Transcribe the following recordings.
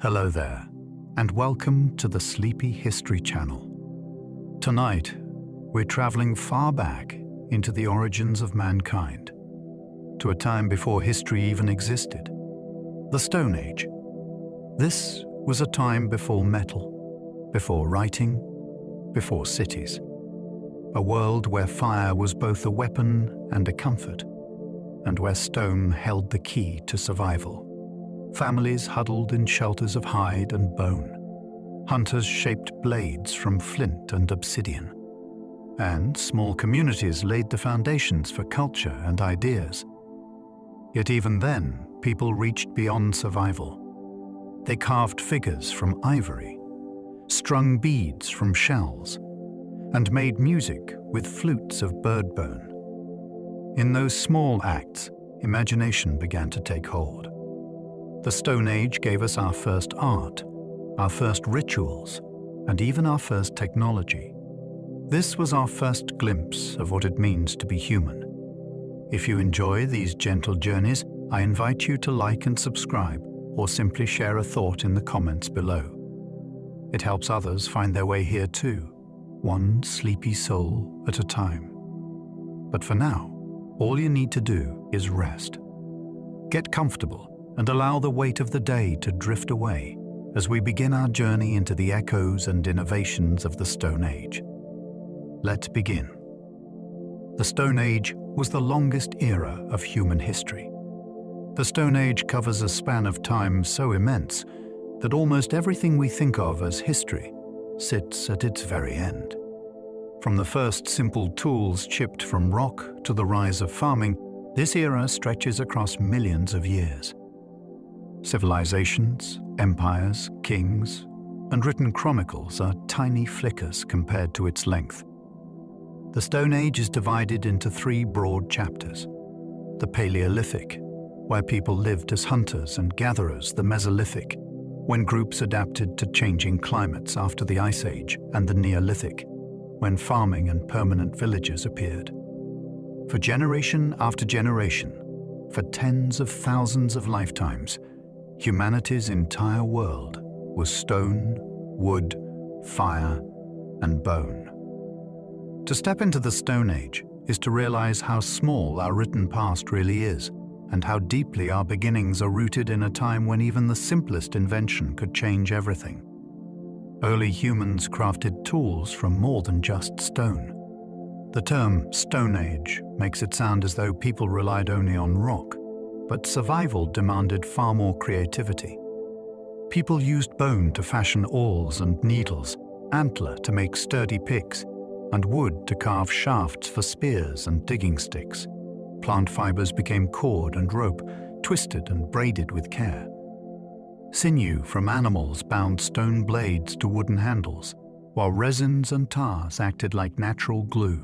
Hello there, and welcome to the Sleepy History Channel. Tonight, we're traveling far back into the origins of mankind, to a time before history even existed, the Stone Age. This was a time before metal, before writing, before cities. A world where fire was both a weapon and a comfort, and where stone held the key to survival. Families huddled in shelters of hide and bone. Hunters shaped blades from flint and obsidian. And small communities laid the foundations for culture and ideas. Yet even then, people reached beyond survival. They carved figures from ivory, strung beads from shells, and made music with flutes of bird bone. In those small acts, imagination began to take hold. The Stone Age gave us our first art, our first rituals, and even our first technology. This was our first glimpse of what it means to be human. If you enjoy these gentle journeys, I invite you to like and subscribe, or simply share a thought in the comments below. It helps others find their way here too, one sleepy soul at a time. But for now, all you need to do is rest. Get comfortable and allow the weight of the day to drift away as we begin our journey into the echoes and innovations of the Stone Age. Let's begin. The Stone Age was the longest era of human history. The Stone Age covers a span of time so immense that almost everything we think of as history sits at its very end. From the first simple tools chipped from rock to the rise of farming, this era stretches across millions of years. Civilizations, empires, kings, and written chronicles are tiny flickers compared to its length. The Stone Age is divided into three broad chapters. The Paleolithic, where people lived as hunters and gatherers. The Mesolithic, when groups adapted to changing climates after the Ice Age. And the Neolithic, when farming and permanent villages appeared. For generation after generation, for tens of thousands of lifetimes, humanity's entire world was stone, wood, fire, and bone. To step into the Stone Age is to realize how small our written past really is, and how deeply our beginnings are rooted in a time when even the simplest invention could change everything. Early humans crafted tools from more than just stone. The term Stone Age makes it sound as though people relied only on rock, but survival demanded far more creativity. People used bone to fashion awls and needles, antler to make sturdy picks, and wood to carve shafts for spears and digging sticks. Plant fibers became cord and rope, twisted and braided with care. Sinew from animals bound stone blades to wooden handles, while resins and tars acted like natural glue.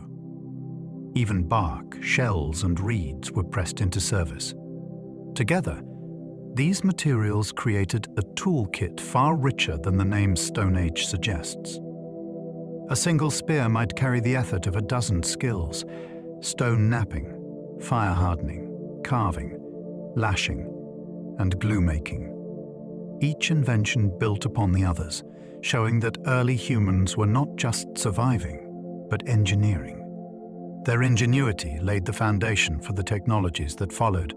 Even bark, shells, and reeds were pressed into service. Together, these materials created a toolkit far richer than the name Stone Age suggests. A single spear might carry the effort of a dozen skills: stone knapping, fire hardening, carving, lashing, and glue making. Each invention built upon the others, showing that early humans were not just surviving, but engineering. Their ingenuity laid the foundation for the technologies that followed,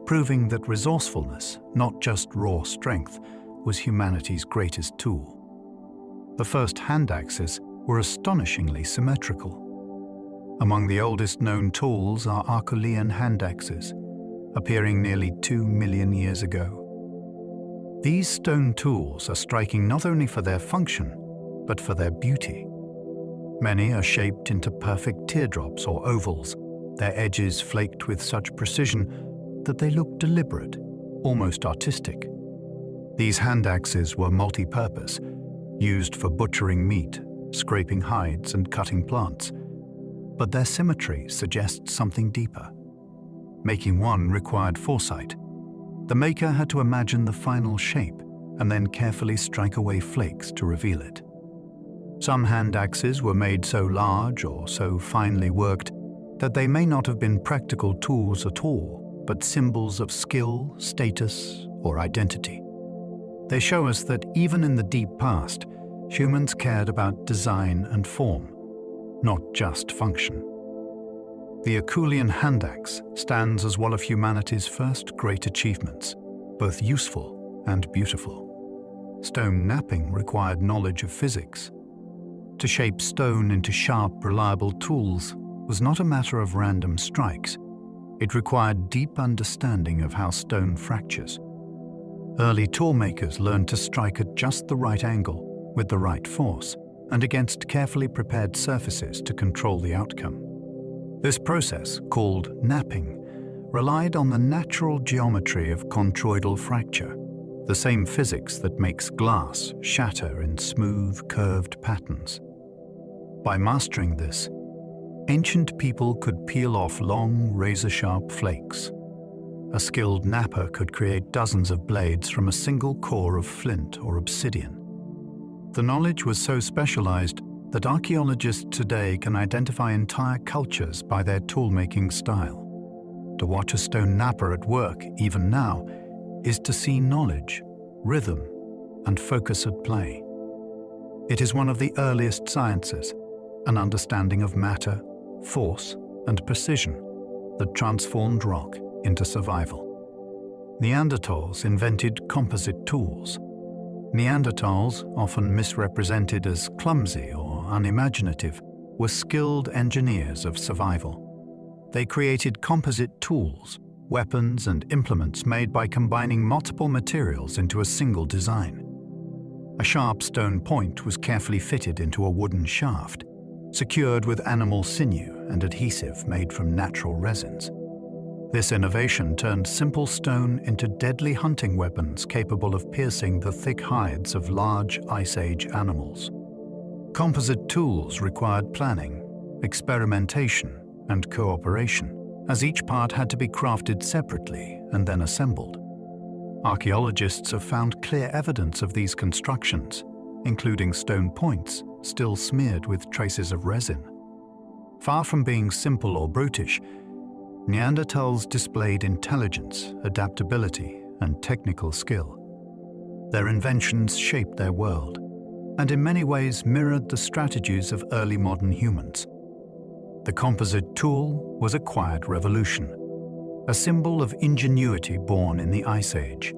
proving that resourcefulness, not just raw strength, was humanity's greatest tool. The first hand axes were astonishingly symmetrical. Among the oldest known tools are Acheulean hand axes, appearing nearly 2 million years ago. These stone tools are striking not only for their function, but for their beauty. Many are shaped into perfect teardrops or ovals, their edges flaked with such precision that they look deliberate, almost artistic. These hand axes were multi-purpose, used for butchering meat, scraping hides, and cutting plants. But their symmetry suggests something deeper. Making one required foresight. The maker had to imagine the final shape and then carefully strike away flakes to reveal it. Some hand axes were made so large or so finely worked that they may not have been practical tools at all, but symbols of skill, status, or identity. They show us that even in the deep past, humans cared about design and form, not just function. The Acheulean hand axe stands as one of humanity's first great achievements, both useful and beautiful. Stone knapping required knowledge of physics. To shape stone into sharp, reliable tools was not a matter of random strikes. It required deep understanding of how stone fractures. Early toolmakers learned to strike at just the right angle, with the right force, and against carefully prepared surfaces to control the outcome. This process, called knapping, relied on the natural geometry of conchoidal fracture, the same physics that makes glass shatter in smooth, curved patterns. By mastering this, ancient people could peel off long, razor-sharp flakes. A skilled knapper could create dozens of blades from a single core of flint or obsidian. The knowledge was so specialized that archaeologists today can identify entire cultures by their tool-making style. To watch a stone knapper at work, even now, is to see knowledge, rhythm, and focus at play. It is one of the earliest sciences, an understanding of matter, force, and precision that transformed rock into survival. Neanderthals invented composite tools. Neanderthals, often misrepresented as clumsy or unimaginative, were skilled engineers of survival. They created composite tools, weapons and implements made by combining multiple materials into a single design. A sharp stone point was carefully fitted into a wooden shaft, secured with animal sinew and adhesive made from natural resins. This innovation turned simple stone into deadly hunting weapons capable of piercing the thick hides of large Ice Age animals. Composite tools required planning, experimentation, and cooperation, as each part had to be crafted separately and then assembled. Archaeologists have found clear evidence of these constructions, including stone points still smeared with traces of resin. Far from being simple or brutish, Neanderthals displayed intelligence, adaptability, and technical skill. Their inventions shaped their world, and in many ways mirrored the strategies of early modern humans. The composite tool was a quiet revolution, a symbol of ingenuity born in the Ice Age.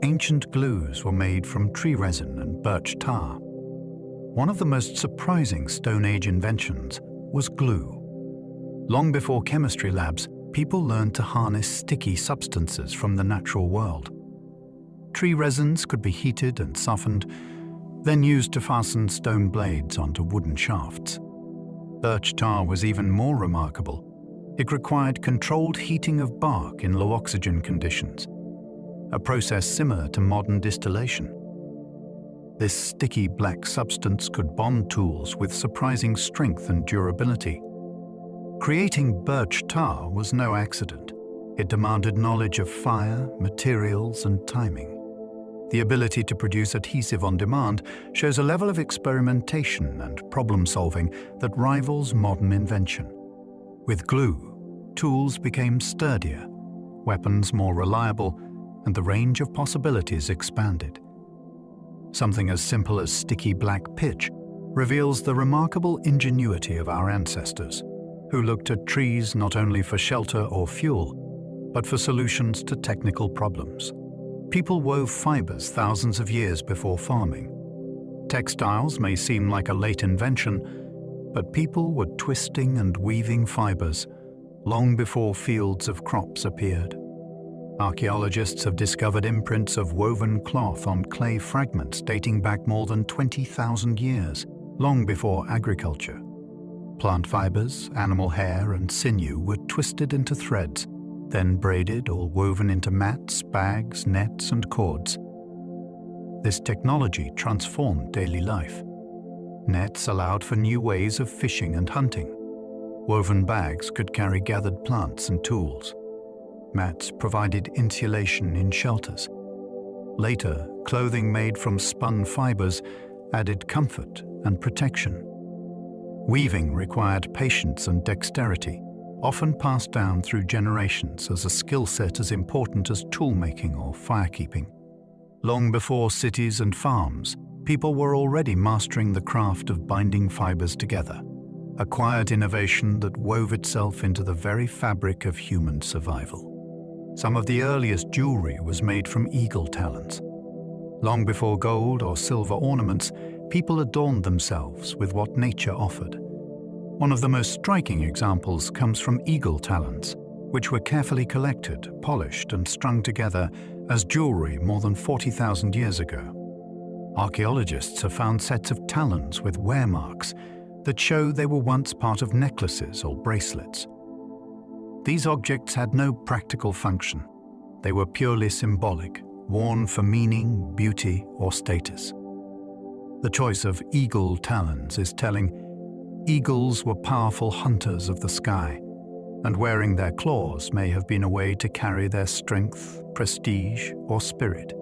Ancient glues were made from tree resin and birch tar. One of the most surprising Stone Age inventions was glue. Long before chemistry labs, people learned to harness sticky substances from the natural world. Tree resins could be heated and softened, then used to fasten stone blades onto wooden shafts. Birch tar was even more remarkable. It required controlled heating of bark in low oxygen conditions, a process similar to modern distillation. This sticky black substance could bond tools with surprising strength and durability. Creating birch tar was no accident. It demanded knowledge of fire, materials, and timing. The ability to produce adhesive on demand shows a level of experimentation and problem-solving that rivals modern invention. With glue, tools became sturdier, weapons more reliable, and the range of possibilities expanded. Something as simple as sticky black pitch reveals the remarkable ingenuity of our ancestors, who looked at trees not only for shelter or fuel, but for solutions to technical problems. People wove fibers thousands of years before farming. Textiles may seem like a late invention, but people were twisting and weaving fibers long before fields of crops appeared. Archaeologists have discovered imprints of woven cloth on clay fragments dating back more than 20,000 years, long before agriculture. Plant fibers, animal hair, and sinew were twisted into threads, then braided or woven into mats, bags, nets, and cords. This technology transformed daily life. Nets allowed for new ways of fishing and hunting. Woven bags could carry gathered plants and tools. Mats provided insulation in shelters. Later, clothing made from spun fibers added comfort and protection. Weaving required patience and dexterity, often passed down through generations as a skill set as important as tool making or firekeeping. Long before cities and farms, people were already mastering the craft of binding fibers together, a quiet innovation that wove itself into the very fabric of human survival. Some of the earliest jewelry was made from eagle talons. Long before gold or silver ornaments, people adorned themselves with what nature offered. One of the most striking examples comes from eagle talons, which were carefully collected, polished, and strung together as jewelry more than 40,000 years ago. Archaeologists have found sets of talons with wear marks that show they were once part of necklaces or bracelets. These objects had no practical function. They were purely symbolic, worn for meaning, beauty, or status. The choice of eagle talons is telling. Eagles were powerful hunters of the sky, and wearing their claws may have been a way to carry their strength, prestige, or spirit.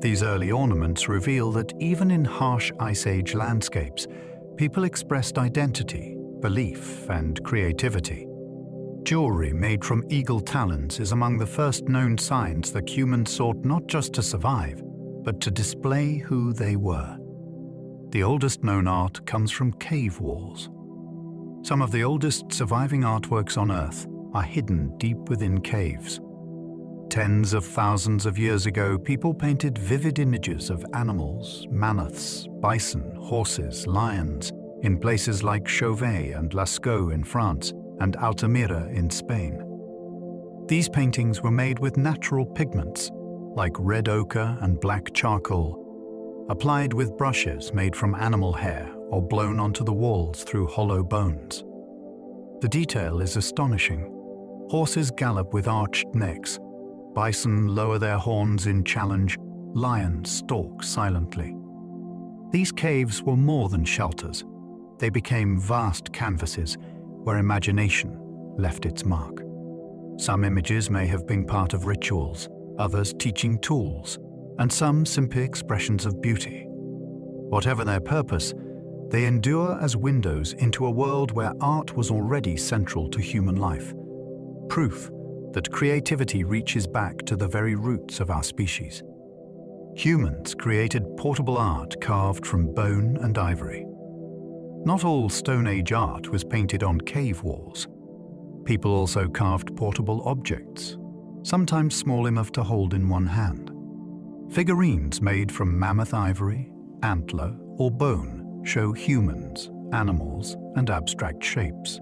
These early ornaments reveal that even in harsh Ice Age landscapes, people expressed identity, belief, and creativity. Jewelry made from eagle talons is among the first known signs that humans sought not just to survive, but to display who they were. The oldest known art comes from cave walls. Some of the oldest surviving artworks on Earth are hidden deep within caves. Tens of thousands of years ago, people painted vivid images of animals, mammoths, bison, horses, lions, in places like Chauvet and Lascaux in France and Altamira in Spain. These paintings were made with natural pigments, like red ochre and black charcoal, applied with brushes made from animal hair or blown onto the walls through hollow bones. The detail is astonishing. Horses gallop with arched necks, bison lower their horns in challenge, lions stalk silently. These caves were more than shelters. They became vast canvases where imagination left its mark. Some images may have been part of rituals, others teaching tools, and some simply expressions of beauty. Whatever their purpose, they endure as windows into a world where art was already central to human life. Proof that creativity reaches back to the very roots of our species. Humans created portable art carved from bone and ivory. Not all Stone Age art was painted on cave walls. People also carved portable objects, sometimes small enough to hold in one hand. Figurines made from mammoth ivory, antler, or bone show humans, animals, and abstract shapes.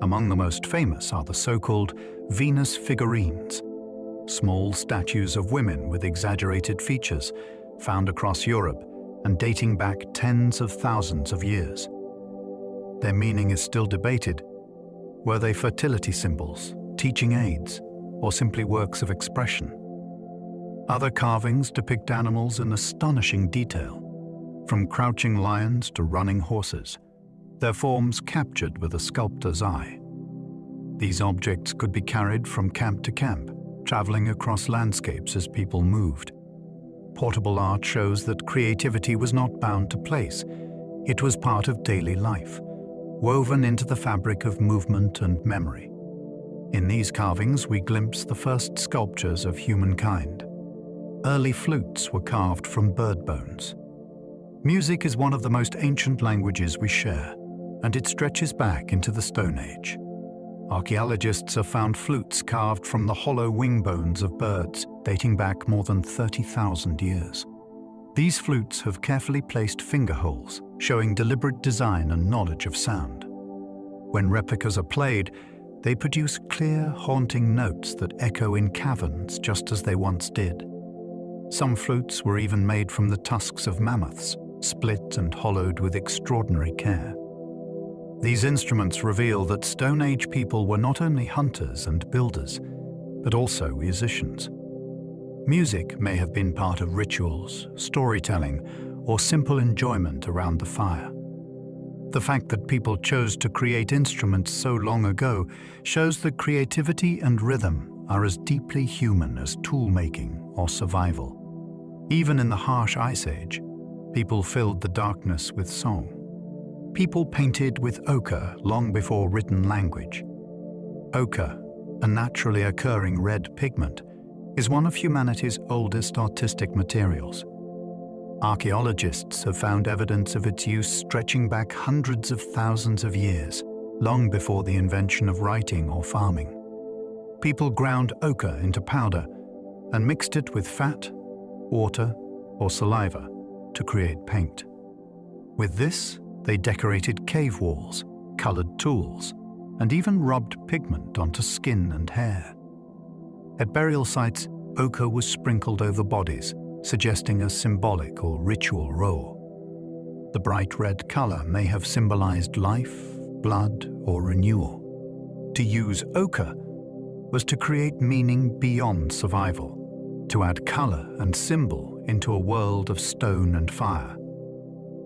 Among the most famous are the so-called Venus figurines, small statues of women with exaggerated features found across Europe and dating back tens of thousands of years. Their meaning is still debated. Were they fertility symbols, teaching aids, or simply works of expression? Other carvings depict animals in astonishing detail, from crouching lions to running horses, their forms captured with a sculptor's eye. These objects could be carried from camp to camp, traveling across landscapes as people moved. Portable art shows that creativity was not bound to place. It was part of daily life, woven into the fabric of movement and memory. In these carvings, we glimpse the first sculptures of humankind. Early flutes were carved from bird bones. Music is one of the most ancient languages we share, and it stretches back into the Stone Age. Archaeologists have found flutes carved from the hollow wing bones of birds dating back more than 30,000 years. These flutes have carefully placed finger holes, showing deliberate design and knowledge of sound. When replicas are played, they produce clear, haunting notes that echo in caverns just as they once did. Some flutes were even made from the tusks of mammoths, split and hollowed with extraordinary care. These instruments reveal that Stone Age people were not only hunters and builders, but also musicians. Music may have been part of rituals, storytelling, or simple enjoyment around the fire. The fact that people chose to create instruments so long ago shows that creativity and rhythm are as deeply human as tool-making or survival. Even in the harsh Ice Age, people filled the darkness with song. People painted with ochre long before written language. Ochre, a naturally occurring red pigment, is one of humanity's oldest artistic materials. Archaeologists have found evidence of its use stretching back hundreds of thousands of years, long before the invention of writing or farming. People ground ochre into powder and mixed it with fat, water, or saliva to create paint. With this, they decorated cave walls, colored tools, and even rubbed pigment onto skin and hair. At burial sites, ochre was sprinkled over bodies, suggesting a symbolic or ritual role. The bright red color may have symbolized life, blood, or renewal. To use ochre was to create meaning beyond survival, to add color and symbol into a world of stone and fire.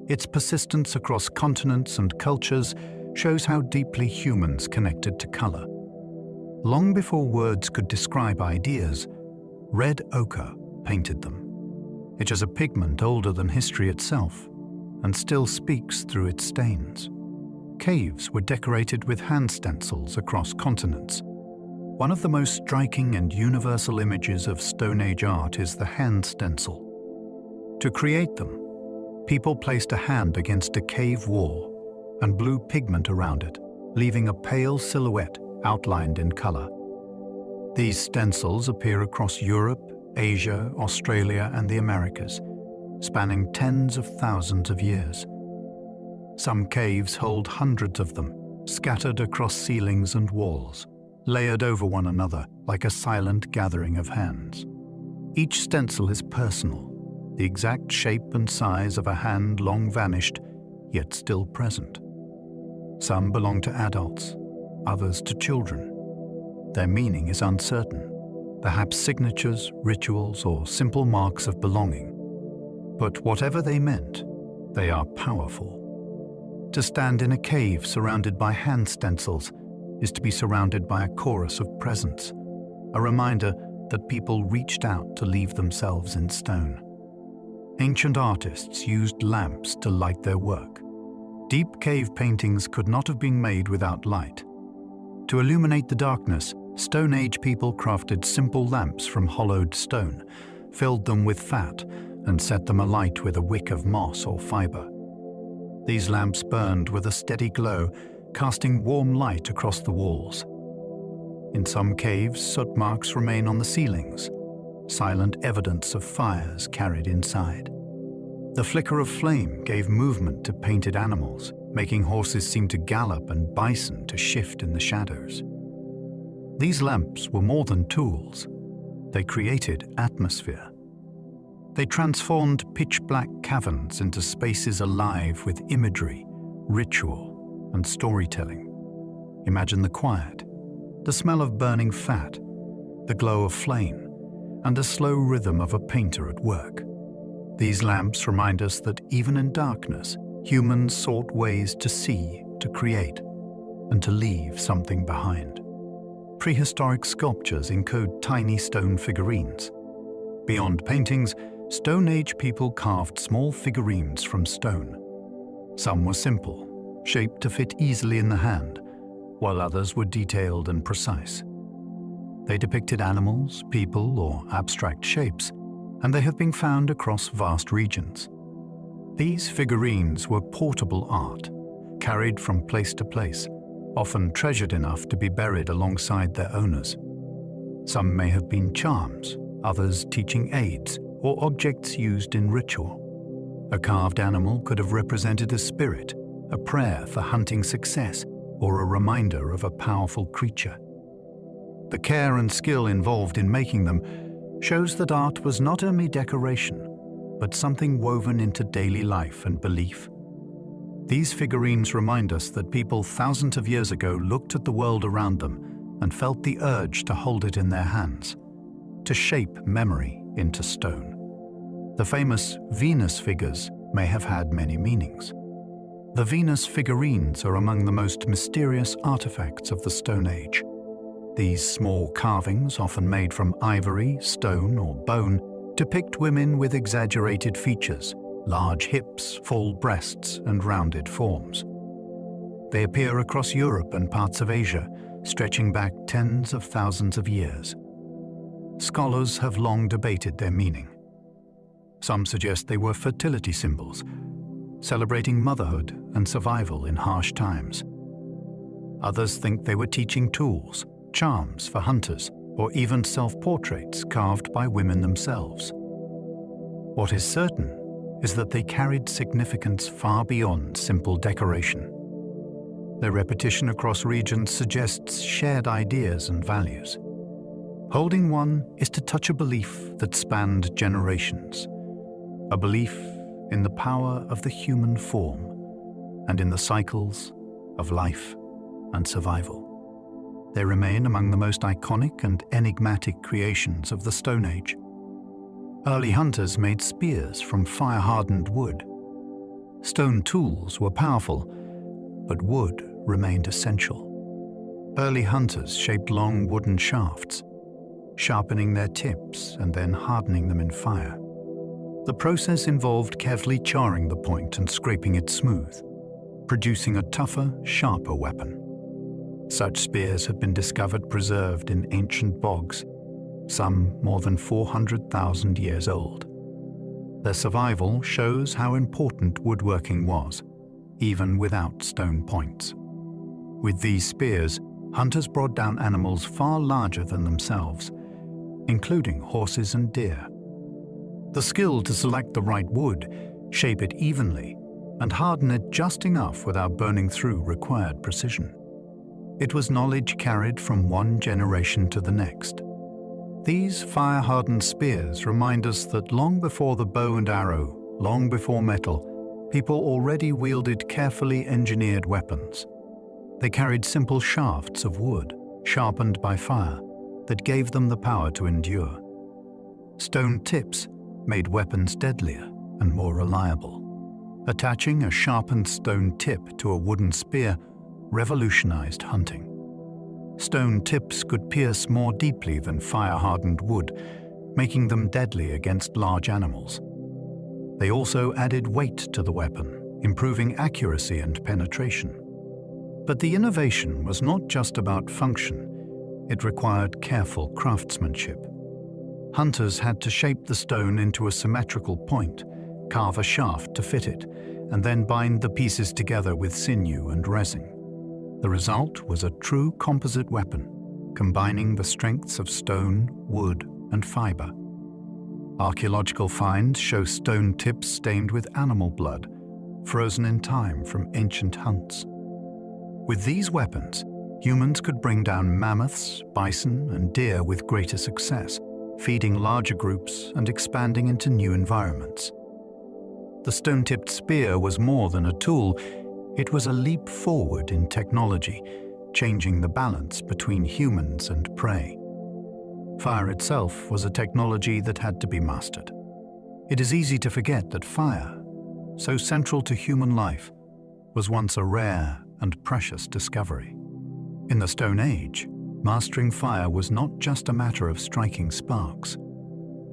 Its persistence across continents and cultures shows how deeply humans connected to color. Long before words could describe ideas, red ochre painted them. It is a pigment older than history itself and still speaks through its stains. Caves were decorated with hand stencils across continents. One of the most striking and universal images of Stone Age art is the hand stencil. To create them, people placed a hand against a cave wall and blew pigment around it, leaving a pale silhouette outlined in color. These stencils appear across Europe, Asia, Australia, and the Americas, spanning tens of thousands of years. Some caves hold hundreds of them, scattered across ceilings and walls, layered over one another like a silent gathering of hands. Each stencil is personal, the exact shape and size of a hand long vanished, yet still present. Some belong to adults, others to children. Their meaning is uncertain, perhaps signatures, rituals, or simple marks of belonging. But whatever they meant, they are powerful. To stand in a cave surrounded by hand stencils is to be surrounded by a chorus of presence, a reminder that people reached out to leave themselves in stone. Ancient artists used lamps to light their work. Deep cave paintings could not have been made without light. To illuminate the darkness, Stone Age people crafted simple lamps from hollowed stone, filled them with fat, and set them alight with a wick of moss or fiber. These lamps burned with a steady glow, casting warm light across the walls. In some caves, soot marks remain on the ceilings, silent evidence of fires carried inside. The flicker of flame gave movement to painted animals, making horses seem to gallop and bison to shift in the shadows. These lamps were more than tools. They created atmosphere. They transformed pitch-black caverns into spaces alive with imagery, ritual, and storytelling. Imagine the quiet, the smell of burning fat, the glow of flame, and the slow rhythm of a painter at work. These lamps remind us that even in darkness, humans sought ways to see, to create, and to leave something behind. Prehistoric sculptures encode tiny stone figurines. Beyond paintings, Stone Age people carved small figurines from stone. Some were simple, shaped to fit easily in the hand, while others were detailed and precise. They depicted animals, people, or abstract shapes, and they have been found across vast regions. These figurines were portable art, carried from place to place, often treasured enough to be buried alongside their owners. Some may have been charms, others teaching aids, or objects used in ritual. A carved animal could have represented a spirit, a prayer for hunting success, or a reminder of a powerful creature. The care and skill involved in making them shows that art was not only decoration, but something woven into daily life and belief. These figurines remind us that people thousands of years ago looked at the world around them and felt the urge to hold it in their hands, to shape memory into stone. The famous Venus figures may have had many meanings. The Venus figurines are among the most mysterious artifacts of the Stone Age. These small carvings, often made from ivory, stone, or bone, depict women with exaggerated features, large hips, full breasts, and rounded forms. They appear across Europe and parts of Asia, stretching back tens of thousands of years. scholars have long debated their meaning. Some suggest they were fertility symbols, celebrating motherhood and survival in harsh times. Others think they were teaching tools, charms for hunters, or even self-portraits carved by women themselves. What is certain is that they carried significance far beyond simple decoration. Their repetition across regions suggests shared ideas and values. Holding one is to touch a belief that spanned generations, a belief in the power of the human form and in the cycles of life and survival. They remain among the most iconic and enigmatic creations of the Stone Age. Early hunters made spears from fire-hardened wood. Stone tools were powerful, but wood remained essential. Early hunters shaped long wooden shafts, sharpening their tips and then hardening them in fire. The process involved carefully charring the point and scraping it smooth, producing a tougher, sharper weapon. Such spears have been discovered preserved in ancient bogs, some more than 400,000 years old. Their survival shows how important woodworking was, even without stone points. With these spears, hunters brought down animals far larger than themselves, including horses and deer. The skill to select the right wood, shape it evenly, and harden it just enough without burning through required precision. It was knowledge carried from one generation to the next. These fire-hardened spears remind us that long before the bow and arrow, long before metal, people already wielded carefully engineered weapons. They carried simple shafts of wood, sharpened by fire, that gave them the power to endure. Stone tips made weapons deadlier and more reliable. Attaching a sharpened stone tip to a wooden spear revolutionized hunting. Stone tips could pierce more deeply than fire-hardened wood, making them deadly against large animals. They also added weight to the weapon, improving accuracy and penetration. But the innovation was not just about function. It required careful craftsmanship. Hunters had to shape the stone into a symmetrical point, carve a shaft to fit it, and then bind the pieces together with sinew and resin. The result was a true composite weapon, combining the strengths of stone, wood, and fiber. Archaeological finds show stone tips stained with animal blood, frozen in time from ancient hunts. With these weapons, humans could bring down mammoths, bison, and deer with greater success, feeding larger groups and expanding into new environments. The stone-tipped spear was more than a tool. It was a leap forward in technology, changing the balance between humans and prey. Fire itself was a technology that had to be mastered. It is easy to forget that fire, so central to human life, was once a rare and precious discovery. In the Stone Age, mastering fire was not just a matter of striking sparks.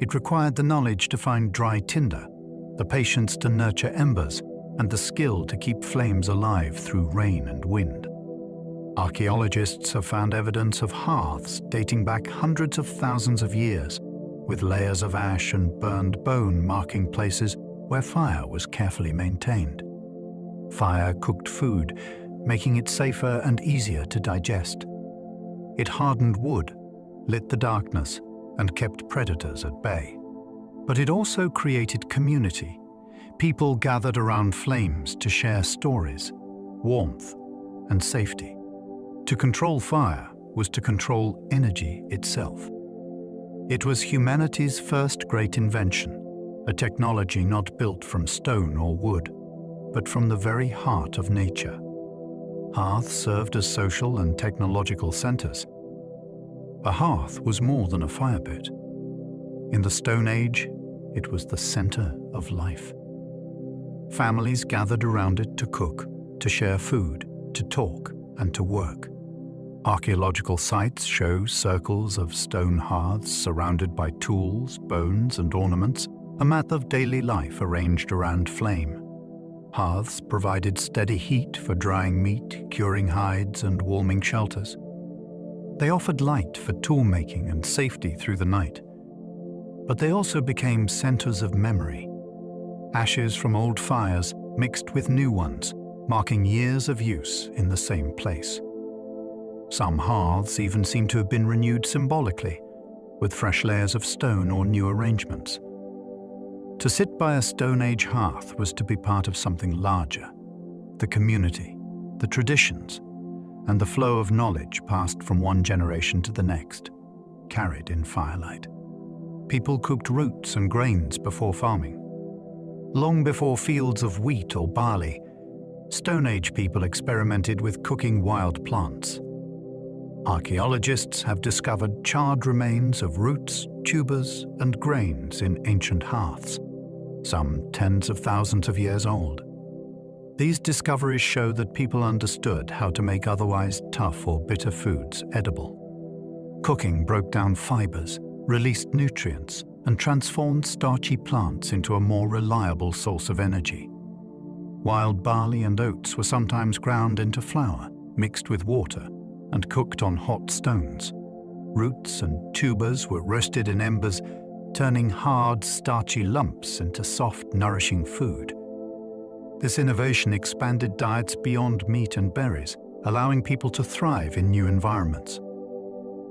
It required the knowledge to find dry tinder, the patience to nurture embers, and the skill to keep flames alive through rain and wind. Archaeologists have found evidence of hearths dating back hundreds of thousands of years, with layers of ash and burned bone marking places where fire was carefully maintained. Fire cooked food, making it safer and easier to digest. It hardened wood, lit the darkness, and kept predators at bay. But it also created community. People gathered around flames to share stories, warmth, and safety. To control fire was to control energy itself. It was humanity's first great invention, a technology not built from stone or wood, but from the very heart of nature. Hearths served as social and technological centers. A hearth was more than a fire pit. In the Stone Age, it was the center of life. Families gathered around it to cook, to share food, to talk, and to work. Archaeological sites show circles of stone hearths surrounded by tools, bones, and ornaments, a map of daily life arranged around flame. Hearths provided steady heat for drying meat, curing hides, and warming shelters. They offered light for tool-making and safety through the night. But they also became centers of memory. Ashes from old fires mixed with new ones, marking years of use in the same place. Some hearths even seem to have been renewed symbolically, with fresh layers of stone or new arrangements. To sit by a Stone Age hearth was to be part of something larger: the community, the traditions, and the flow of knowledge passed from one generation to the next, carried in firelight. People cooked roots and grains before farming. Long before fields of wheat or barley, Stone Age people experimented with cooking wild plants. Archaeologists have discovered charred remains of roots, tubers, and grains in ancient hearths, some tens of thousands of years old. These discoveries show that people understood how to make otherwise tough or bitter foods edible. Cooking broke down fibers, released nutrients, and transformed starchy plants into a more reliable source of energy. Wild barley and oats were sometimes ground into flour, mixed with water, and cooked on hot stones. Roots and tubers were roasted in embers, turning hard, starchy lumps into soft, nourishing food. This innovation expanded diets beyond meat and berries, allowing people to thrive in new environments.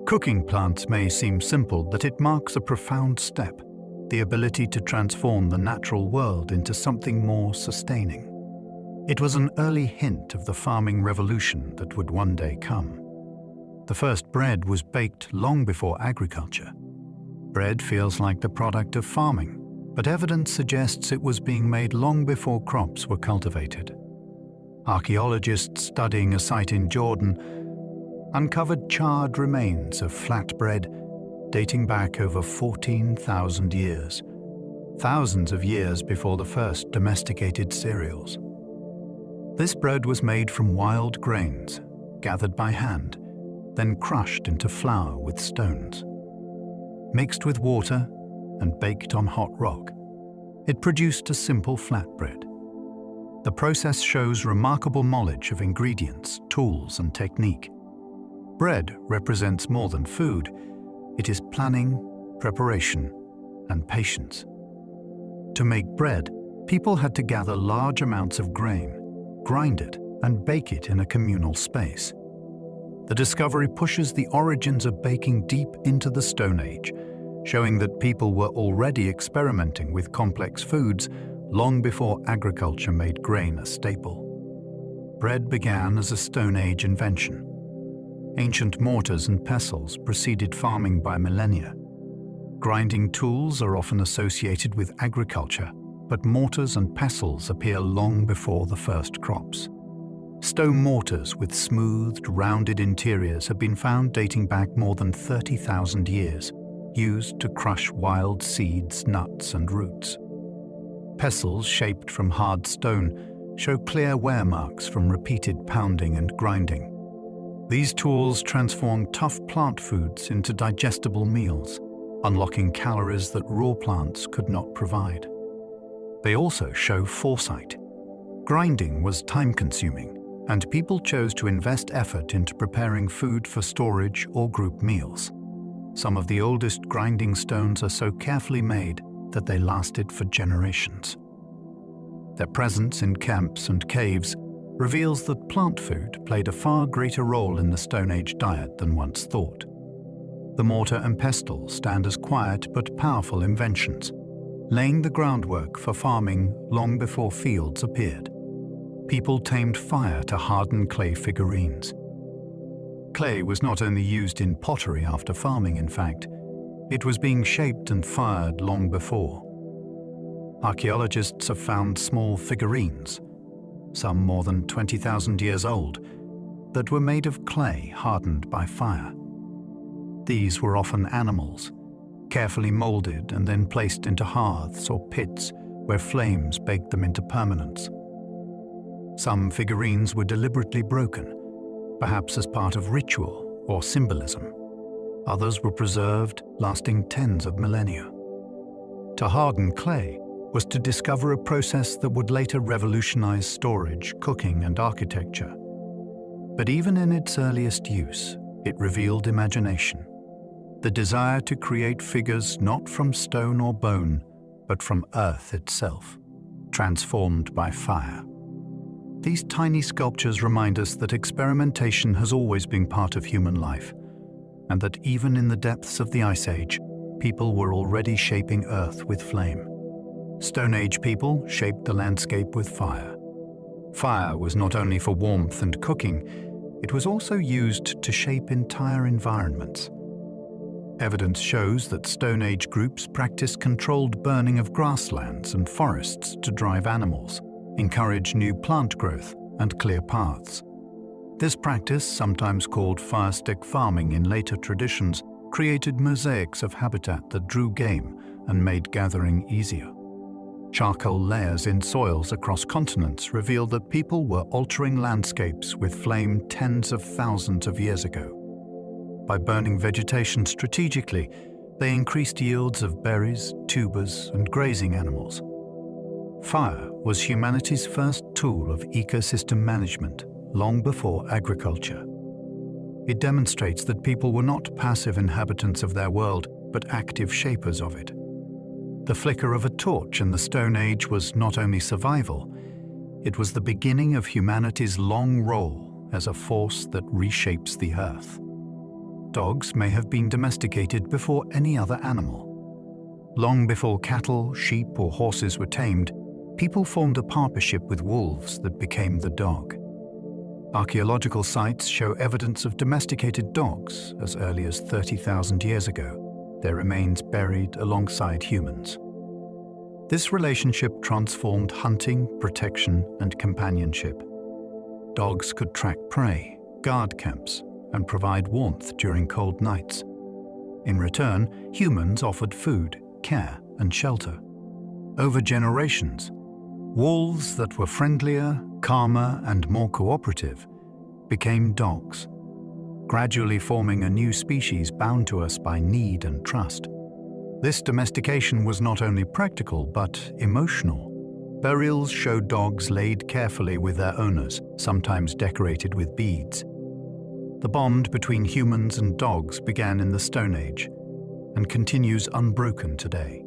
Cooking plants may seem simple, but it marks a profound step: the ability to transform the natural world into something more sustaining. It was an early hint of the farming revolution that would one day come. The first bread was baked long before agriculture. Bread feels like the product of farming, but evidence suggests it was being made long before crops were cultivated. Archaeologists studying a site in Jordan uncovered charred remains of flatbread dating back over 14,000 years, thousands of years before the first domesticated cereals. This bread was made from wild grains, gathered by hand, then crushed into flour with stones. Mixed with water and baked on hot rock, it produced a simple flatbread. The process shows remarkable knowledge of ingredients, tools, and technique. Bread represents more than food. It is planning, preparation, and patience. To make bread, people had to gather large amounts of grain, grind it, and bake it in a communal space. The discovery pushes the origins of baking deep into the Stone Age, showing that people were already experimenting with complex foods long before agriculture made grain a staple. Bread began as a Stone Age invention. Ancient mortars and pestles preceded farming by millennia. Grinding tools are often associated with agriculture, but mortars and pestles appear long before the first crops. Stone mortars with smoothed, rounded interiors have been found dating back more than 30,000 years, used to crush wild seeds, nuts, and roots. Pestles shaped from hard stone show clear wear marks from repeated pounding and grinding. These tools transform tough plant foods into digestible meals, unlocking calories that raw plants could not provide. They also show foresight. Grinding was time-consuming, and people chose to invest effort into preparing food for storage or group meals. Some of the oldest grinding stones are so carefully made that they lasted for generations. Their presence in camps and caves reveals that plant food played a far greater role in the Stone Age diet than once thought. The mortar and pestle stand as quiet but powerful inventions, laying the groundwork for farming long before fields appeared. People tamed fire to harden clay figurines. Clay was not only used in pottery after farming, in fact, it was being shaped and fired long before. Archaeologists have found small figurines, some more than 20,000 years old, that were made of clay hardened by fire. These were often animals, carefully molded and then placed into hearths or pits where flames baked them into permanence. Some figurines were deliberately broken, perhaps as part of ritual or symbolism. Others were preserved, lasting tens of millennia. To harden clay was to discover a process that would later revolutionize storage, cooking, and architecture. But even in its earliest use, It revealed imagination, the desire to create figures not from stone or bone, but from earth itself, transformed by fire. These tiny sculptures remind us that experimentation has always been part of human life, and that even in the depths of the Ice Age, people were already shaping Earth with flame. Stone Age people shaped the landscape with fire. Fire was not only for warmth and cooking, it was also used to shape entire environments. Evidence shows that Stone Age groups practiced controlled burning of grasslands and forests to drive animals, encourage new plant growth, and clear paths. This practice, sometimes called fire-stick farming in later traditions, created mosaics of habitat that drew game and made gathering easier. Charcoal layers in soils across continents reveal that people were altering landscapes with flame tens of thousands of years ago. By burning vegetation strategically, they increased yields of berries, tubers, and grazing animals. Fire was humanity's first tool of ecosystem management, long before agriculture. It demonstrates that people were not passive inhabitants of their world, but active shapers of it. The flicker of a torch in the Stone Age was not only survival, it was the beginning of humanity's long role as a force that reshapes the earth. Dogs may have been domesticated before any other animal. Long before cattle, sheep, or horses were tamed, people formed a partnership with wolves that became the dog. Archaeological sites show evidence of domesticated dogs as early as 30,000 years ago, their remains buried alongside humans. This relationship transformed hunting, protection, and companionship. Dogs could track prey, guard camps, and provide warmth during cold nights. In return, humans offered food, care, and shelter. Over generations, wolves that were friendlier, calmer, and more cooperative became dogs, gradually forming a new species bound to us by need and trust. This domestication was not only practical, but emotional. Burials show dogs laid carefully with their owners, sometimes decorated with beads. The bond between humans and dogs began in the Stone Age and continues unbroken today.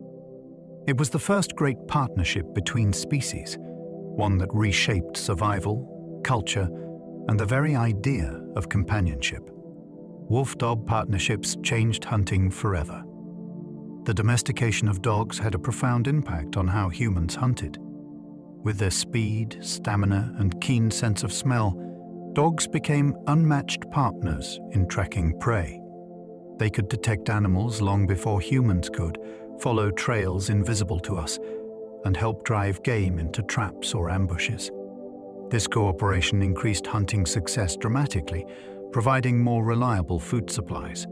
It was the first great partnership between species, one that reshaped survival, culture, and the very idea of companionship. Wolf-dog partnerships changed hunting forever. The domestication of dogs had a profound impact on how humans hunted. With their speed, stamina, and keen sense of smell, dogs became unmatched partners in tracking prey. They could detect animals long before humans could, follow trails invisible to us, and help drive game into traps or ambushes. This cooperation increased hunting success dramatically, providing more reliable food supplies.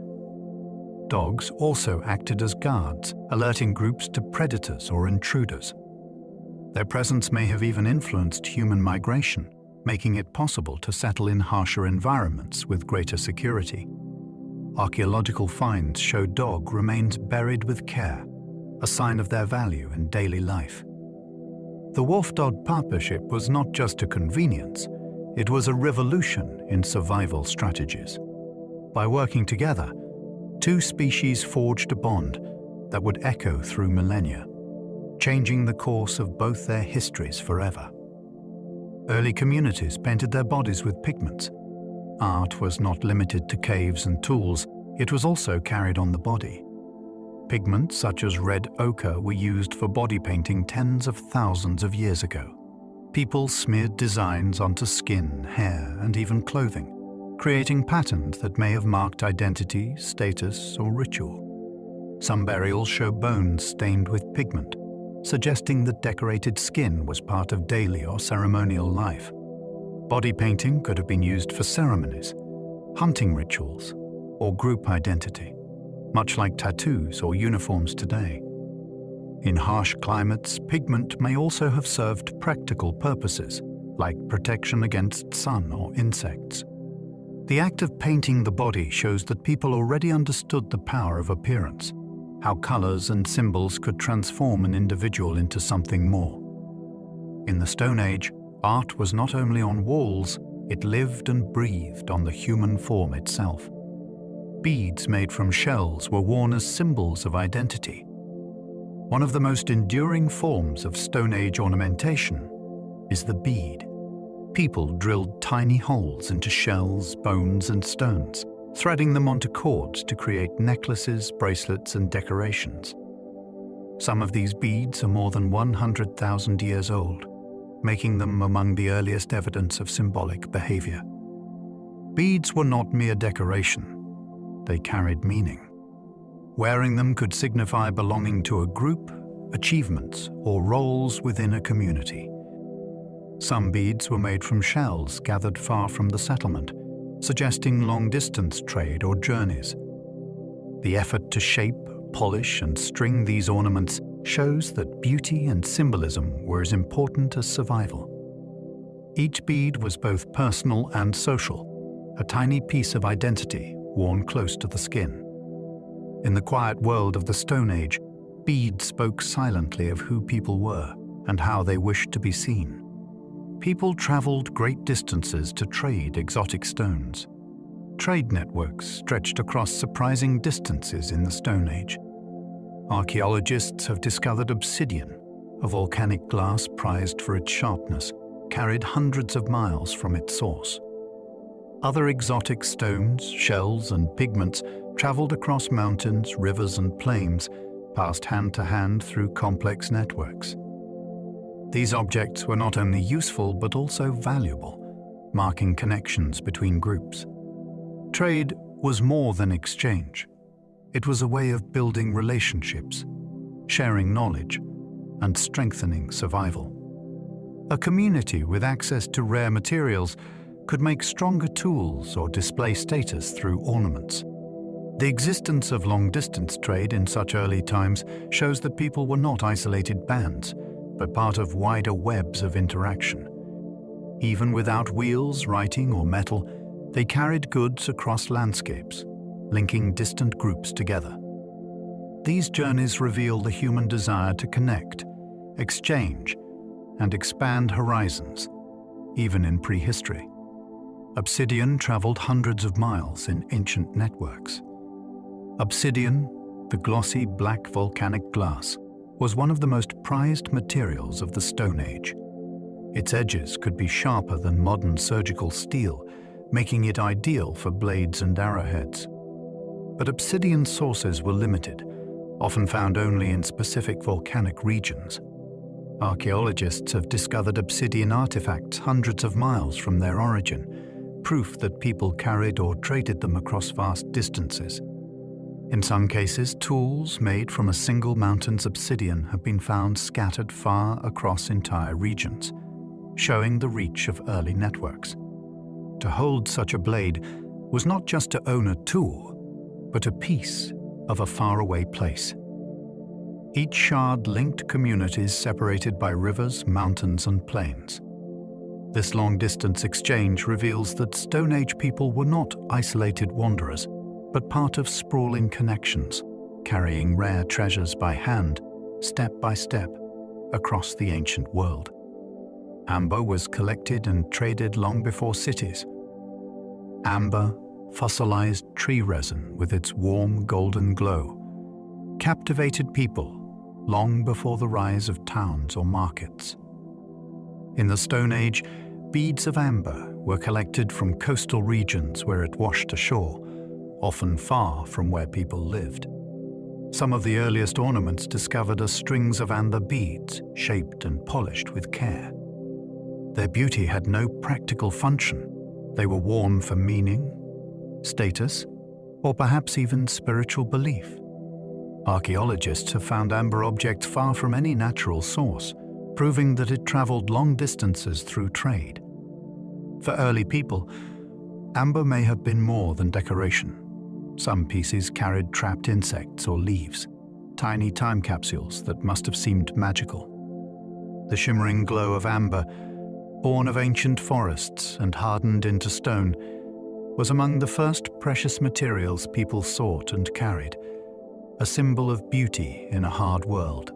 Dogs also acted as guards, alerting groups to predators or intruders. Their presence may have even influenced human migration, making it possible to settle in harsher environments with greater security. Archaeological finds show dog remains buried with care, a sign of their value in daily life. The wolf-dog partnership was not just a convenience, it was a revolution in survival strategies. By working together, two species forged a bond that would echo through millennia, changing the course of both their histories forever. Early communities painted their bodies with pigments. Art was not limited to caves and tools, it was also carried on the body. Pigments such as red ochre were used for body painting tens of thousands of years ago. People smeared designs onto skin, hair, and even clothing, creating patterns that may have marked identity, status, or ritual. Some burials show bones stained with pigment, suggesting that decorated skin was part of daily or ceremonial life. Body painting could have been used for ceremonies, hunting rituals, or group identity, much like tattoos or uniforms today. In harsh climates, pigment may also have served practical purposes, like protection against sun or insects. The act of painting the body shows that people already understood the power of appearance, how colors and symbols could transform an individual into something more. In the Stone Age, art was not only on walls, it lived and breathed on the human form itself. beads made from shells were worn as symbols of identity. One of the most enduring forms of Stone Age ornamentation is the bead. People drilled tiny holes into shells, bones, and stones, threading them onto cords to create necklaces, bracelets, and decorations. Some of these beads are more than 100,000 years old, making them among the earliest evidence of symbolic behavior. Beads were not mere decoration. They carried meaning. Wearing them could signify belonging to a group, achievements, or roles within a community. Some beads were made from shells gathered far from the settlement, suggesting long-distance trade or journeys. The effort to shape, polish, and string these ornaments shows that beauty and symbolism were as important as survival. Each bead was both personal and social, a tiny piece of identity worn close to the skin. In the quiet world of the Stone Age, beads spoke silently of who people were and how they wished to be seen. People traveled great distances to trade exotic stones. Trade networks stretched across surprising distances in the Stone Age. Archaeologists have discovered obsidian, a volcanic glass prized for its sharpness, carried hundreds of miles from its source. Other exotic stones, shells, and pigments traveled across mountains, rivers, and plains, passed hand to hand through complex networks. These objects were not only useful but also valuable, marking connections between groups. Trade was more than exchange. It was a way of building relationships, sharing knowledge, and strengthening survival. A community with access to rare materials could make stronger tools or display status through ornaments. The existence of long-distance trade in such early times shows that people were not isolated bands, but part of wider webs of interaction. Even without wheels, writing, or metal, they carried goods across landscapes, linking distant groups together. These journeys reveal the human desire to connect, exchange, and expand horizons, even in prehistory. Obsidian traveled hundreds of miles in ancient networks. Obsidian, the glossy black volcanic glass, was one of the most prized materials of the Stone Age. Its edges could be sharper than modern surgical steel, making it ideal for blades and arrowheads. But obsidian sources were limited, often found only in specific volcanic regions. Archaeologists have discovered obsidian artifacts hundreds of miles from their origin, proof that people carried or traded them across vast distances. In some cases, tools made from a single mountain's obsidian have been found scattered far across entire regions, showing the reach of early networks. To hold such a blade was not just to own a tool, but a piece of a faraway place. Each shard linked communities separated by rivers, mountains, and plains. This long-distance exchange reveals that Stone Age people were not isolated wanderers, but part of sprawling connections, carrying rare treasures by hand, step by step, across the ancient world. Amber was collected and traded long before cities. Amber, fossilized tree resin with its warm golden glow, captivated people long before the rise of towns or markets. In the Stone Age, beads of amber were collected from coastal regions where it washed ashore, often far from where people lived. Some of the earliest ornaments discovered are strings of amber beads, shaped and polished with care. Their beauty had no practical function. They were worn for meaning, status, or perhaps even spiritual belief. Archaeologists have found amber objects far from any natural source, proving that it traveled long distances through trade. For early people, amber may have been more than decoration. Some pieces carried trapped insects or leaves, tiny time capsules that must have seemed magical. The shimmering glow of amber, born of ancient forests and hardened into stone, was among the first precious materials people sought and carried, a symbol of beauty in a hard world.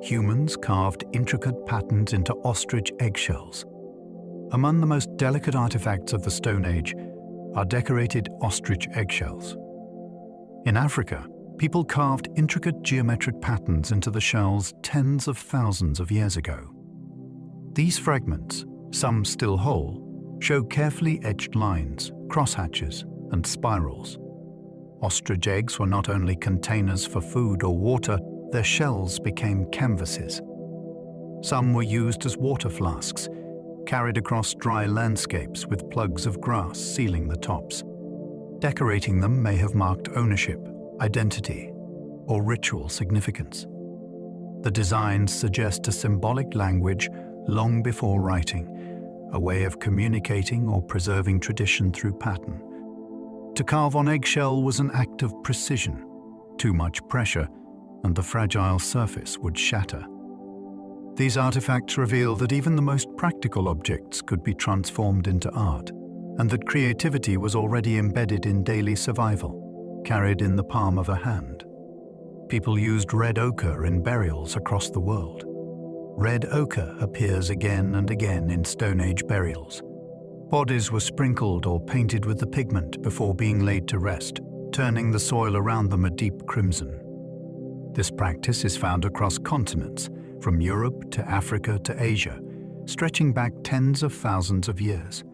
Humans carved intricate patterns into ostrich eggshells. Among the most delicate artifacts of the Stone Age are decorated ostrich eggshells, In Africa, people carved intricate geometric patterns into the shells tens of thousands of years ago. These fragments, some still whole, show carefully etched lines, crosshatches, and spirals. Ostrich eggs were not only containers for food or water, their shells became canvases. Some were used as water flasks, carried across dry landscapes with plugs of grass sealing the tops. Decorating them may have marked ownership, identity, or ritual significance. The designs suggest a symbolic language long before writing, a way of communicating or preserving tradition through pattern. To carve on eggshell was an act of precision. Too much pressure, and the fragile surface would shatter. These artifacts reveal that even the most practical objects could be transformed into art, and that creativity was already embedded in daily survival, carried in the palm of a hand. People used red ochre in burials across the world. Red ochre appears again and again in Stone Age burials. Bodies were sprinkled or painted with the pigment before being laid to rest, turning the soil around them a deep crimson. This practice is found across continents, from Europe to Africa to Asia, stretching back tens of thousands of years.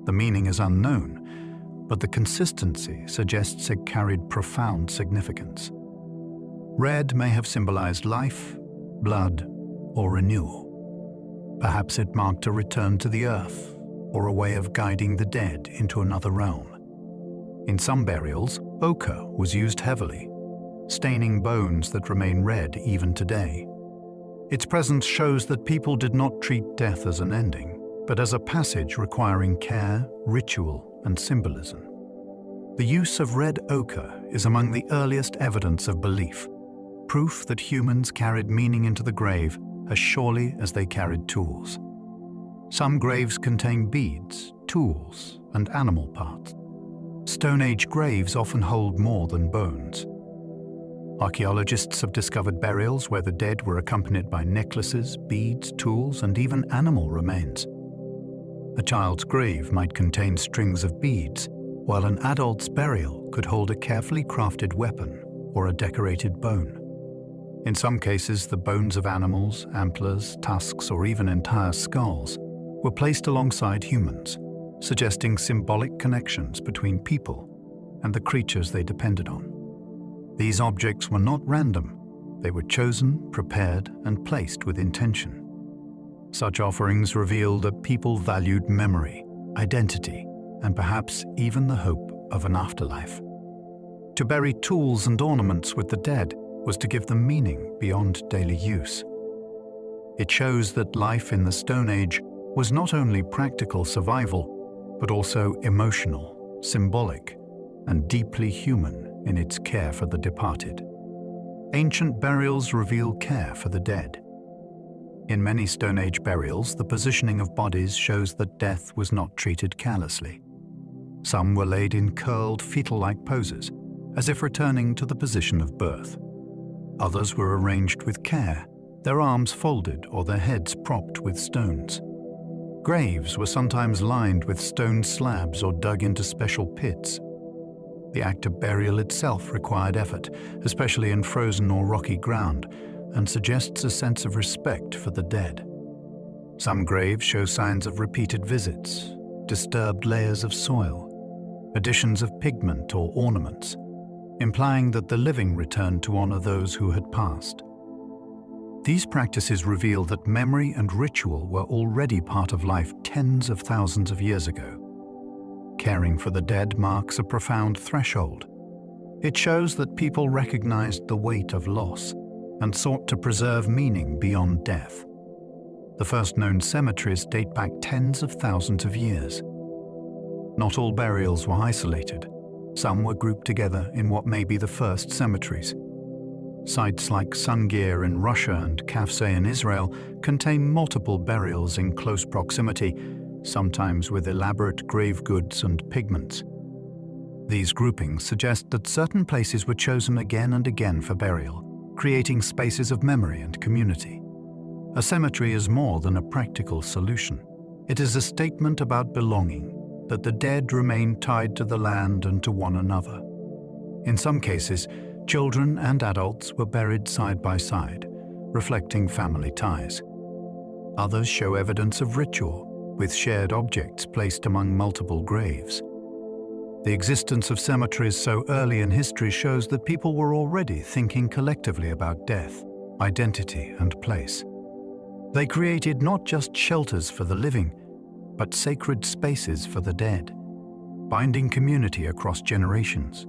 The meaning is unknown, but the consistency suggests it carried profound significance. Red may have symbolized life, blood, or renewal. Perhaps it marked a return to the earth, or a way of guiding the dead into another realm. In some burials, ochre was used heavily, staining bones that remain red even today. Its presence shows that people did not treat death as an ending, but as a passage requiring care, ritual, and symbolism. The use of red ochre is among the earliest evidence of belief, proof that humans carried meaning into the grave as surely as they carried tools. Some graves contain beads, tools, and animal parts. Stone Age graves often hold more than bones. Archaeologists have discovered burials where the dead were accompanied by necklaces, beads, tools, and even animal remains. A child's grave might contain strings of beads, while an adult's burial could hold a carefully crafted weapon or a decorated bone. In some cases, the bones of animals, antlers, tusks, or even entire skulls were placed alongside humans, suggesting symbolic connections between people and the creatures they depended on. These objects were not random. They were chosen, prepared, and placed with intention. Such offerings reveal that people valued memory, identity, and perhaps even the hope of an afterlife. To bury tools and ornaments with the dead was to give them meaning beyond daily use. It shows that life in the Stone Age was not only practical survival, but also emotional, symbolic, and deeply human in its care for the departed. Ancient burials reveal care for the dead. In many Stone Age burials, the positioning of bodies shows that death was not treated carelessly. Some were laid in curled, fetal-like poses, as if returning to the position of birth. Others were arranged with care, their arms folded or their heads propped with stones. Graves were sometimes lined with stone slabs or dug into special pits. The act of burial itself required effort, especially in frozen or rocky ground, and suggests a sense of respect for the dead. Some graves show signs of repeated visits, disturbed layers of soil, additions of pigment or ornaments, implying that the living returned to honor those who had passed. These practices reveal that memory and ritual were already part of life tens of thousands of years ago. Caring for the dead marks a profound threshold. It shows that people recognized the weight of loss and sought to preserve meaning beyond death. The first known cemeteries date back tens of thousands of years. Not all burials were isolated. Some were grouped together in what may be the first cemeteries. Sites like Sungir in Russia and Kafse in Israel contain multiple burials in close proximity, sometimes with elaborate grave goods and pigments. These groupings suggest that certain places were chosen again and again for burial, creating spaces of memory and community. A cemetery is more than a practical solution. It is a statement about belonging, that the dead remain tied to the land and to one another. In some cases, children and adults were buried side by side, reflecting family ties. Others show evidence of ritual, with shared objects placed among multiple graves. The existence of cemeteries so early in history shows that people were already thinking collectively about death, identity, and place. They created not just shelters for the living, but sacred spaces for the dead, binding community across generations.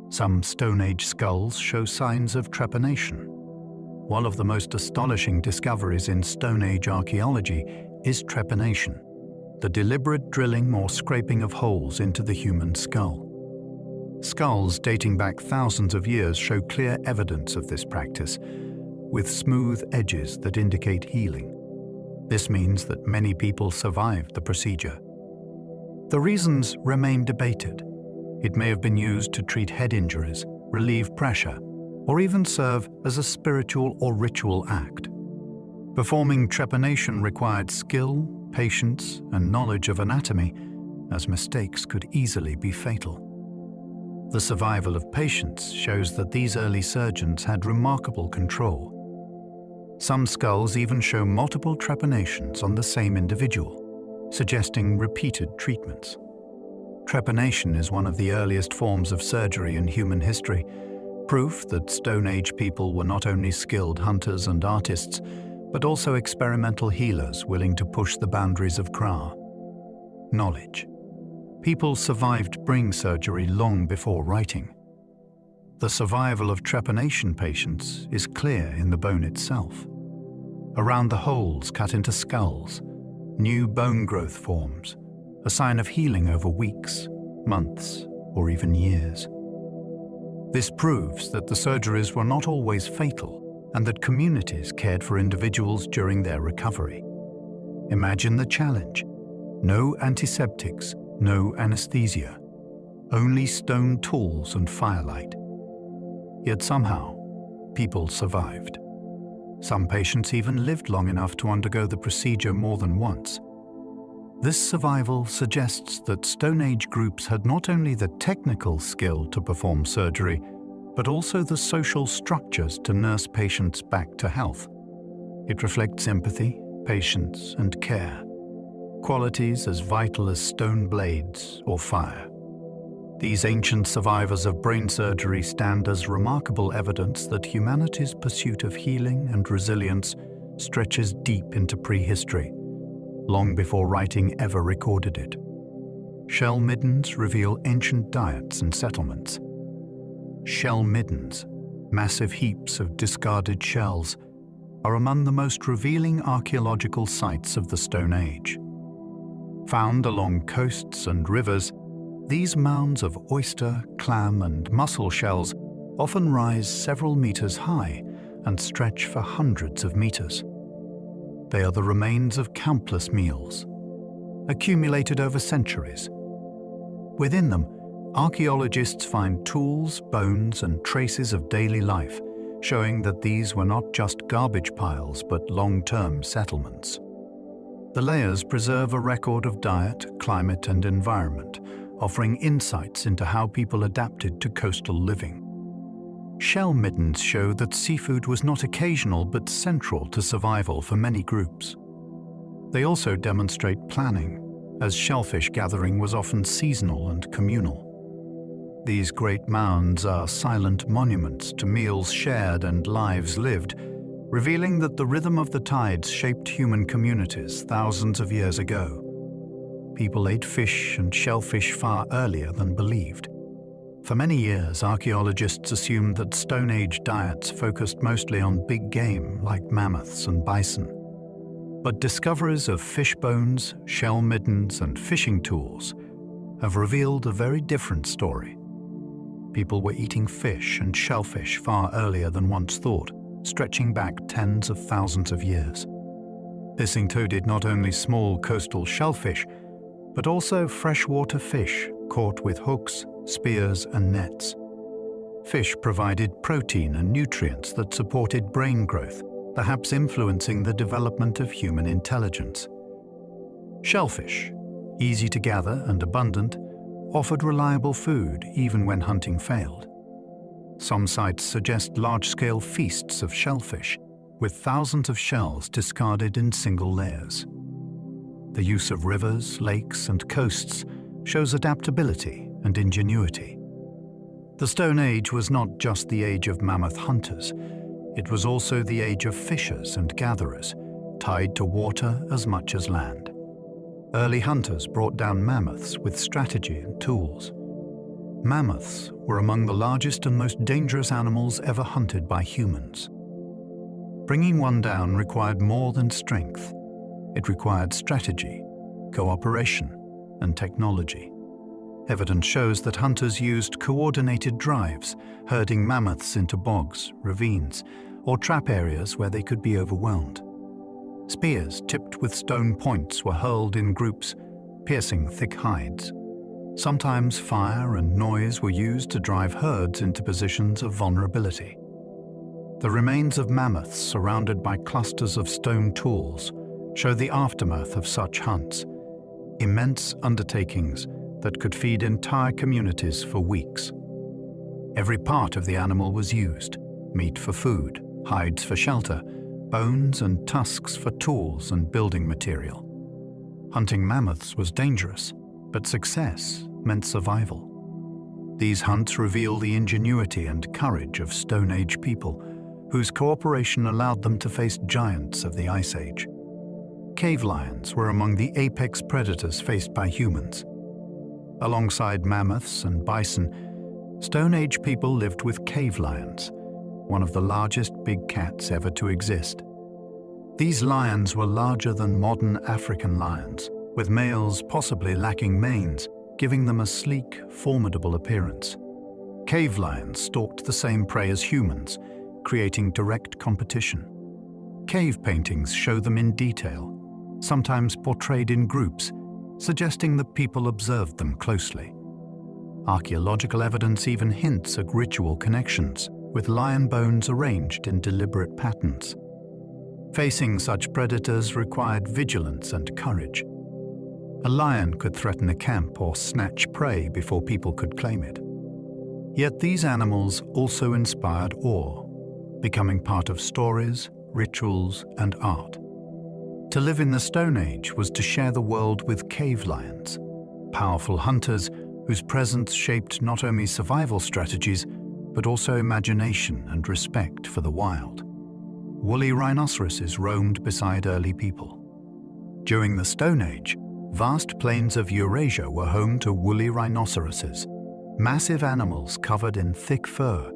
Some Stone Age skulls show signs of trepanation. One of the most astonishing discoveries in Stone Age archaeology is trepanation, the deliberate drilling or scraping of holes into the human skull. Skulls dating back thousands of years show clear evidence of this practice, with smooth edges that indicate healing. This means that many people survived the procedure. The reasons remain debated. It may have been used to treat head injuries, relieve pressure, or even serve as a spiritual or ritual act. Performing trepanation required skill, patience, and knowledge of anatomy, as mistakes could easily be fatal. The survival of patients shows that these early surgeons had remarkable control. Some skulls even show multiple trepanations on the same individual, suggesting repeated treatments. Trepanation is one of the earliest forms of surgery in human history, proof that Stone Age people were not only skilled hunters and artists, but also experimental healers willing to push the boundaries of craft. Knowledge. People survived brain surgery long before writing. The survival of trepanation patients is clear in the bone itself. Around the holes cut into skulls, new bone growth forms, a sign of healing over weeks, months, or even years. This proves that the surgeries were not always fatal and that communities cared for individuals during their recovery. Imagine the challenge. No antiseptics, no anesthesia, only stone tools and firelight. Yet somehow, people survived. Some patients even lived long enough to undergo the procedure more than once. This survival suggests that Stone Age groups had not only the technical skill to perform surgery, but also the social structures to nurse patients back to health. It reflects empathy, patience, and care, qualities as vital as stone blades or fire. These ancient survivors of brain surgery stand as remarkable evidence that humanity's pursuit of healing and resilience stretches deep into prehistory, long before writing ever recorded it. Shell middens reveal ancient diets and settlements. Shell middens, massive heaps of discarded shells, are among the most revealing archaeological sites of the Stone Age. Found along coasts and rivers, these mounds of oyster, clam, and mussel shells often rise several meters high and stretch for hundreds of meters. They are the remains of countless meals, accumulated over centuries. Within them, archaeologists find tools, bones, and traces of daily life, showing that these were not just garbage piles but long-term settlements. The layers preserve a record of diet, climate, and environment, offering insights into how people adapted to coastal living. Shell middens show that seafood was not occasional but central to survival for many groups. They also demonstrate planning, as shellfish gathering was often seasonal and communal. These great mounds are silent monuments to meals shared and lives lived, revealing that the rhythm of the tides shaped human communities thousands of years ago. People ate fish and shellfish far earlier than believed. For many years, archaeologists assumed that Stone Age diets focused mostly on big game like mammoths and bison. But discoveries of fish bones, shell middens, and fishing tools have revealed a very different story. People were eating fish and shellfish far earlier than once thought, stretching back tens of thousands of years. This included not only small coastal shellfish, but also freshwater fish caught with hooks, spears, and nets. Fish provided protein and nutrients that supported brain growth, perhaps influencing the development of human intelligence. Shellfish, easy to gather and abundant, offered reliable food even when hunting failed. Some sites suggest large-scale feasts of shellfish, with thousands of shells discarded in single layers. The use of rivers, lakes, and coasts shows adaptability and ingenuity. The Stone Age was not just the age of mammoth hunters, it was also the age of fishers and gatherers, tied to water as much as land. Early hunters brought down mammoths with strategy and tools. Mammoths were among the largest and most dangerous animals ever hunted by humans. Bringing one down required more than strength. It required strategy, cooperation, and technology. Evidence shows that hunters used coordinated drives, herding mammoths into bogs, ravines, or trap areas where they could be overwhelmed. Spears tipped with stone points were hurled in groups, piercing thick hides. Sometimes fire and noise were used to drive herds into positions of vulnerability. The remains of mammoths surrounded by clusters of stone tools show the aftermath of such hunts, immense undertakings that could feed entire communities for weeks. Every part of the animal was used: meat for food, hides for shelter, bones and tusks for tools and building material. Hunting mammoths was dangerous, but success meant survival. These hunts reveal the ingenuity and courage of Stone Age people, whose cooperation allowed them to face giants of the Ice Age. Cave lions were among the apex predators faced by humans. Alongside mammoths and bison, Stone Age people lived with cave lions, one of the largest big cats ever to exist. These lions were larger than modern African lions, with males possibly lacking manes, giving them a sleek, formidable appearance. Cave lions stalked the same prey as humans, creating direct competition. Cave paintings show them in detail, sometimes portrayed in groups, suggesting that people observed them closely. Archaeological evidence even hints at ritual connections, with lion bones arranged in deliberate patterns. Facing such predators required vigilance and courage. A lion could threaten a camp or snatch prey before people could claim it. Yet these animals also inspired awe, becoming part of stories, rituals, and art. To live in the Stone Age was to share the world with cave lions, powerful hunters whose presence shaped not only survival strategies, but also imagination and respect for the wild. Woolly rhinoceroses roamed beside early people. During the Stone Age, vast plains of Eurasia were home to woolly rhinoceroses, massive animals covered in thick fur,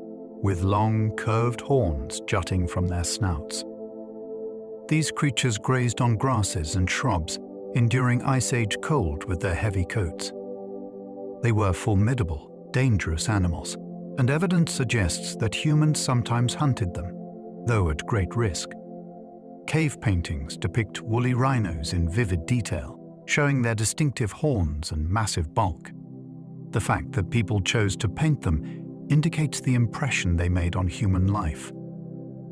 with long, curved horns jutting from their snouts. These creatures grazed on grasses and shrubs, enduring Ice Age cold with their heavy coats. They were formidable, dangerous animals, and evidence suggests that humans sometimes hunted them, though at great risk. Cave paintings depict woolly rhinos in vivid detail, showing their distinctive horns and massive bulk. The fact that people chose to paint them indicates the impression they made on human life.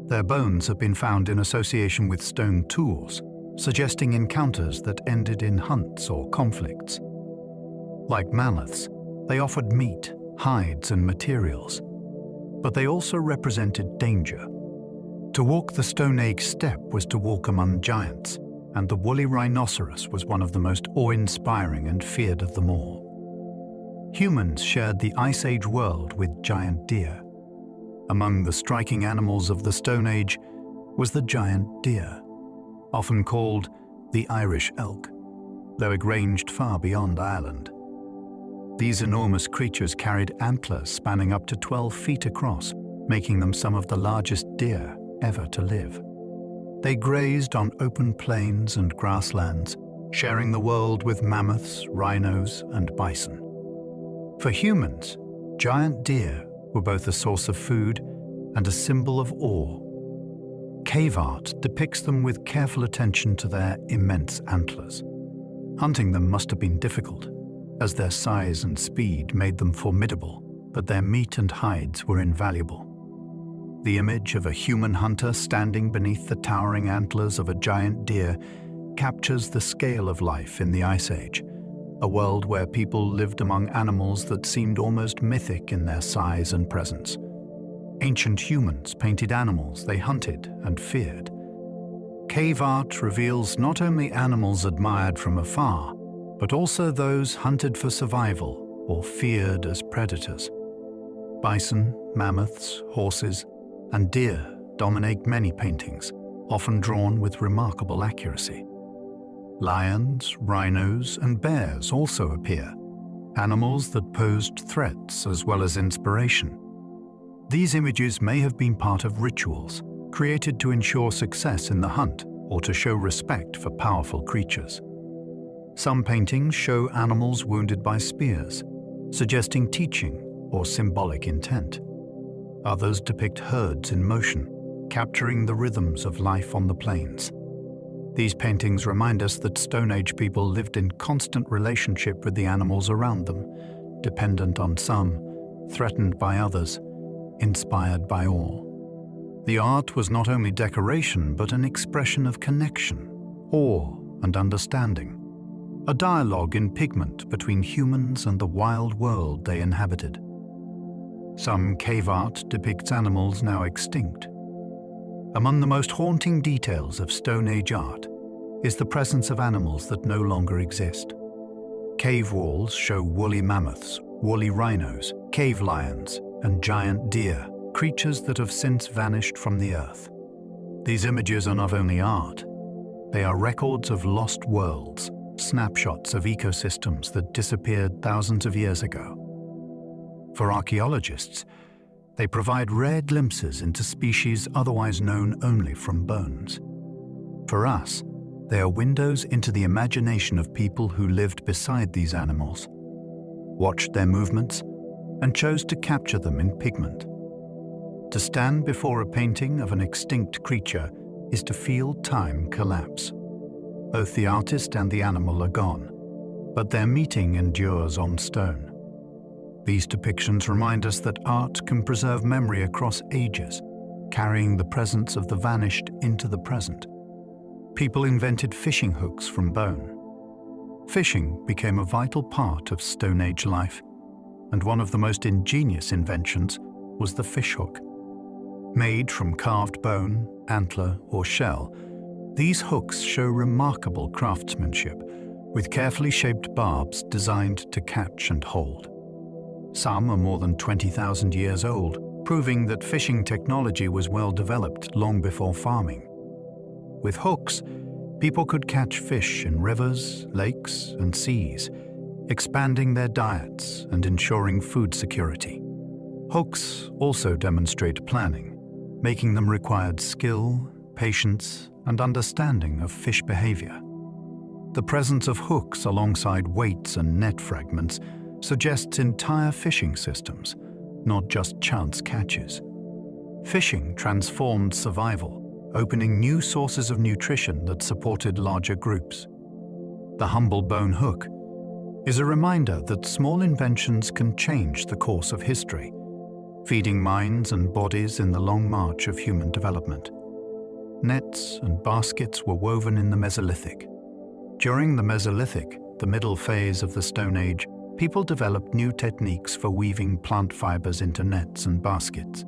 Their bones have been found in association with stone tools, suggesting encounters that ended in hunts or conflicts. Like mammoths, they offered meat, hides, and materials, but they also represented danger. To walk the Stone Age steppe was to walk among giants, and the woolly rhinoceros was one of the most awe-inspiring and feared of them all. Humans shared the Ice Age world with giant deer. Among the striking animals of the Stone Age was the giant deer, often called the Irish elk, though it ranged far beyond Ireland. These enormous creatures carried antlers spanning up to 12 feet across, making them some of the largest deer ever to live. They grazed on open plains and grasslands, sharing the world with mammoths, rhinos, and bison. For humans, giant deer were both a source of food and a symbol of awe. Cave art depicts them with careful attention to their immense antlers. Hunting them must have been difficult, as their size and speed made them formidable, but their meat and hides were invaluable. The image of a human hunter standing beneath the towering antlers of a giant deer captures the scale of life in the Ice Age, a world where people lived among animals that seemed almost mythic in their size and presence. Ancient humans painted animals they hunted and feared. Cave art reveals not only animals admired from afar, but also those hunted for survival or feared as predators. Bison, mammoths, horses, and deer dominate many paintings, often drawn with remarkable accuracy. Lions, rhinos, and bears also appear, animals that posed threats as well as inspiration. These images may have been part of rituals, created to ensure success in the hunt or to show respect for powerful creatures. Some paintings show animals wounded by spears, suggesting teaching or symbolic intent. Others depict herds in motion, capturing the rhythms of life on the plains. These paintings remind us that Stone Age people lived in constant relationship with the animals around them, dependent on some, threatened by others, inspired by all. The art was not only decoration, but an expression of connection, awe, and understanding. A dialogue in pigment between humans and the wild world they inhabited. Some cave art depicts animals now extinct. Among the most haunting details of Stone Age art is the presence of animals that no longer exist. Cave walls show woolly mammoths, woolly rhinos, cave lions, and giant deer, creatures that have since vanished from the earth. These images are not only art, they are records of lost worlds, snapshots of ecosystems that disappeared thousands of years ago. For archaeologists, they provide rare glimpses into species otherwise known only from bones. For us, they are windows into the imagination of people who lived beside these animals, watched their movements, and chose to capture them in pigment. To stand before a painting of an extinct creature is to feel time collapse. Both the artist and the animal are gone, but their meeting endures on stone. These depictions remind us that art can preserve memory across ages, carrying the presence of the vanished into the present. People invented fishing hooks from bone. Fishing became a vital part of Stone Age life, and one of the most ingenious inventions was the fishhook. Made from carved bone, antler, or shell, these hooks show remarkable craftsmanship, with carefully shaped barbs designed to catch and hold. Some are more than 20,000 years old, proving that fishing technology was well developed long before farming. With hooks, people could catch fish in rivers, lakes, and seas, expanding their diets and ensuring food security. Hooks also demonstrate planning, making them required skill, patience, and understanding of fish behavior. The presence of hooks alongside weights and net fragments suggests entire fishing systems, not just chance catches. Fishing transformed survival, opening new sources of nutrition that supported larger groups. The humble bone hook is a reminder that small inventions can change the course of history, feeding minds and bodies in the long march of human development. Nets and baskets were woven in the Mesolithic. During the Mesolithic, the middle phase of the Stone Age, people developed new techniques for weaving plant fibers into nets and baskets.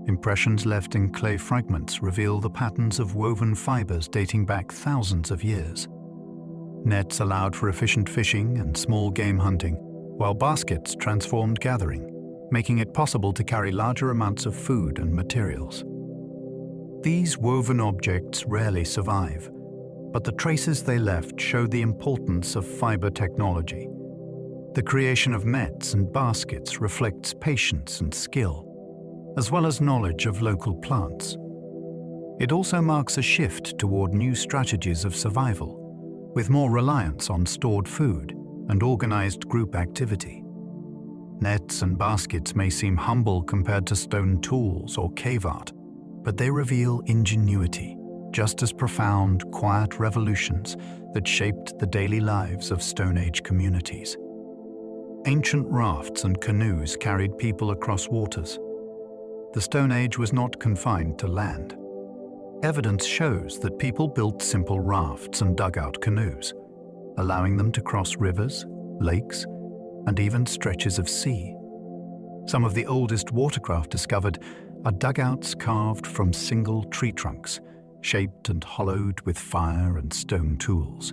Impressions left in clay fragments reveal the patterns of woven fibers dating back thousands of years. Nets allowed for efficient fishing and small game hunting, while baskets transformed gathering, making it possible to carry larger amounts of food and materials. These woven objects rarely survive, but the traces they left show the importance of fiber technology. The creation of nets and baskets reflects patience and skill, as well as knowledge of local plants. It also marks a shift toward new strategies of survival, with more reliance on stored food and organized group activity. Nets and baskets may seem humble compared to stone tools or cave art, but they reveal ingenuity, just as profound, quiet revolutions that shaped the daily lives of Stone Age communities. Ancient rafts and canoes carried people across waters. The Stone Age was not confined to land. Evidence shows that people built simple rafts and dugout canoes, allowing them to cross rivers, lakes, and even stretches of sea. Some of the oldest watercraft discovered are dugouts carved from single tree trunks, shaped and hollowed with fire and stone tools.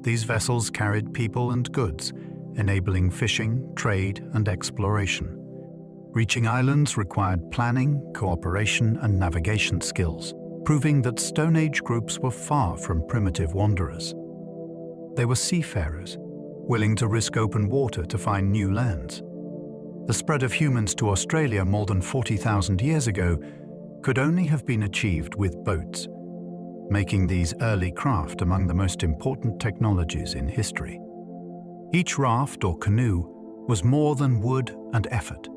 These vessels carried people and goods, enabling fishing, trade, and exploration. Reaching islands required planning, cooperation, and navigation skills, proving that Stone Age groups were far from primitive wanderers. They were seafarers, willing to risk open water to find new lands. The spread of humans to Australia more than 40,000 years ago could only have been achieved with boats, making these early craft among the most important technologies in history. Each raft or canoe was more than wood and effort.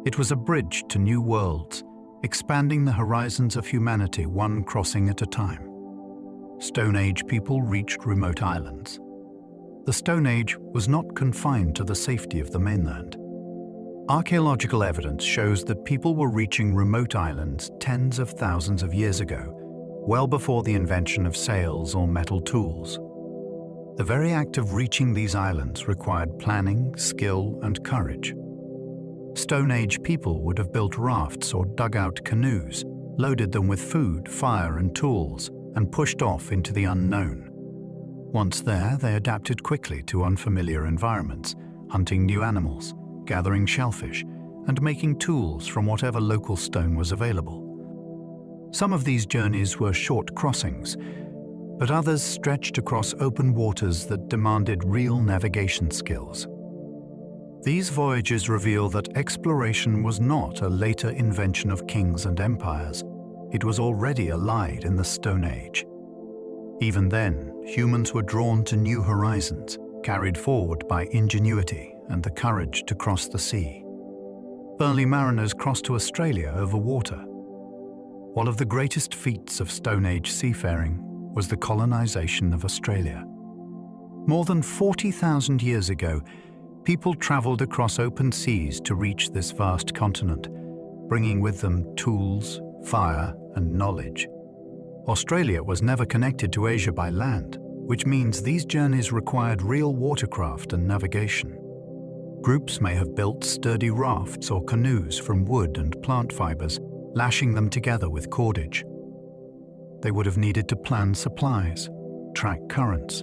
It was a bridge to new worlds, expanding the horizons of humanity one crossing at a time. Stone Age people reached remote islands. The Stone Age was not confined to the safety of the mainland. Archaeological evidence shows that people were reaching remote islands tens of thousands of years ago, well before the invention of sails or metal tools. The very act of reaching these islands required planning, skill, and courage. Stone Age people would have built rafts or dugout canoes, loaded them with food, fire, and tools, and pushed off into the unknown. Once there, they adapted quickly to unfamiliar environments, hunting new animals, gathering shellfish, and making tools from whatever local stone was available. Some of these journeys were short crossings, but others stretched across open waters that demanded real navigation skills. These voyages reveal that exploration was not a later invention of kings and empires. It was already allied in the Stone Age. Even then, humans were drawn to new horizons, carried forward by ingenuity and the courage to cross the sea. Early mariners crossed to Australia over water. One of the greatest feats of Stone Age seafaring was the colonization of Australia. More than 40,000 years ago, people traveled across open seas to reach this vast continent, bringing with them tools, fire, and knowledge. Australia was never connected to Asia by land, which means these journeys required real watercraft and navigation. Groups may have built sturdy rafts or canoes from wood and plant fibers, lashing them together with cordage. They would have needed to plan supplies, track currents,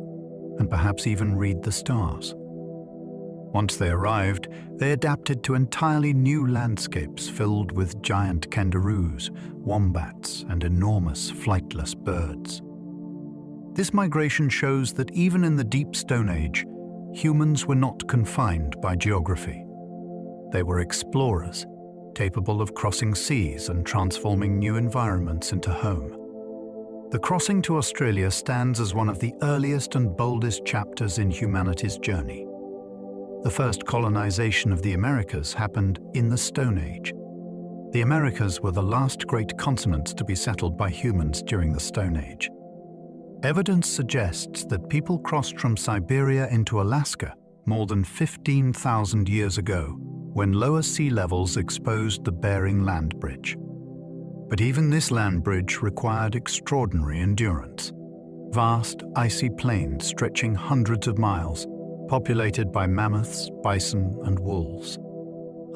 and perhaps even read the stars. Once they arrived, they adapted to entirely new landscapes filled with giant kangaroos, wombats, and enormous flightless birds. This migration shows that even in the deep Stone Age, humans were not confined by geography. They were explorers, capable of crossing seas and transforming new environments into home. The crossing to Australia stands as one of the earliest and boldest chapters in humanity's journey. The first colonization of the Americas happened in the Stone Age. The Americas were the last great continents to be settled by humans during the Stone Age. Evidence suggests that people crossed from Siberia into Alaska more than 15,000 years ago, when lower sea levels exposed the Bering Land Bridge. But even this land bridge required extraordinary endurance. Vast, icy plains stretching hundreds of miles, populated by mammoths, bison, and wolves.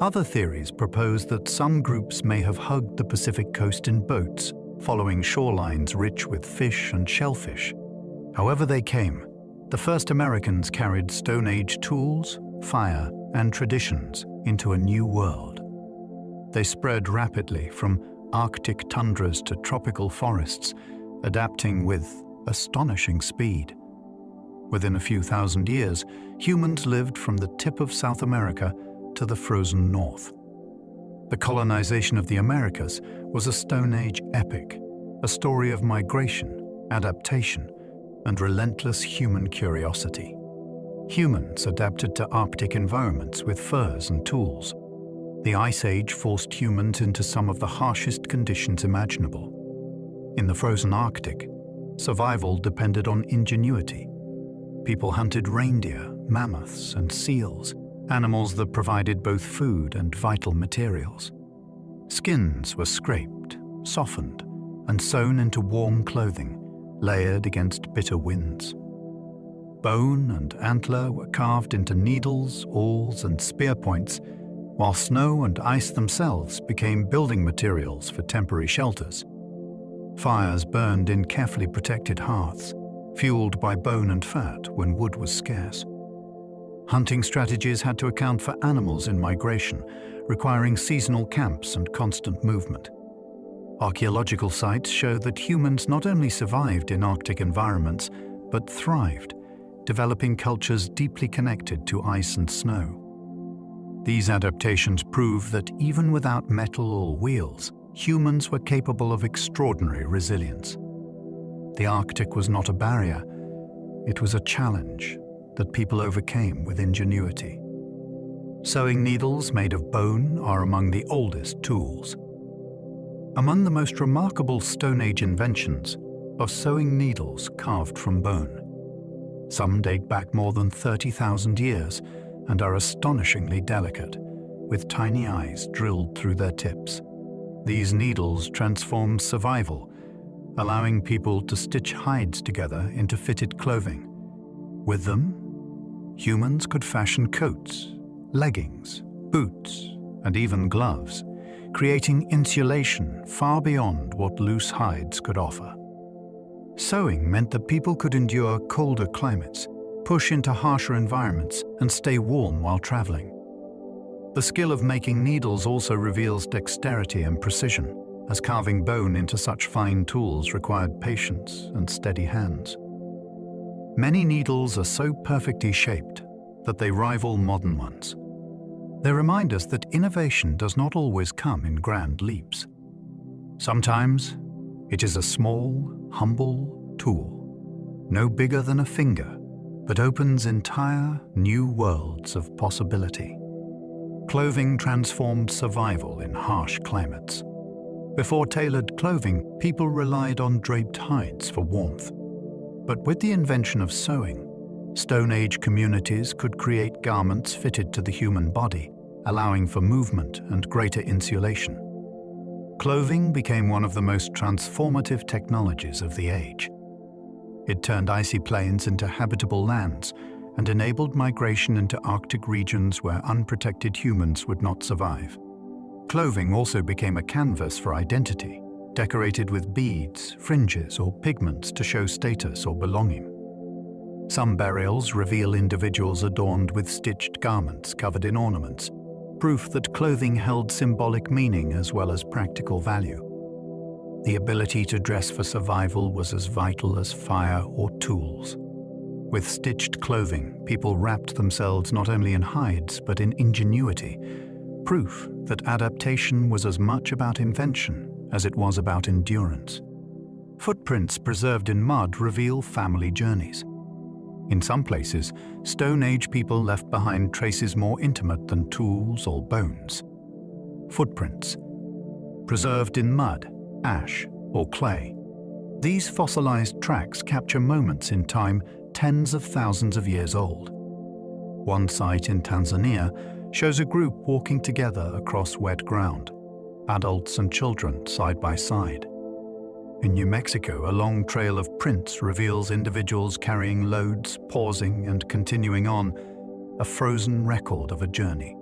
Other theories propose that some groups may have hugged the Pacific coast in boats, following shorelines rich with fish and shellfish. However they came, the first Americans carried Stone Age tools, fire, and traditions into a new world. They spread rapidly from Arctic tundras to tropical forests, adapting with astonishing speed. Within a few thousand years, humans lived from the tip of South America to the frozen north. The colonization of the Americas was a Stone Age epic, a story of migration, adaptation, and relentless human curiosity. Humans adapted to Arctic environments with furs and tools. The Ice Age forced humans into some of the harshest conditions imaginable. In the frozen Arctic, survival depended on ingenuity. People hunted reindeer, mammoths, and seals, animals that provided both food and vital materials. Skins were scraped, softened, and sewn into warm clothing, layered against bitter winds. Bone and antler were carved into needles, awls, and spear points, while snow and ice themselves became building materials for temporary shelters. Fires burned in carefully protected hearths, fueled by bone and fat when wood was scarce. Hunting strategies had to account for animals in migration, requiring seasonal camps and constant movement. Archaeological sites show that humans not only survived in Arctic environments, but thrived, developing cultures deeply connected to ice and snow. These adaptations prove that even without metal or wheels, humans were capable of extraordinary resilience. The Arctic was not a barrier, it was a challenge that people overcame with ingenuity. Sewing needles made of bone are among the oldest tools. Among the most remarkable Stone Age inventions are sewing needles carved from bone. Some date back more than 30,000 years and are astonishingly delicate, with tiny eyes drilled through their tips. These needles transformed survival, allowing people to stitch hides together into fitted clothing. With them, humans could fashion coats, leggings, boots, and even gloves, creating insulation far beyond what loose hides could offer. Sewing meant that people could endure colder climates, push into harsher environments, and stay warm while traveling. The skill of making needles also reveals dexterity and precision, as carving bone into such fine tools required patience and steady hands. Many needles are so perfectly shaped that they rival modern ones. They remind us that innovation does not always come in grand leaps. Sometimes it is a small, humble tool, no bigger than a finger, but opens entire new worlds of possibility. Clothing transformed survival in harsh climates. Before tailored clothing, people relied on draped hides for warmth. But with the invention of sewing, Stone Age communities could create garments fitted to the human body, allowing for movement and greater insulation. Clothing became one of the most transformative technologies of the age. It turned icy plains into habitable lands and enabled migration into Arctic regions where unprotected humans would not survive. Clothing also became a canvas for identity, decorated with beads, fringes, or pigments to show status or belonging. Some burials reveal individuals adorned with stitched garments covered in ornaments, proof that clothing held symbolic meaning as well as practical value. The ability to dress for survival was as vital as fire or tools. With stitched clothing, people wrapped themselves not only in hides but in ingenuity, proof that adaptation was as much about invention as it was about endurance. Footprints preserved in mud reveal family journeys. In some places, Stone Age people left behind traces more intimate than tools or bones. Footprints, preserved in mud, ash, or clay. These fossilized tracks capture moments in time tens of thousands of years old. One site in Tanzania shows a group walking together across wet ground, adults and children side by side. In New Mexico, a long trail of prints reveals individuals carrying loads, pausing and continuing on, a frozen record of a journey.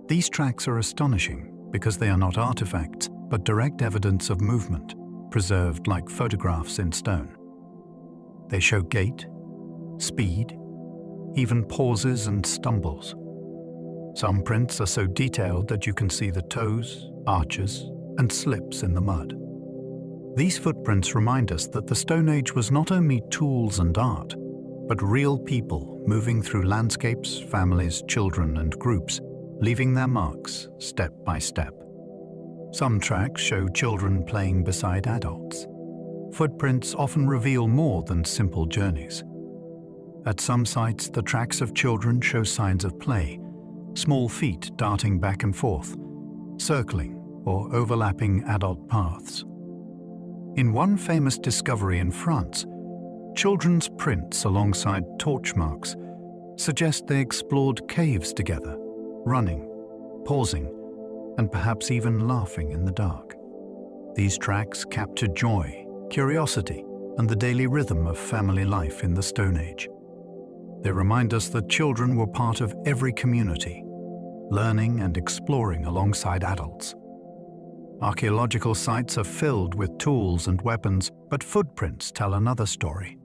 These tracks are astonishing because they are not artifacts, but direct evidence of movement, preserved like photographs in stone. They show gait, speed, even pauses and stumbles. Some prints are so detailed that you can see the toes, arches, and slips in the mud. These footprints remind us that the Stone Age was not only tools and art, but real people moving through landscapes, families, children, and groups, leaving their marks step by step. Some tracks show children playing beside adults. Footprints often reveal more than simple journeys. At some sites, the tracks of children show signs of play, small feet darting back and forth, circling or overlapping adult paths. In one famous discovery in France, children's prints alongside torch marks suggest they explored caves together, running, pausing, and perhaps even laughing in the dark. These tracks capture joy, curiosity, and the daily rhythm of family life in the Stone Age. They remind us that children were part of every community, learning and exploring alongside adults. Archaeological sites are filled with tools and weapons, but footprints tell another story.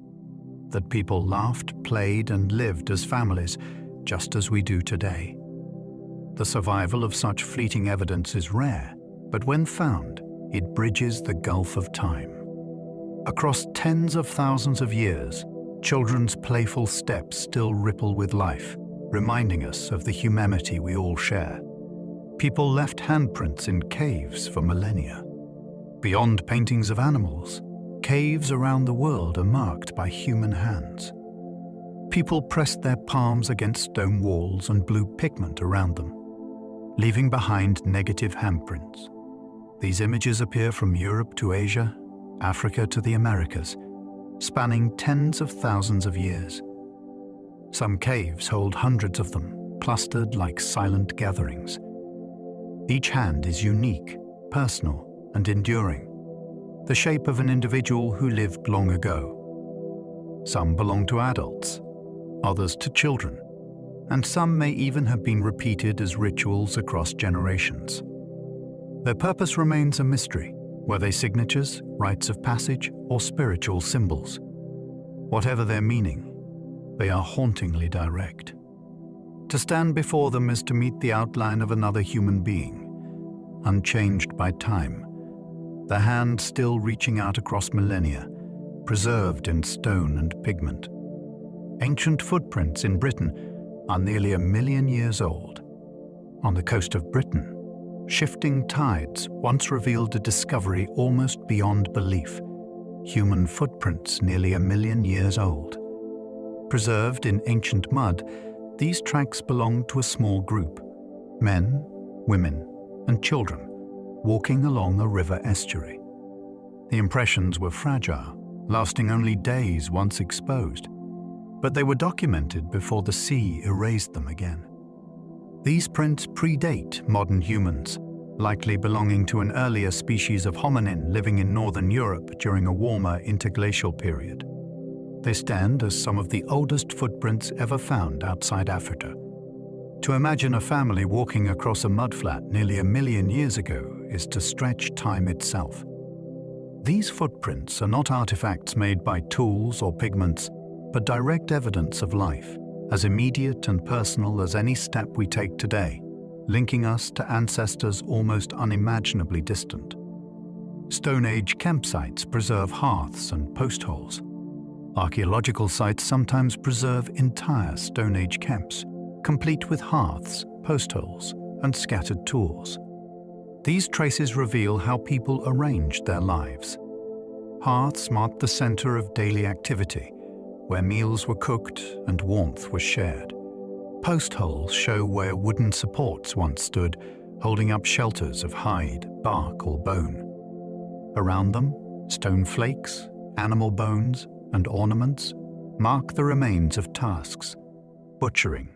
That people laughed, played, and lived as families, just as we do today. The survival of such fleeting evidence is rare, but when found, it bridges the gulf of time. Across tens of thousands of years, children's playful steps still ripple with life, reminding us of the humanity we all share. People left handprints in caves for millennia. Beyond paintings of animals, caves around the world are marked by human hands. People pressed their palms against stone walls and blew pigment around them, leaving behind negative handprints. These images appear from Europe to Asia, Africa to the Americas, spanning tens of thousands of years. Some caves hold hundreds of them, clustered like silent gatherings. Each hand is unique, personal, and enduring, the shape of an individual who lived long ago. Some belong to adults, others to children, and some may even have been repeated as rituals across generations. Their purpose remains a mystery. Were they signatures, rites of passage, or spiritual symbols? Whatever their meaning, they are hauntingly direct. To stand before them is to meet the outline of another human being, unchanged by time, the hand still reaching out across millennia, preserved in stone and pigment. Ancient footprints in Britain are nearly 1 million years old. On the coast of Britain, shifting tides once revealed a discovery almost beyond belief: human footprints nearly 1 million years old. Preserved in ancient mud, these tracks belong to a small group: men, women, and children, walking along a river estuary. The impressions were fragile, lasting only days once exposed, but they were documented before the sea erased them again. These prints predate modern humans, likely belonging to an earlier species of hominin living in northern Europe during a warmer interglacial period. They stand as some of the oldest footprints ever found outside Africa. To imagine a family walking across a mudflat nearly 1 million years ago is to stretch time itself. These footprints are not artifacts made by tools or pigments, but direct evidence of life, as immediate and personal as any step we take today, linking us to ancestors almost unimaginably distant. Stone Age campsites preserve hearths and post holes. Archaeological sites sometimes preserve entire Stone Age camps, complete with hearths, post holes, and scattered tools. These traces reveal how people arranged their lives. Hearths marked the center of daily activity, where meals were cooked and warmth was shared. Post holes show where wooden supports once stood, holding up shelters of hide, bark, or bone. Around them, stone flakes, animal bones, and ornaments mark the remains of tasks: butchering,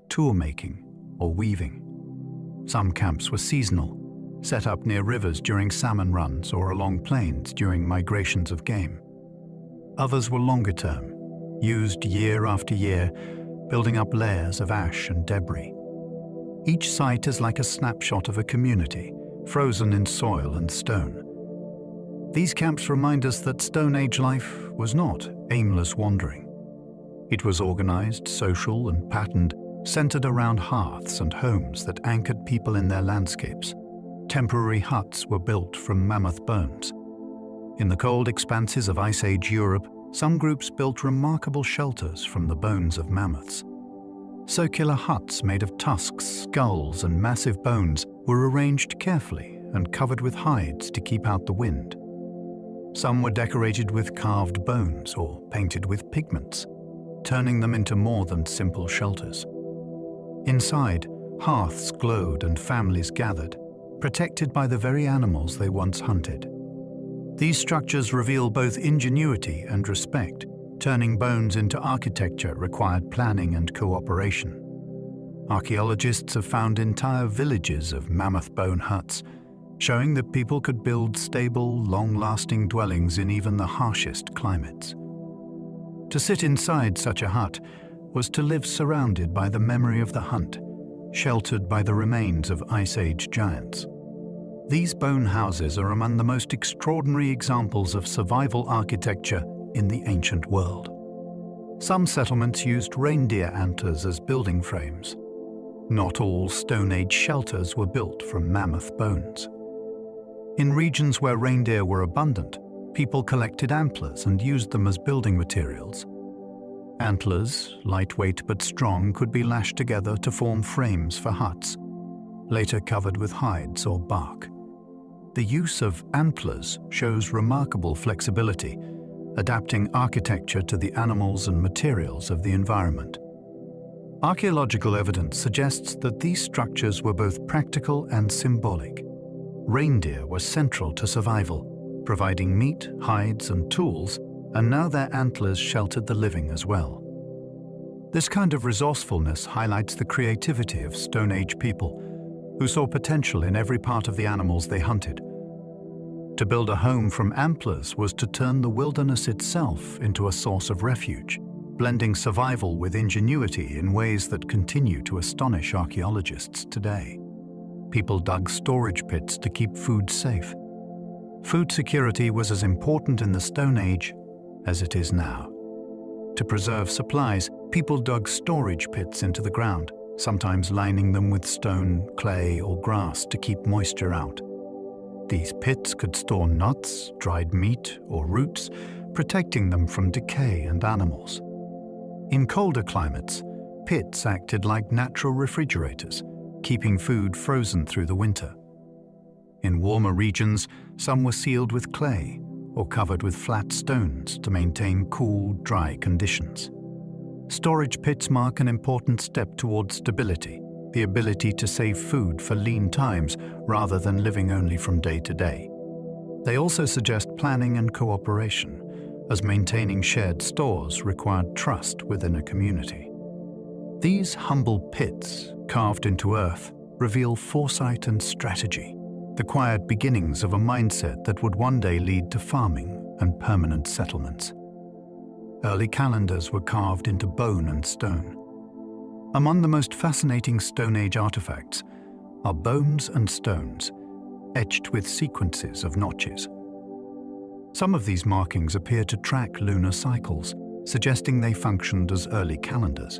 tool-making, or weaving. Some camps were seasonal, set up near rivers during salmon runs or along plains during migrations of game. Others were longer-term, used year after year, building up layers of ash and debris. Each site is like a snapshot of a community, frozen in soil and stone. These camps remind us that Stone Age life was not aimless wandering. It was organized, social, and patterned, centered around hearths and homes that anchored people in their landscapes. Temporary huts were built from mammoth bones. In the cold expanses of Ice Age Europe, some groups built remarkable shelters from the bones of mammoths. Circular huts made of tusks, skulls, and massive bones were arranged carefully and covered with hides to keep out the wind. Some were decorated with carved bones or painted with pigments, turning them into more than simple shelters. Inside, hearths glowed and families gathered, protected by the very animals they once hunted. These structures reveal both ingenuity and respect. Turning bones into architecture required planning and cooperation. Archaeologists have found entire villages of mammoth bone huts, showing that people could build stable, long-lasting dwellings in even the harshest climates. To sit inside such a hut was to live surrounded by the memory of the hunt, sheltered by the remains of Ice Age giants. These bone houses are among the most extraordinary examples of survival architecture in the ancient world. Some settlements used reindeer antlers as building frames. Not all Stone Age shelters were built from mammoth bones. In regions where reindeer were abundant, people collected antlers and used them as building materials. Antlers, lightweight but strong, could be lashed together to form frames for huts, later covered with hides or bark. The use of antlers shows remarkable flexibility, adapting architecture to the animals and materials of the environment. Archaeological evidence suggests that these structures were both practical and symbolic. Reindeer were central to survival, providing meat, hides, and tools, and now their antlers sheltered the living as well. This kind of resourcefulness highlights the creativity of Stone Age people, who saw potential in every part of the animals they hunted. To build a home from antlers was to turn the wilderness itself into a source of refuge, blending survival with ingenuity in ways that continue to astonish archaeologists today. People dug storage pits to keep food safe. Food security was as important in the Stone Age as it is now. To preserve supplies, people dug storage pits into the ground, sometimes lining them with stone, clay, or grass to keep moisture out. These pits could store nuts, dried meat, or roots, protecting them from decay and animals. In colder climates, pits acted like natural refrigerators, keeping food frozen through the winter. In warmer regions, some were sealed with clay or covered with flat stones to maintain cool, dry conditions. Storage pits mark an important step toward stability, the ability to save food for lean times rather than living only from day to day. They also suggest planning and cooperation, as maintaining shared stores required trust within a community. These humble pits, carved into earth, reveal foresight and strategy, the quiet beginnings of a mindset that would one day lead to farming and permanent settlements. Early calendars were carved into bone and stone. Among the most fascinating Stone Age artifacts are bones and stones, etched with sequences of notches. Some of these markings appear to track lunar cycles, suggesting they functioned as early calendars.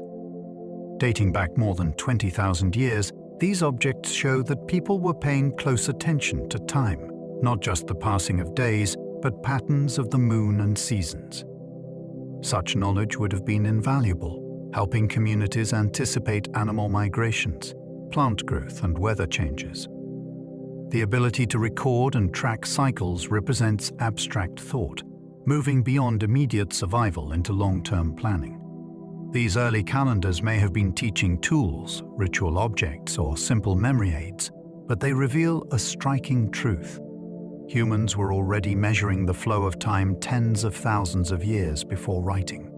Dating back more than 20,000 years, these objects show that people were paying close attention to time, not just the passing of days, but patterns of the moon and seasons. Such knowledge would have been invaluable, helping communities anticipate animal migrations, plant growth, and weather changes. The ability to record and track cycles represents abstract thought, moving beyond immediate survival into long-term planning. These early calendars may have been teaching tools, ritual objects, or simple memory aids, but they reveal a striking truth. Humans were already measuring the flow of time tens of thousands of years before writing.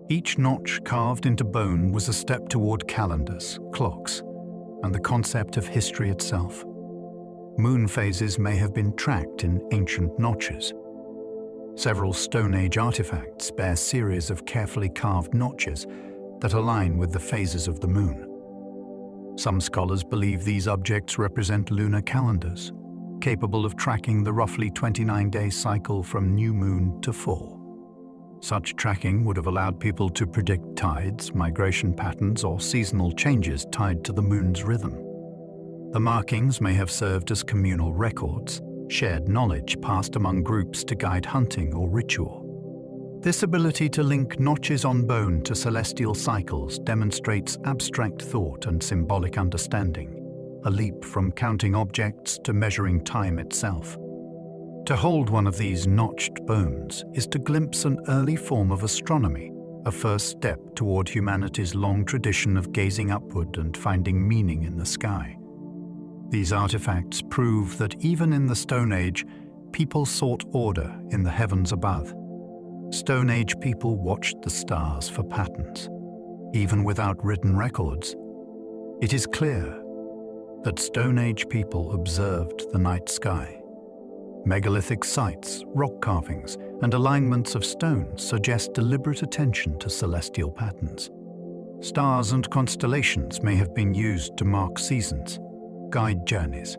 Each notch carved into bone was a step toward calendars, clocks, and the concept of history itself. Moon phases may have been tracked in ancient notches. Several Stone Age artifacts bear series of carefully carved notches that align with the phases of the moon. Some scholars believe these objects represent lunar calendars, capable of tracking the roughly 29-day cycle from new moon to full. Such tracking would have allowed people to predict tides, migration patterns, or seasonal changes tied to the moon's rhythm. The markings may have served as communal records, shared knowledge passed among groups to guide hunting or ritual. This ability to link notches on bone to celestial cycles demonstrates abstract thought and symbolic understanding, a leap from counting objects to measuring time itself. To hold one of these notched bones is to glimpse an early form of astronomy, a first step toward humanity's long tradition of gazing upward and finding meaning in the sky. These artifacts prove that even in the Stone Age, people sought order in the heavens above. Stone Age people watched the stars for patterns. Even without written records, it is clear that Stone Age people observed the night sky. Megalithic sites, rock carvings, and alignments of stones suggest deliberate attention to celestial patterns. stars and constellations may have been used to mark seasons, guide journeys,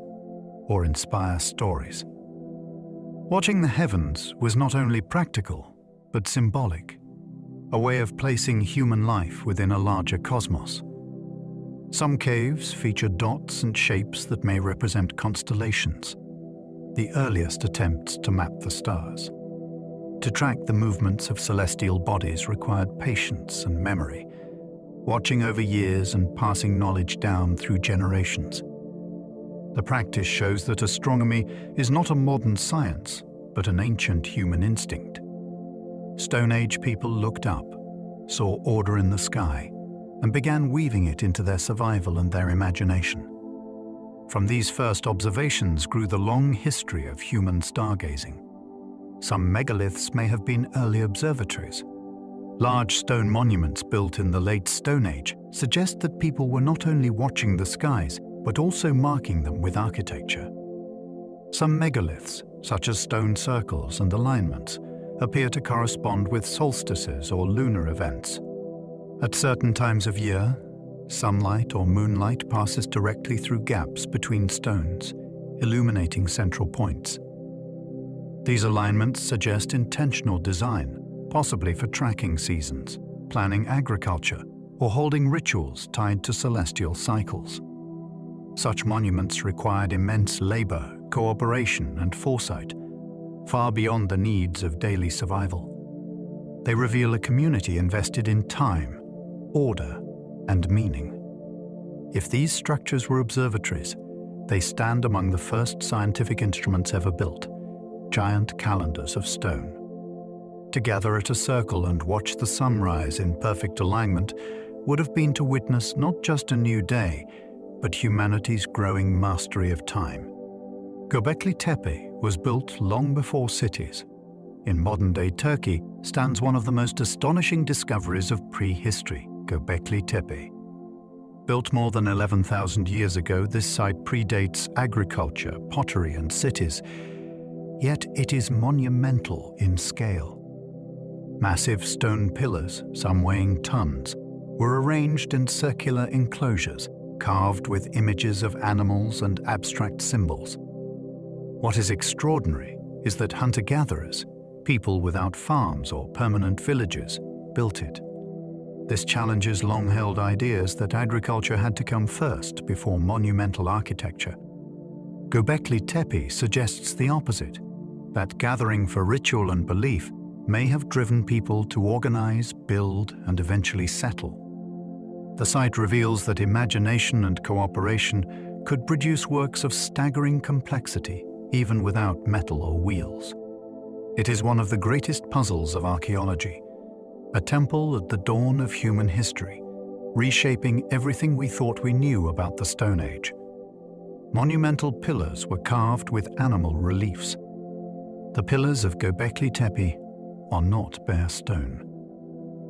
or inspire stories. Watching the heavens was not only practical, but symbolic, a way of placing human life within a larger cosmos. Some caves feature dots and shapes that may represent constellations, the earliest attempts to map the stars. To track the movements of celestial bodies required patience and memory, watching over years and passing knowledge down through generations. The practice shows that astronomy is not a modern science, but an ancient human instinct. Stone Age people looked up, saw order in the sky, and began weaving it into their survival and their imagination. From these first observations grew the long history of human stargazing. Some megaliths may have been early observatories. Large stone monuments built in the late Stone Age suggest that people were not only watching the skies, but also marking them with architecture. Some megaliths, such as stone circles and alignments, appear to correspond with solstices or lunar events. At certain times of year, sunlight or moonlight passes directly through gaps between stones, illuminating central points. These alignments suggest intentional design, possibly for tracking seasons, planning agriculture, or holding rituals tied to celestial cycles. Such monuments required immense labor, cooperation, and foresight, far beyond the needs of daily survival. They reveal a community invested in time, order, and meaning. If these structures were observatories, they stand among the first scientific instruments ever built, giant calendars of stone. To gather at a circle and watch the sunrise in perfect alignment would have been to witness not just a new day, but humanity's growing mastery of time. Göbekli Tepe was built long before cities. In modern-day Turkey stands one of the most astonishing discoveries of prehistory, Göbekli Tepe. Built more than 11,000 years ago, this site predates agriculture, pottery, and cities, yet it is monumental in scale. Massive stone pillars, some weighing tons, were arranged in circular enclosures, carved with images of animals and abstract symbols. What is extraordinary is that hunter-gatherers, people without farms or permanent villages, built it. This challenges long-held ideas that agriculture had to come first before monumental architecture. Göbekli Tepe suggests the opposite, that gathering for ritual and belief may have driven people to organize, build, and eventually settle. The site reveals that imagination and cooperation could produce works of staggering complexity, even without metal or wheels. It is one of the greatest puzzles of archaeology, a temple at the dawn of human history, reshaping everything we thought we knew about the Stone Age. Monumental pillars were carved with animal reliefs. The pillars of Göbekli Tepe are not bare stone.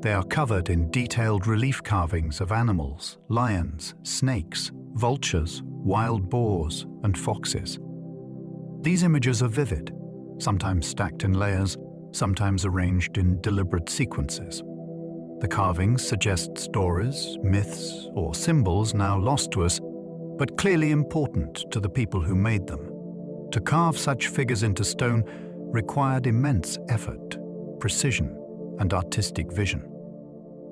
They are covered in detailed relief carvings of animals, lions, snakes, vultures, wild boars, and foxes. These images are vivid, sometimes stacked in layers, sometimes arranged in deliberate sequences. The carvings suggest stories, myths, or symbols now lost to us, but clearly important to the people who made them. To carve such figures into stone required immense effort, precision, and artistic vision.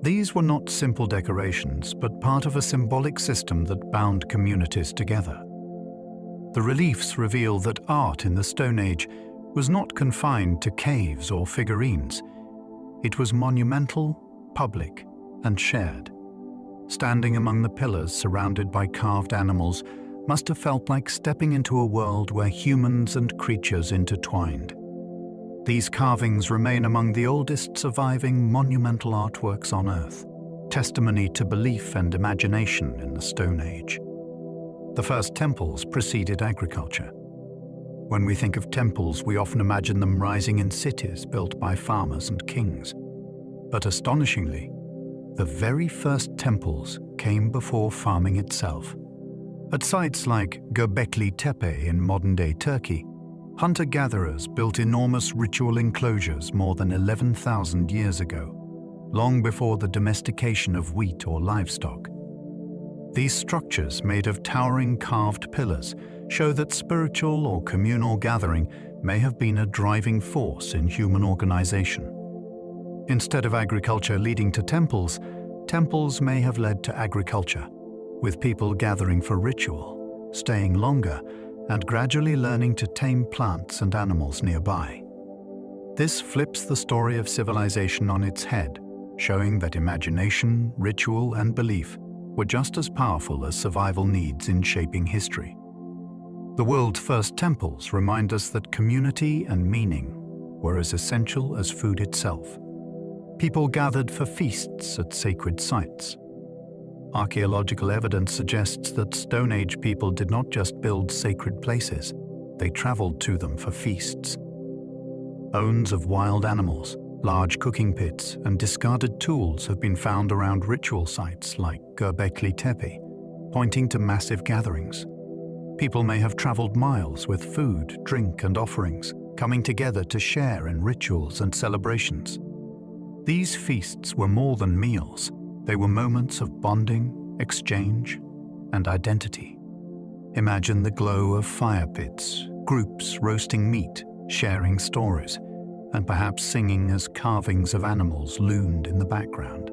These were not simple decorations, but part of a symbolic system that bound communities together. The reliefs reveal that art in the Stone Age was not confined to caves or figurines. It was monumental, public, and shared. Standing among the pillars surrounded by carved animals must have felt like stepping into a world where humans and creatures intertwined. These carvings remain among the oldest surviving monumental artworks on Earth, testimony to belief and imagination in the Stone Age. The first temples preceded agriculture. When we think of temples, we often imagine them rising in cities built by farmers and kings. But astonishingly, the very first temples came before farming itself. At sites like Göbekli Tepe in modern-day Turkey, hunter-gatherers built enormous ritual enclosures more than 11,000 years ago. long before the domestication of wheat or livestock. These structures, made of towering carved pillars, show that spiritual or communal gathering may have been a driving force in human organization. Instead of agriculture leading to temples, temples may have led to agriculture, with people gathering for ritual, staying longer, and gradually learning to tame plants and animals nearby. This flips the story of civilization on its head, showing that imagination, ritual, and belief were just as powerful as survival needs in shaping history. The world's first temples remind us that community and meaning were as essential as food itself. People gathered for feasts at sacred sites. Archaeological evidence suggests that Stone Age people did not just build sacred places, they traveled to them for feasts. Bones of wild animals, large cooking pits, and discarded tools have been found around ritual sites like Göbekli Tepe, pointing to massive gatherings. People may have traveled miles with food, drink, and offerings, coming together to share in rituals and celebrations. These feasts were more than meals. They were moments of bonding, exchange, and identity. Imagine the glow of fire pits, groups roasting meat, sharing stories, and perhaps singing as carvings of animals loomed in the background.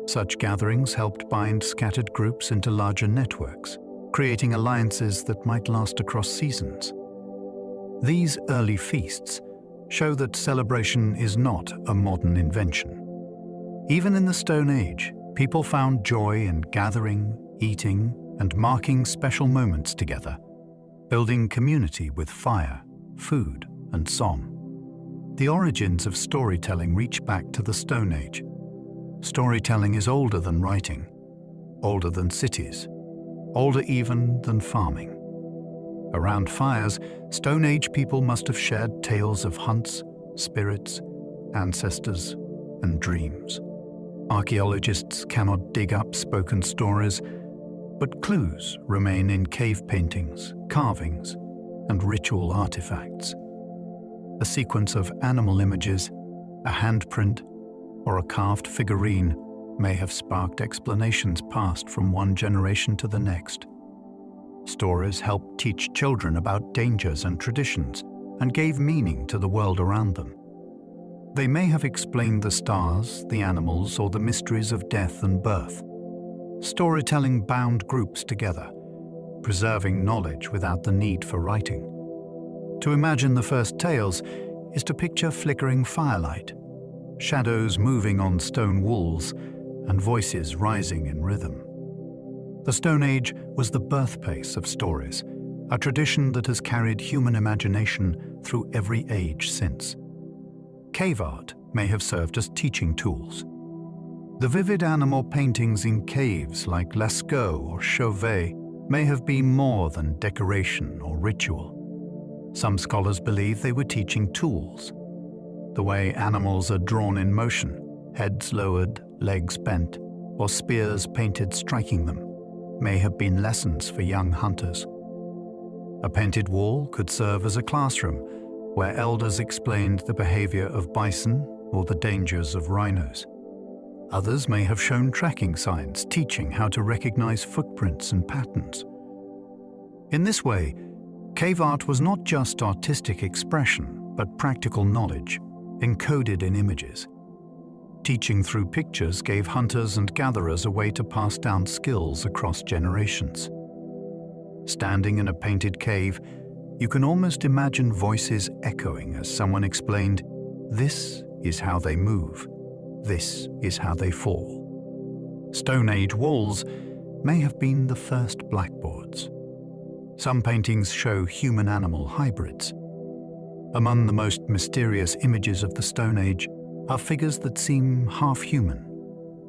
Such gatherings helped bind scattered groups into larger networks, creating alliances that might last across seasons. These early feasts show that celebration is not a modern invention. Even in the Stone Age, people found joy in gathering, eating, and marking special moments together, building community with fire, food, and song. The origins of storytelling reach back to the Stone Age. Storytelling is older than writing, older than cities, older even than farming. Around fires, Stone Age people must have shared tales of hunts, spirits, ancestors, and dreams. Archaeologists cannot dig up spoken stories, but clues remain in cave paintings, carvings, and ritual artifacts. A sequence of animal images, a handprint, or a carved figurine may have sparked explanations passed from one generation to the next. Stories helped teach children about dangers and traditions and gave meaning to the world around them. They may have explained the stars, the animals, or the mysteries of death and birth. Storytelling bound groups together, preserving knowledge without the need for writing. To imagine the first tales is to picture flickering firelight, shadows moving on stone walls, and voices rising in rhythm. The Stone Age was the birthplace of stories, a tradition that has carried human imagination through every age since. Cave art may have served as teaching tools. The vivid animal paintings in caves like Lascaux or Chauvet may have been more than decoration or ritual. Some scholars believe they were teaching tools. The way animals are drawn in motion, heads lowered, legs bent, or spears painted striking them, may have been lessons for young hunters. A painted wall could serve as a classroom where elders explained the behavior of bison or the dangers of rhinos. Others may have shown tracking signs teaching how to recognize footprints and patterns. In this way, cave art was not just artistic expression, but practical knowledge, encoded in images. Teaching through pictures gave hunters and gatherers a way to pass down skills across generations. Standing in a painted cave, you can almost imagine voices echoing as someone explained, "This is how they move. This is how they fall." Stone Age walls may have been the first blackboards. Some paintings show human-animal hybrids. Among the most mysterious images of the Stone Age are figures that seem half human,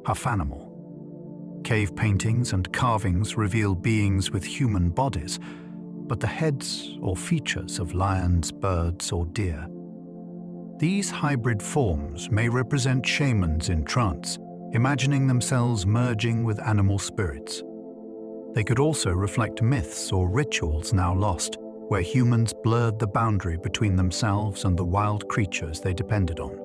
half animal. Cave paintings and carvings reveal beings with human bodies, but the heads or features of lions, birds, or deer. These hybrid forms may represent shamans in trance, imagining themselves merging with animal spirits. They could also reflect myths or rituals now lost, where humans blurred the boundary between themselves and the wild creatures they depended on.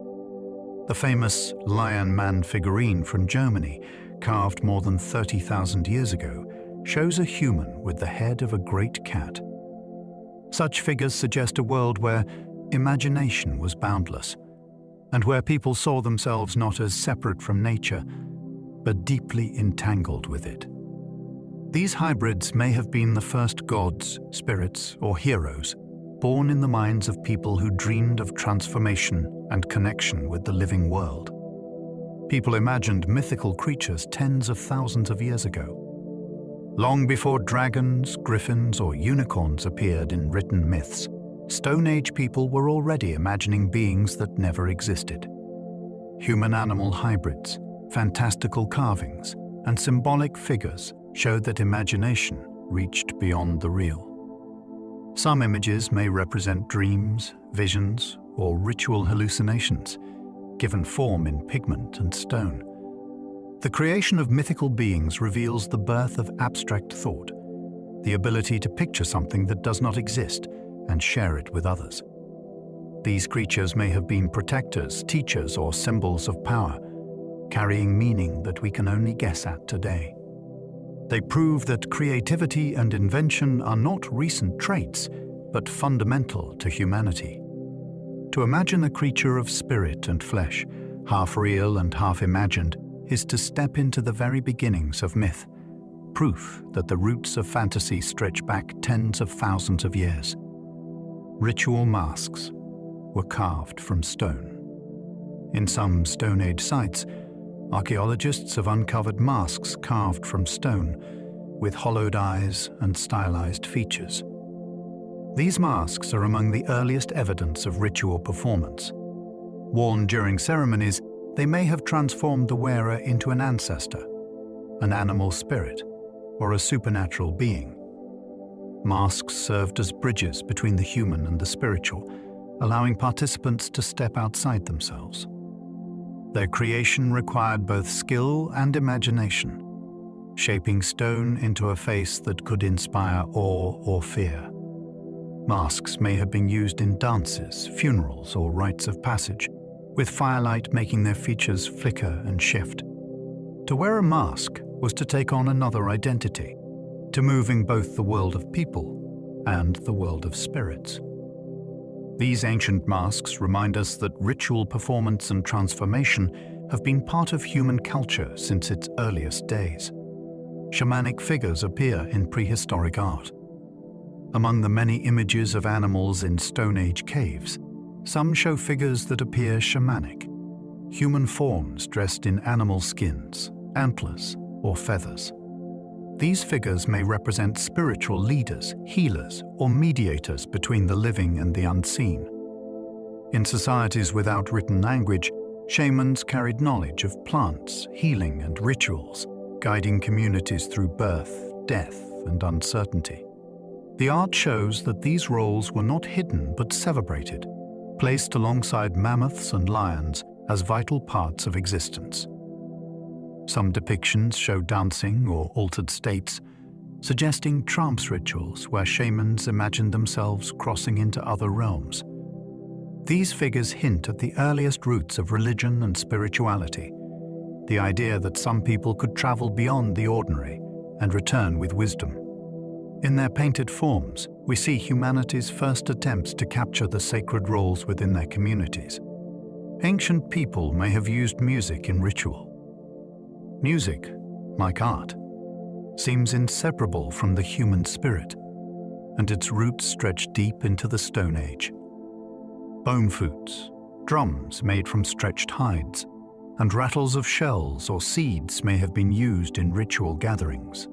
The famous lion-man figurine from Germany, carved more than 30,000 years ago, shows a human with the head of a great cat. Such figures suggest a world where imagination was boundless, and where people saw themselves not as separate from nature, but deeply entangled with it. These hybrids may have been the first gods, spirits, or heroes, born in the minds of people who dreamed of transformation and connection with the living world. People imagined mythical creatures tens of thousands of years ago. Long before dragons, griffins, or unicorns appeared in written myths, Stone Age people were already imagining beings that never existed. Human-animal hybrids, fantastical carvings, and symbolic figures showed that imagination reached beyond the real. Some images may represent dreams, visions, or ritual hallucinations, given form in pigment and stone. The creation of mythical beings reveals the birth of abstract thought, the ability to picture something that does not exist and share it with others. These creatures may have been protectors, teachers, or symbols of power, carrying meaning that we can only guess at today. They prove that creativity and invention are not recent traits, but fundamental to humanity. To imagine a creature of spirit and flesh, half real and half imagined, is to step into the very beginnings of myth, proof that the roots of fantasy stretch back tens of thousands of years. Ritual masks were carved from stone. In some Stone Age sites, archaeologists have uncovered masks carved from stone, with hollowed eyes and stylized features. These masks are among the earliest evidence of ritual performance. Worn during ceremonies, they may have transformed the wearer into an ancestor, an animal spirit, or a supernatural being. Masks served as bridges between the human and the spiritual, allowing participants to step outside themselves. Their creation required both skill and imagination, shaping stone into a face that could inspire awe or fear. Masks may have been used in dances, funerals, or rites of passage, with firelight making their features flicker and shift. To wear a mask was to take on another identity, to move in both the world of people and the world of spirits. These ancient masks remind us that ritual performance and transformation have been part of human culture since its earliest days. Shamanic figures appear in prehistoric art. Among the many images of animals in Stone Age caves, some show figures that appear shamanic, human forms dressed in animal skins, antlers, or feathers. These figures may represent spiritual leaders, healers, or mediators between the living and the unseen. In societies without written language, shamans carried knowledge of plants, healing, and rituals, guiding communities through birth, death, and uncertainty. The art shows that these roles were not hidden but celebrated, placed alongside mammoths and lions as vital parts of existence. Some depictions show dancing or altered states, suggesting trance rituals where shamans imagined themselves crossing into other realms. These figures hint at the earliest roots of religion and spirituality, the idea that some people could travel beyond the ordinary and return with wisdom. In their painted forms, we see humanity's first attempts to capture the sacred roles within their communities. Ancient people may have used music in ritual. Music, like art, seems inseparable from the human spirit, and its roots stretch deep into the Stone Age. Bone flutes, drums made from stretched hides, and rattles of shells or seeds may have been used in ritual gatherings.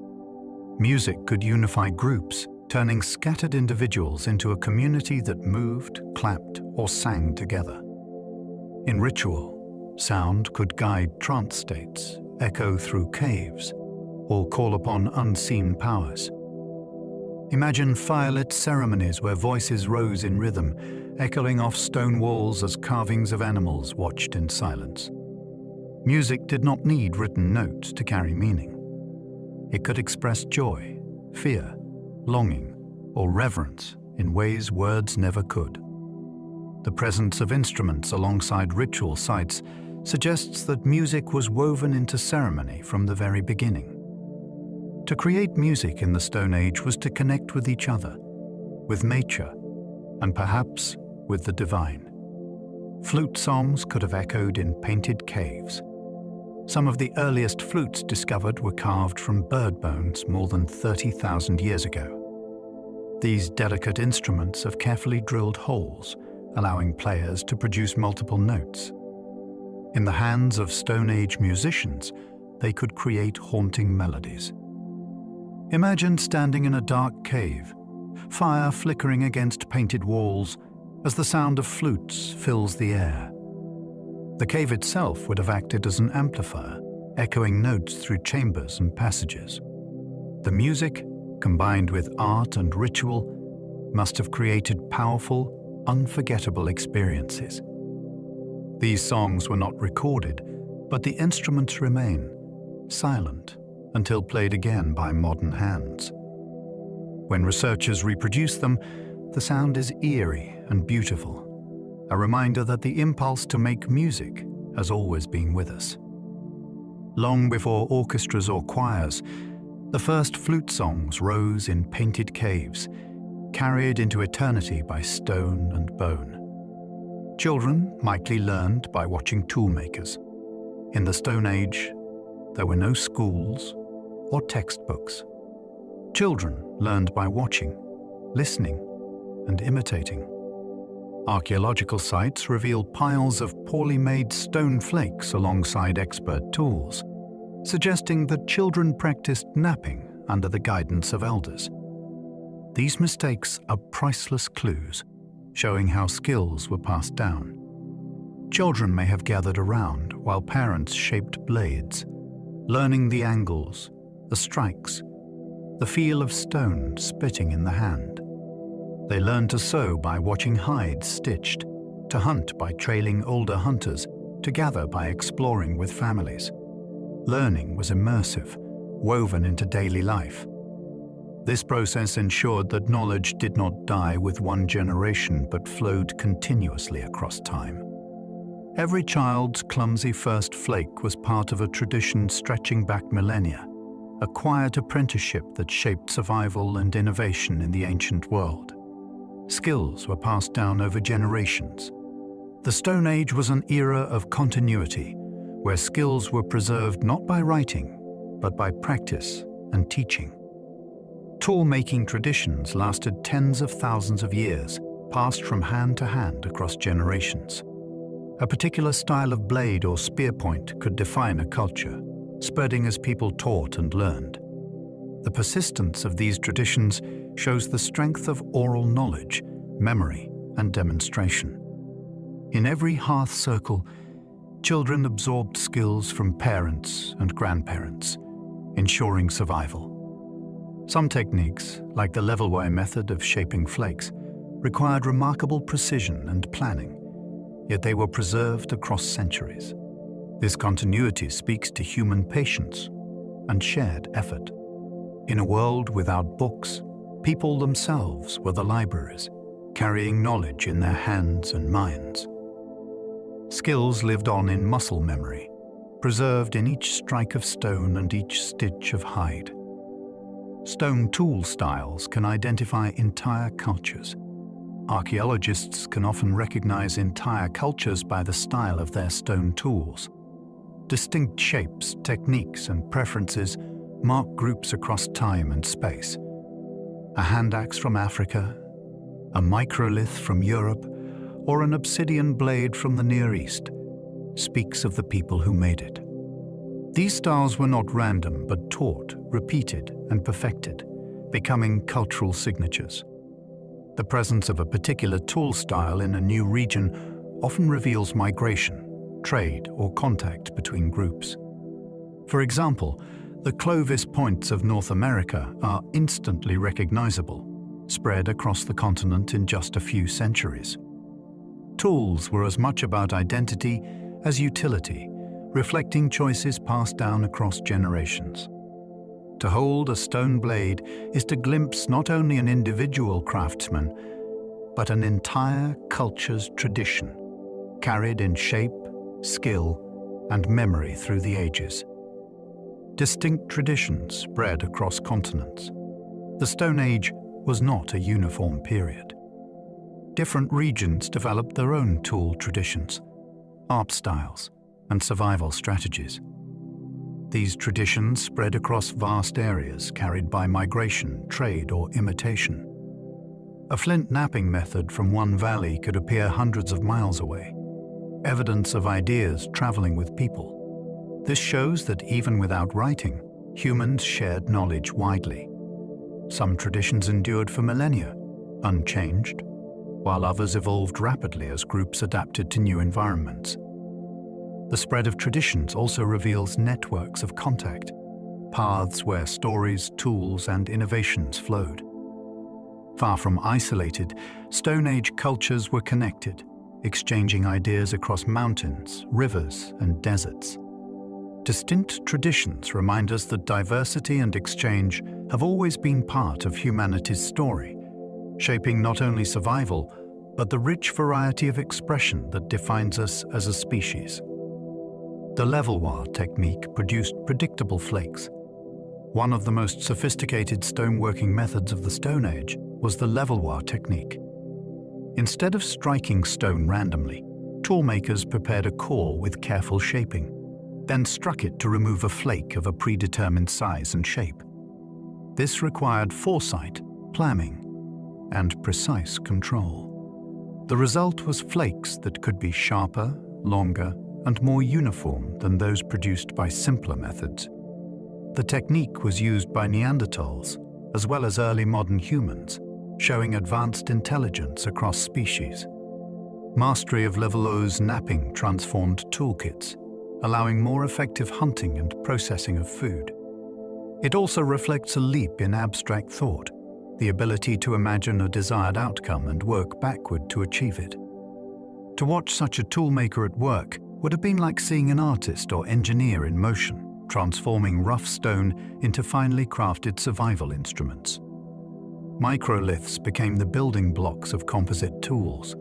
Music could unify groups, turning scattered individuals into a community that moved, clapped, or sang together. In ritual, sound could guide trance states, echo through caves, or call upon unseen powers. Imagine firelit ceremonies where voices rose in rhythm, echoing off stone walls as carvings of animals watched in silence. Music did not need written notes to carry meaning. It could express joy, fear, longing, or reverence in ways words never could. The presence of instruments alongside ritual sites suggests that music was woven into ceremony from the very beginning. To create music in the Stone Age was to connect with each other, with nature, and perhaps with the divine. Flute songs could have echoed in painted caves. Some of the earliest flutes discovered were carved from bird bones more than 30,000 years ago. These delicate instruments have carefully drilled holes, allowing players to produce multiple notes. In the hands of Stone Age musicians, they could create haunting melodies. Imagine standing in a dark cave, fire flickering against painted walls as the sound of flutes fills the air. The cave itself would have acted as an amplifier, echoing notes through chambers and passages. The music, combined with art and ritual, must have created powerful, unforgettable experiences. These songs were not recorded, but the instruments remain, silent, until played again by modern hands. When researchers reproduce them, the sound is eerie and beautiful, a reminder that the impulse to make music has always been with us. Long before orchestras or choirs, the first flute songs rose in painted caves, carried into eternity by stone and bone. Children likely learned by watching toolmakers. In the Stone Age, there were no schools or textbooks. Children learned by watching, listening, and imitating. Archaeological sites reveal piles of poorly made stone flakes alongside expert tools, suggesting that children practiced napping under the guidance of elders. These mistakes are priceless clues, showing how skills were passed down. Children may have gathered around while parents shaped blades, learning the angles, the strikes, the feel of stone splitting in the hand. They learned to sew by watching hides stitched, to hunt by trailing older hunters, to gather by exploring with families. Learning was immersive, woven into daily life. This process ensured that knowledge did not die with one generation but flowed continuously across time. Every child's clumsy first flake was part of a tradition stretching back millennia, a quiet apprenticeship that shaped survival and innovation in the ancient world. Skills were passed down over generations. The Stone Age was an era of continuity, where skills were preserved not by writing, but by practice and teaching. Tool-making traditions lasted tens of thousands of years, passed from hand to hand across generations. A particular style of blade or spear point could define a culture, spreading as people taught and learned. The persistence of these traditions shows the strength of oral knowledge, memory, and demonstration. In every hearth circle, children absorbed skills from parents and grandparents, ensuring survival. Some techniques, like the levelwire method of shaping flakes, required remarkable precision and planning, yet they were preserved across centuries. This continuity speaks to human patience and shared effort. In a world without books, people themselves were the libraries, carrying knowledge in their hands and minds. Skills lived on in muscle memory, preserved in each strike of stone and each stitch of hide. Stone tool styles can identify entire cultures. Archaeologists can often recognize entire cultures by the style of their stone tools. Distinct shapes, techniques, and preferences mark groups across time and space. A hand axe from Africa, a microlith from Europe, or an obsidian blade from the Near East speaks of the people who made it. These styles were not random but taught, repeated, and perfected, becoming cultural signatures. The presence of a particular tool style in a new region often reveals migration, trade, or contact between groups. For example, the Clovis points of North America are instantly recognizable, spread across the continent in just a few centuries. Tools were as much about identity as utility, reflecting choices passed down across generations. To hold a stone blade is to glimpse not only an individual craftsman, but an entire culture's tradition, carried in shape, skill, and memory through the ages. Distinct traditions spread across continents. The Stone Age was not a uniform period. Different regions developed their own tool traditions, art styles, and survival strategies. These traditions spread across vast areas carried by migration, trade, or imitation. A flint knapping method from one valley could appear hundreds of miles away, evidence of ideas traveling with people. This shows that even without writing, humans shared knowledge widely. Some traditions endured for millennia, unchanged, while others evolved rapidly as groups adapted to new environments. The spread of traditions also reveals networks of contact, paths where stories, tools, and innovations flowed. Far from isolated, Stone Age cultures were connected, exchanging ideas across mountains, rivers, and deserts. Distinct traditions remind us that diversity and exchange have always been part of humanity's story, shaping not only survival, but the rich variety of expression that defines us as a species. The levelware technique produced predictable flakes. One of the most sophisticated stoneworking methods of the Stone Age was the levelware technique. Instead of striking stone randomly, toolmakers prepared a core with careful shaping, then struck it to remove a flake of a predetermined size and shape. This required foresight, planning, and precise control. The result was flakes that could be sharper, longer, and more uniform than those produced by simpler methods. The technique was used by Neanderthals, as well as early modern humans, showing advanced intelligence across species. Mastery of levelware knapping transformed toolkits, allowing more effective hunting and processing of food. It also reflects a leap in abstract thought, the ability to imagine a desired outcome and work backward to achieve it. To watch such a toolmaker at work would have been like seeing an artist or engineer in motion, transforming rough stone into finely crafted survival instruments. Microliths became the building blocks of composite tools.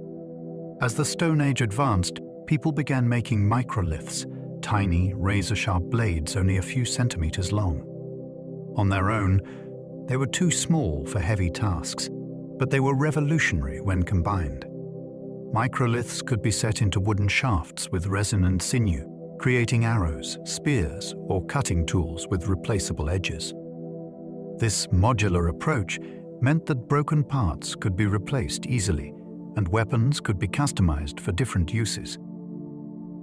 As the Stone Age advanced, people began making microliths, tiny, razor-sharp blades only a few centimeters long. On their own, they were too small for heavy tasks, but they were revolutionary when combined. Microliths could be set into wooden shafts with resin and sinew, creating arrows, spears, or cutting tools with replaceable edges. This modular approach meant that broken parts could be replaced easily, and weapons could be customized for different uses.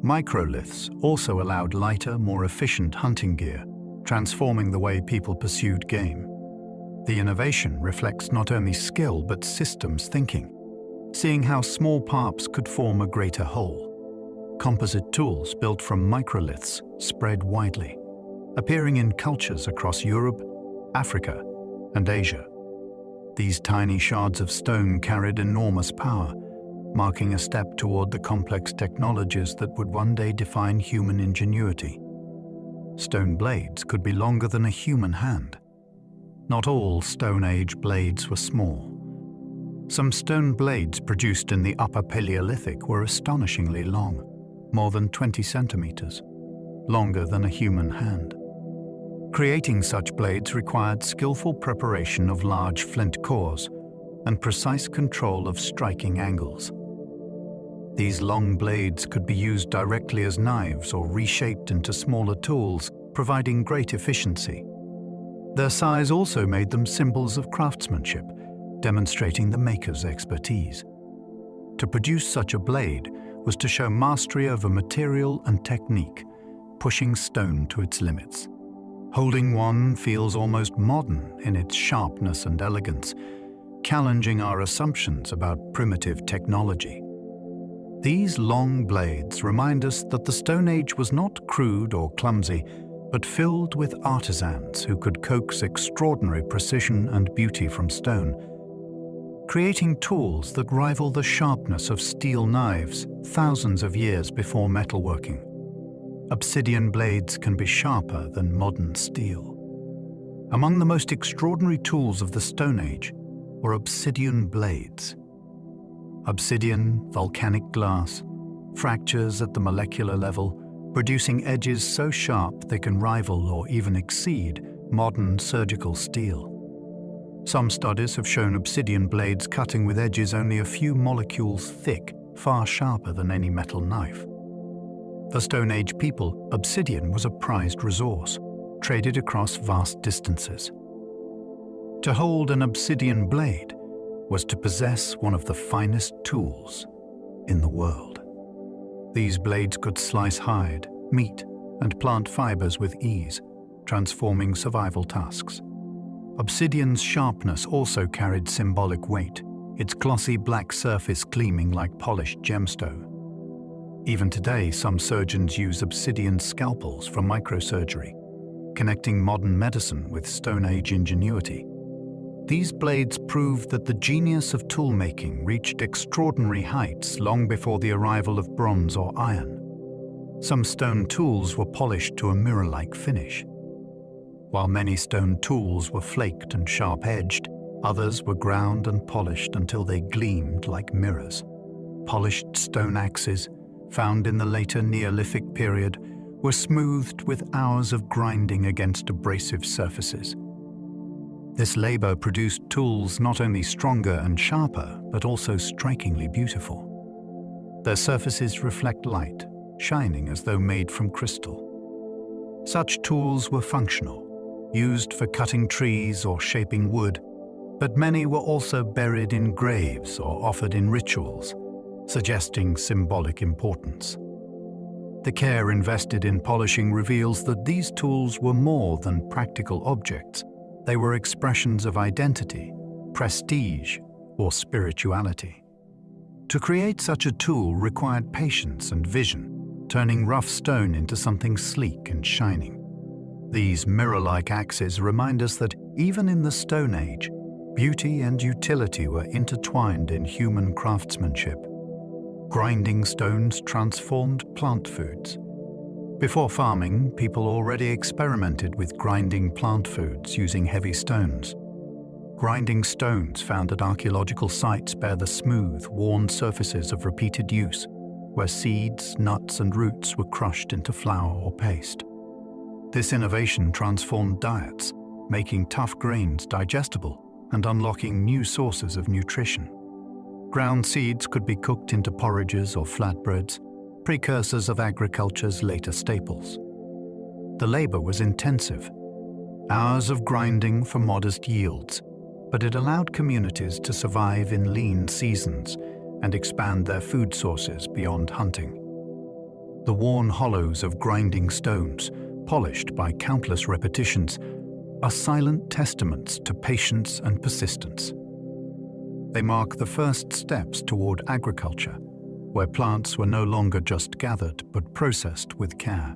Microliths also allowed lighter, more efficient hunting gear, transforming the way people pursued game. The innovation reflects not only skill but systems thinking, seeing how small parts could form a greater whole. Composite tools built from microliths spread widely, appearing in cultures across Europe, Africa, and Asia. These tiny shards of stone carried enormous power, marking a step toward the complex technologies that would one day define human ingenuity. Stone blades could be longer than a human hand. Not all Stone Age blades were small. Some stone blades produced in the Upper Paleolithic were astonishingly long, more than 20 centimeters, longer than a human hand. Creating such blades required skillful preparation of large flint cores and precise control of striking angles. These long blades could be used directly as knives or reshaped into smaller tools, providing great efficiency. Their size also made them symbols of craftsmanship, demonstrating the maker's expertise. To produce such a blade was to show mastery over material and technique, pushing stone to its limits. Holding one feels almost modern in its sharpness and elegance, challenging our assumptions about primitive technology. These long blades remind us that the Stone Age was not crude or clumsy, but filled with artisans who could coax extraordinary precision and beauty from stone, creating tools that rival the sharpness of steel knives thousands of years before metalworking. Obsidian blades can be sharper than modern steel. Among the most extraordinary tools of the Stone Age were obsidian blades. obsidian, volcanic glass, fractures at the molecular level, producing edges so sharp they can rival or even exceed modern surgical steel. Some studies have shown obsidian blades cutting with edges only a few molecules thick, far sharper than any metal knife. For Stone Age people, obsidian was a prized resource, traded across vast distances. To hold an obsidian blade was to possess one of the finest tools in the world. These blades could slice hide, meat, and plant fibers with ease, transforming survival tasks. Obsidian's sharpness also carried symbolic weight, its glossy black surface gleaming like polished gemstone. Even today, some surgeons use obsidian scalpels for microsurgery, connecting modern medicine with Stone Age ingenuity. These blades prove that the genius of toolmaking reached extraordinary heights long before the arrival of bronze or iron. Some stone tools were polished to a mirror-like finish. While many stone tools were flaked and sharp-edged, others were ground and polished until they gleamed like mirrors. Polished stone axes, found in the later Neolithic period, were smoothed with hours of grinding against abrasive surfaces. This labor produced tools not only stronger and sharper, but also strikingly beautiful. Their surfaces reflect light, shining as though made from crystal. Such tools were functional, used for cutting trees or shaping wood, but many were also buried in graves or offered in rituals, suggesting symbolic importance. The care invested in polishing reveals that these tools were more than practical objects. They were expressions of identity, prestige, or spirituality. To create such a tool required patience and vision, turning rough stone into something sleek and shining. These mirror-like axes remind us that even in the Stone Age, beauty and utility were intertwined in human craftsmanship. Grinding stones transformed plant foods. Before farming, people already experimented with grinding plant foods using heavy stones. Grinding stones found at archaeological sites bear the smooth, worn surfaces of repeated use, where seeds, nuts, and roots were crushed into flour or paste. This innovation transformed diets, making tough grains digestible and unlocking new sources of nutrition. Ground seeds could be cooked into porridges or flatbreads, precursors of agriculture's later staples. The labor was intensive, hours of grinding for modest yields, but it allowed communities to survive in lean seasons and expand their food sources beyond hunting. The worn hollows of grinding stones, polished by countless repetitions, are silent testaments to patience and persistence. They mark the first steps toward agriculture, where plants were no longer just gathered but processed with care.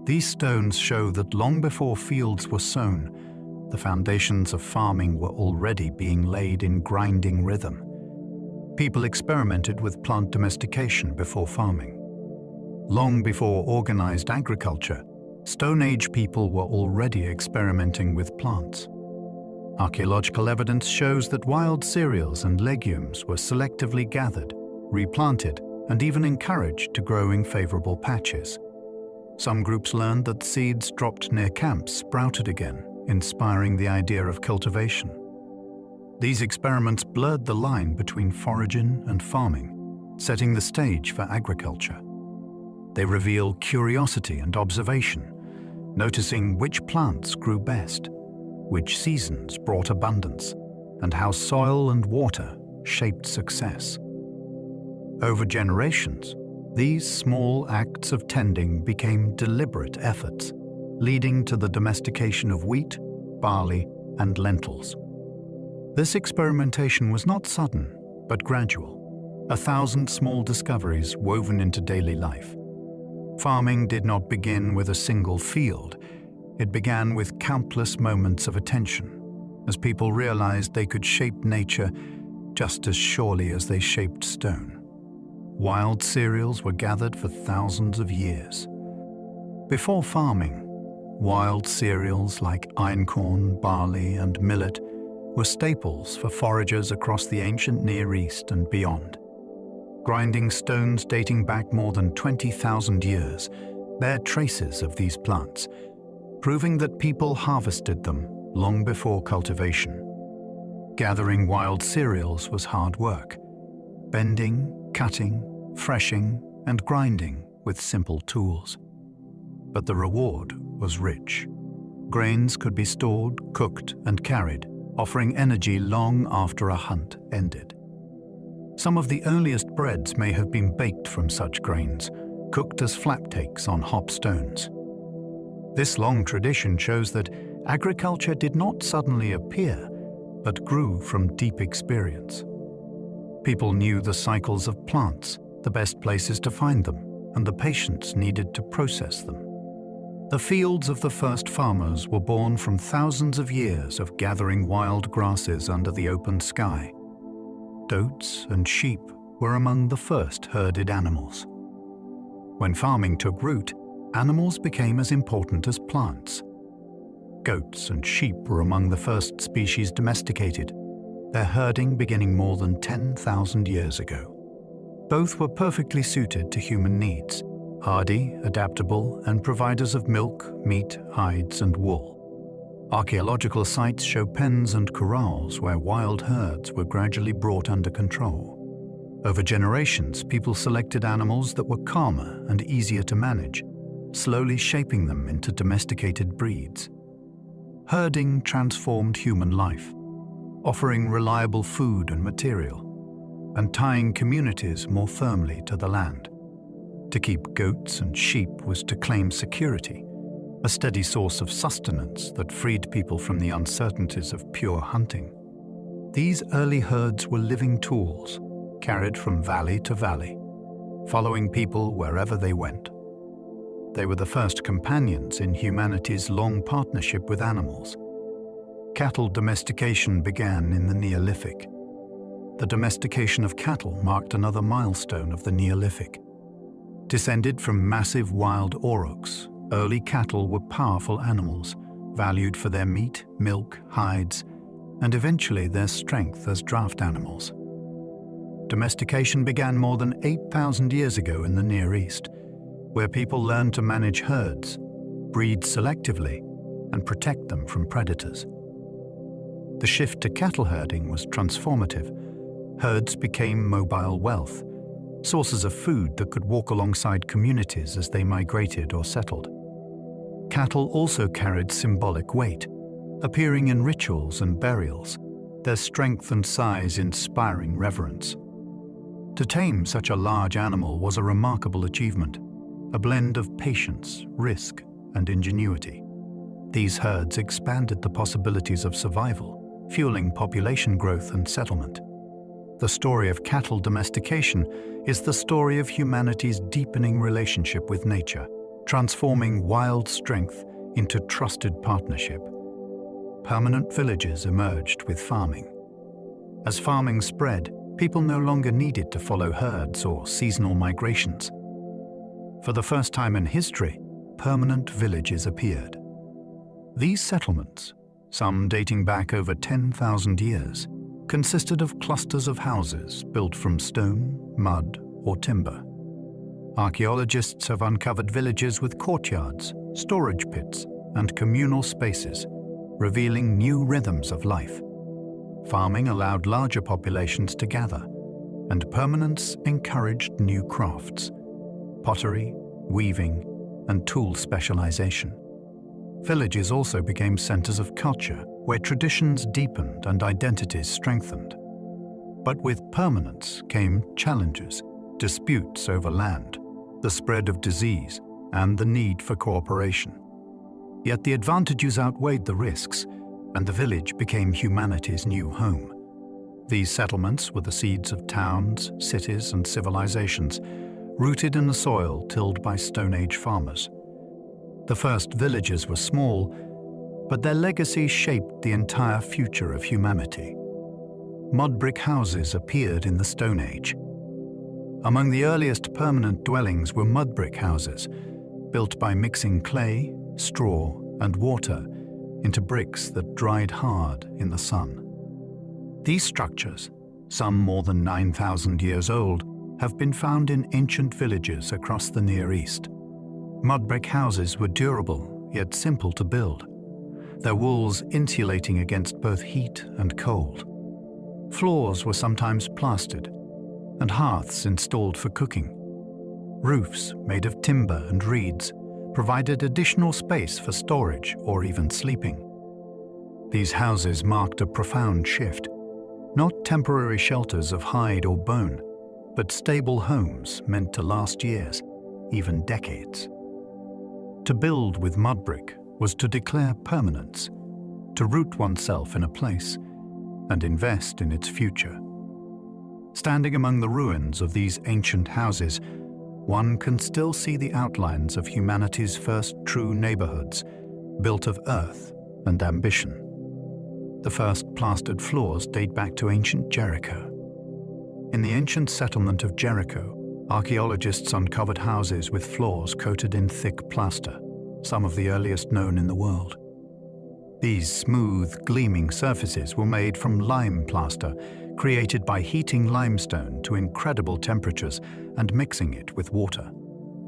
These stones show that long before fields were sown, the foundations of farming were already being laid in grinding rhythm. People experimented with plant domestication before farming. Long before organized agriculture, Stone Age people were already experimenting with plants. Archaeological evidence shows that wild cereals and legumes were selectively gathered, replanted, and even encouraged to grow in favorable patches. Some groups learned that seeds dropped near camps sprouted again, inspiring the idea of cultivation. These experiments blurred the line between foraging and farming, setting the stage for agriculture. They reveal curiosity and observation, noticing which plants grew best, which seasons brought abundance, and how soil and water shaped success. Over generations, these small acts of tending became deliberate efforts, leading to the domestication of wheat, barley, and lentils. This experimentation was not sudden, but gradual, 1,000 small discoveries woven into daily life. Farming did not begin with a single field. It began with countless moments of attention, as people realized they could shape nature just as surely as they shaped stone. Wild cereals were gathered for thousands of years. Before farming, wild cereals like einkorn, barley, and millet were staples for foragers across the ancient Near East and beyond. Grinding stones dating back more than 20,000 years bear traces of these plants, proving that people harvested them long before cultivation. Gathering wild cereals was hard work, bending, cutting, threshing, and grinding with simple tools. But the reward was rich. Grains could be stored, cooked, and carried, offering energy long after a hunt ended. Some of the earliest breads may have been baked from such grains, cooked as flapcakes on hop stones. This long tradition shows that agriculture did not suddenly appear, but grew from deep experience. People knew the cycles of plants, the best places to find them, and the patience needed to process them. The fields of the first farmers were born from thousands of years of gathering wild grasses under the open sky. Goats and sheep were among the first herded animals. When farming took root, animals became as important as plants. Goats and sheep were among the first species domesticated, their herding beginning more than 10,000 years ago. Both were perfectly suited to human needs, hardy, adaptable, and providers of milk, meat, hides, and wool. Archaeological sites show pens and corrals where wild herds were gradually brought under control. Over generations, people selected animals that were calmer and easier to manage, slowly shaping them into domesticated breeds. Herding transformed human life, offering reliable food and material, and tying communities more firmly to the land. To keep goats and sheep was to claim security, a steady source of sustenance that freed people from the uncertainties of pure hunting. These early herds were living tools, carried from valley to valley, following people wherever they went. They were the first companions in humanity's long partnership with animals. Cattle domestication began in the Neolithic. The domestication of cattle marked another milestone of the Neolithic. Descended from massive wild aurochs, early cattle were powerful animals, valued for their meat, milk, hides, and eventually their strength as draft animals. Domestication began more than 8,000 years ago in the Near East, where people learned to manage herds, breed selectively, and protect them from predators. The shift to cattle herding was transformative. Herds became mobile wealth, sources of food that could walk alongside communities as they migrated or settled. Cattle also carried symbolic weight, appearing in rituals and burials, their strength and size inspiring reverence. To tame such a large animal was a remarkable achievement, a blend of patience, risk, and ingenuity. These herds expanded the possibilities of survival, fueling population growth and settlement. The story of cattle domestication is the story of humanity's deepening relationship with nature, transforming wild strength into trusted partnership. Permanent villages emerged with farming. As farming spread, people no longer needed to follow herds or seasonal migrations. For the first time in history, permanent villages appeared. These settlements, some dating back over 10,000 years, consisted of clusters of houses built from stone, mud, or timber. Archaeologists have uncovered villages with courtyards, storage pits, and communal spaces, revealing new rhythms of life. Farming allowed larger populations to gather, and permanence encouraged new crafts: pottery, weaving, and tool specialization. Villages also became centers of culture, where traditions deepened and identities strengthened. But with permanence came challenges, disputes over land, the spread of disease, and the need for cooperation. Yet the advantages outweighed the risks, and the village became humanity's new home. These settlements were the seeds of towns, cities, and civilizations, rooted in the soil tilled by Stone Age farmers. The first villages were small, but their legacy shaped the entire future of humanity. Mud brick houses appeared in the Stone Age. Among the earliest permanent dwellings were mud brick houses, built by mixing clay, straw, and water into bricks that dried hard in the sun. These structures, some more than 9,000 years old, have been found in ancient villages across the Near East. Mud brick houses were durable, yet simple to build, their walls insulating against both heat and cold. Floors were sometimes plastered, and hearths installed for cooking. Roofs made of timber and reeds provided additional space for storage or even sleeping. These houses marked a profound shift, not temporary shelters of hide or bone, but stable homes meant to last years, even decades. To build with mud brick was to declare permanence, to root oneself in a place and invest in its future. Standing among the ruins of these ancient houses, one can still see the outlines of humanity's first true neighborhoods, built of earth and ambition. The first plastered floors date back to ancient Jericho. In the ancient settlement of Jericho, archaeologists uncovered houses with floors coated in thick plaster, some of the earliest known in the world. These smooth, gleaming surfaces were made from lime plaster, created by heating limestone to incredible temperatures and mixing it with water.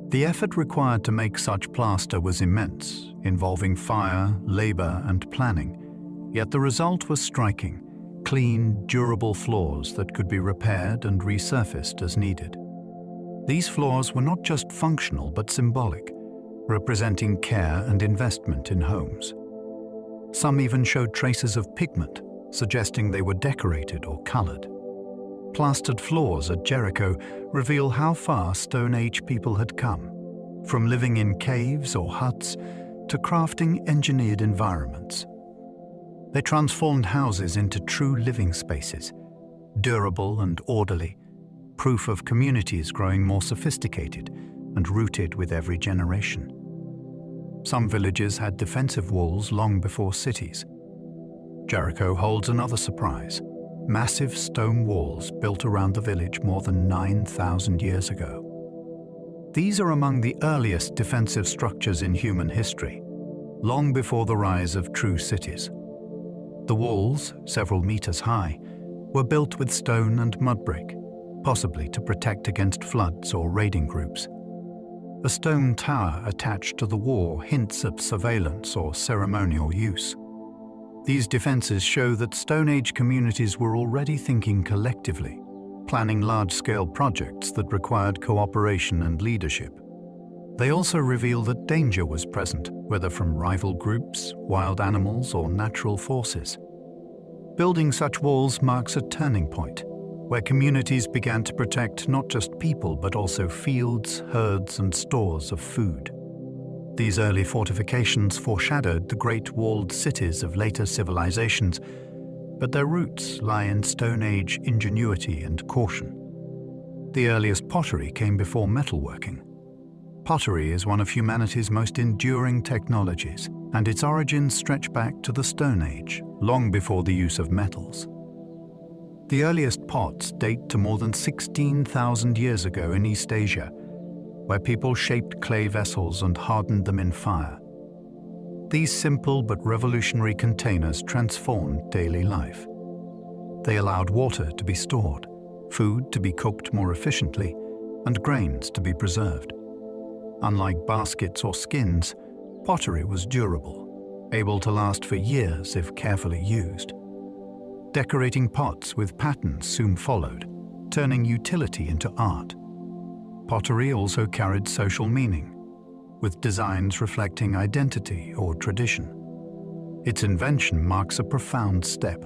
The effort required to make such plaster was immense, involving fire, labor, and planning. Yet the result was striking: clean, durable floors that could be repaired and resurfaced as needed. These floors were not just functional but symbolic, representing care and investment in homes. Some even showed traces of pigment, suggesting they were decorated or colored. Plastered floors at Jericho reveal how far Stone Age people had come, from living in caves or huts to crafting engineered environments. They transformed houses into true living spaces, durable and orderly, proof of communities growing more sophisticated and rooted with every generation. Some villages had defensive walls long before cities. Jericho holds another surprise: massive stone walls built around the village more than 9,000 years ago. These are among the earliest defensive structures in human history, long before the rise of true cities. The walls, several meters high, were built with stone and mud brick, possibly to protect against floods or raiding groups. A stone tower attached to the wall hints at surveillance or ceremonial use. These defenses show that Stone Age communities were already thinking collectively, planning large-scale projects that required cooperation and leadership. They also reveal that danger was present, whether from rival groups, wild animals, or natural forces. Building such walls marks a turning point, where communities began to protect not just people but also fields, herds, and stores of food. These early fortifications foreshadowed the great walled cities of later civilizations, but their roots lie in Stone Age ingenuity and caution. The earliest pottery came before metalworking. Pottery is one of humanity's most enduring technologies, and its origins stretch back to the Stone Age, long before the use of metals. The earliest pots date to more than 16,000 years ago in East Asia, where people shaped clay vessels and hardened them in fire. These simple but revolutionary containers transformed daily life. They allowed water to be stored, food to be cooked more efficiently, and grains to be preserved. Unlike baskets or skins, pottery was durable, able to last for years if carefully used. Decorating pots with patterns soon followed, turning utility into art. Pottery also carried social meaning, with designs reflecting identity or tradition. Its invention marks a profound step,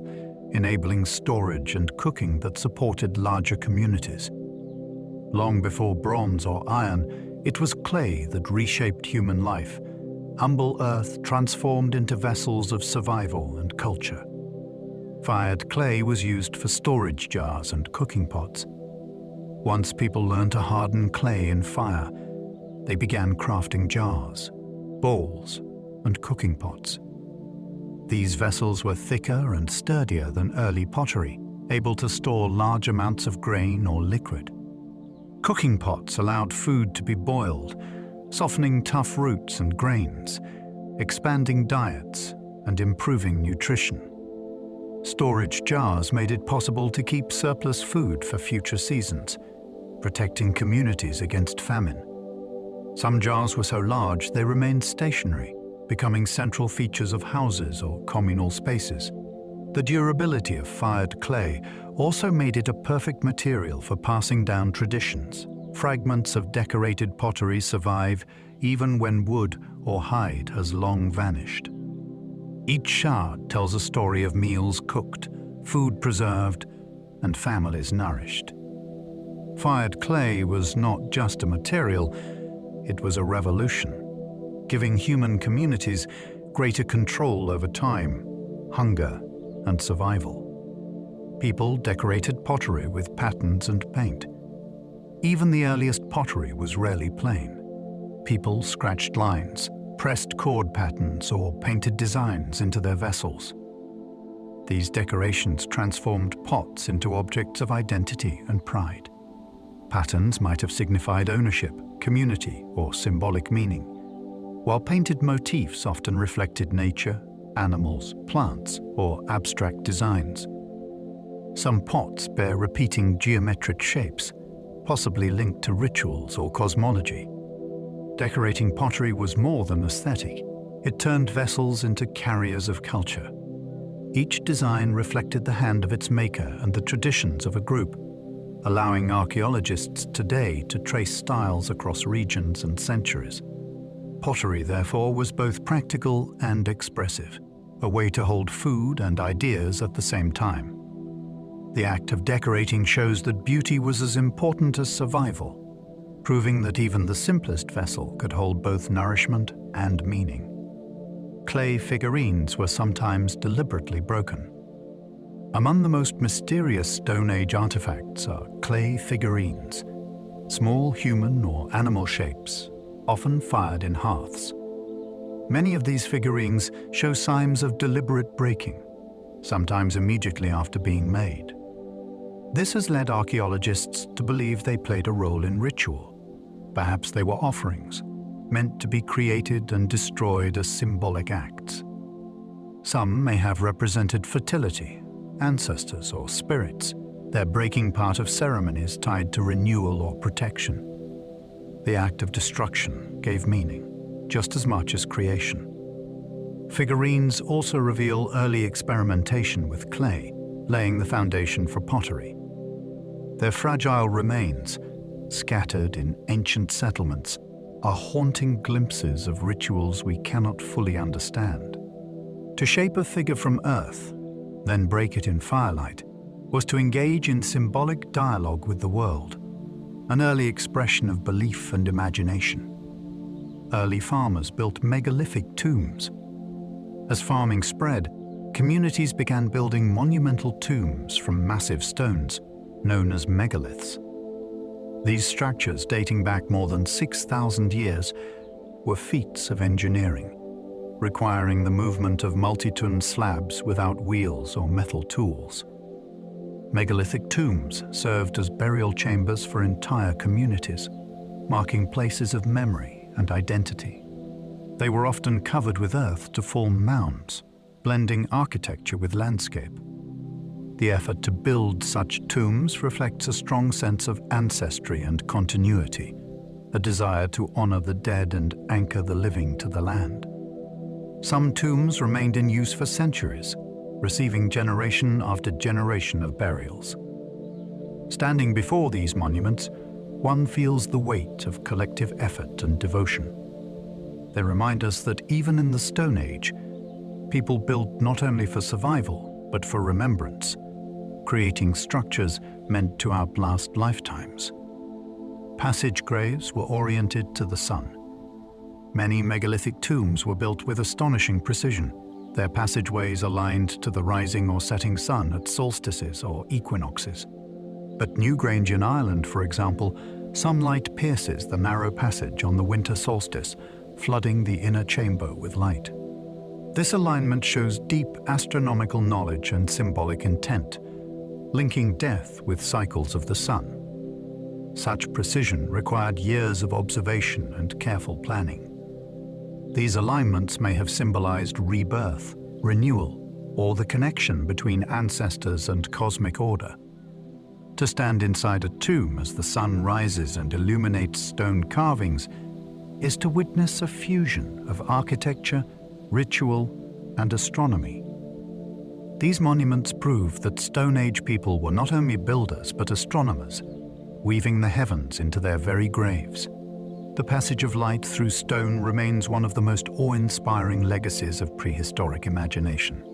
enabling storage and cooking that supported larger communities. Long before bronze or iron, it was clay that reshaped human life, humble earth transformed into vessels of survival and culture. Fired clay was used for storage jars and cooking pots. Once people learned to harden clay in fire, they began crafting jars, bowls, and cooking pots. These vessels were thicker and sturdier than early pottery, able to store large amounts of grain or liquid. Cooking pots allowed food to be boiled, softening tough roots and grains, expanding diets, and improving nutrition. Storage jars made it possible to keep surplus food for future seasons, protecting communities against famine. Some jars were so large they remained stationary, becoming central features of houses or communal spaces. The durability of fired clay also made it a perfect material for passing down traditions. Fragments of decorated pottery survive even when wood or hide has long vanished. Each shard tells a story of meals cooked, food preserved, and families nourished. Fired clay was not just a material, it was a revolution, giving human communities greater control over time, hunger, and survival. People decorated pottery with patterns and paint. Even the earliest pottery was rarely plain. People scratched lines, pressed chord patterns, or painted designs into their vessels. These decorations transformed pots into objects of identity and pride. Patterns might have signified ownership, community, or symbolic meaning, while painted motifs often reflected nature, animals, plants, or abstract designs. Some pots bear repeating geometric shapes, possibly linked to rituals or cosmology. Decorating pottery was more than aesthetic. It turned vessels into carriers of culture. Each design reflected the hand of its maker and the traditions of a group, allowing archaeologists today to trace styles across regions and centuries. Pottery, therefore, was both practical and expressive, a way to hold food and ideas at the same time. The act of decorating shows that beauty was as important as survival, proving that even the simplest vessel could hold both nourishment and meaning. Clay figurines were sometimes deliberately broken. Among the most mysterious Stone Age artifacts are clay figurines, small human or animal shapes, often fired in hearths. Many of these figurines show signs of deliberate breaking, sometimes immediately after being made. This has led archaeologists to believe they played a role in ritual. Perhaps they were offerings, meant to be created and destroyed as symbolic acts. Some may have represented fertility, ancestors, or spirits, their breaking part of ceremonies tied to renewal or protection. The act of destruction gave meaning, just as much as creation. Figurines also reveal early experimentation with clay, laying the foundation for pottery. Their fragile remains, scattered in ancient settlements, are haunting glimpses of rituals we cannot fully understand. To shape a figure from earth, then break it in firelight, was to engage in symbolic dialogue with the world, an early expression of belief and imagination. Early farmers built megalithic tombs. As farming spread, communities began building monumental tombs from massive stones, known as megaliths. These structures, dating back more than 6,000 years, were feats of engineering, requiring the movement of multi-ton slabs without wheels or metal tools. Megalithic tombs served as burial chambers for entire communities, marking places of memory and identity. They were often covered with earth to form mounds, blending architecture with landscape. The effort to build such tombs reflects a strong sense of ancestry and continuity, a desire to honor the dead and anchor the living to the land. Some tombs remained in use for centuries, receiving generation after generation of burials. Standing before these monuments, one feels the weight of collective effort and devotion. They remind us that even in the Stone Age, people built not only for survival, but for remembrance, creating structures meant to outlast lifetimes. Passage graves were oriented to the sun. Many megalithic tombs were built with astonishing precision, their passageways aligned to the rising or setting sun at solstices or equinoxes. At Newgrange in Ireland, for example, sunlight pierces the narrow passage on the winter solstice, flooding the inner chamber with light. This alignment shows deep astronomical knowledge and symbolic intent, linking death with cycles of the sun. Such precision required years of observation and careful planning. These alignments may have symbolized rebirth, renewal, or the connection between ancestors and cosmic order. To stand inside a tomb as the sun rises and illuminates stone carvings is to witness a fusion of architecture, ritual, and astronomy. These monuments prove that Stone Age people were not only builders but astronomers, weaving the heavens into their very graves. The passage of light through stone remains one of the most awe-inspiring legacies of prehistoric imagination.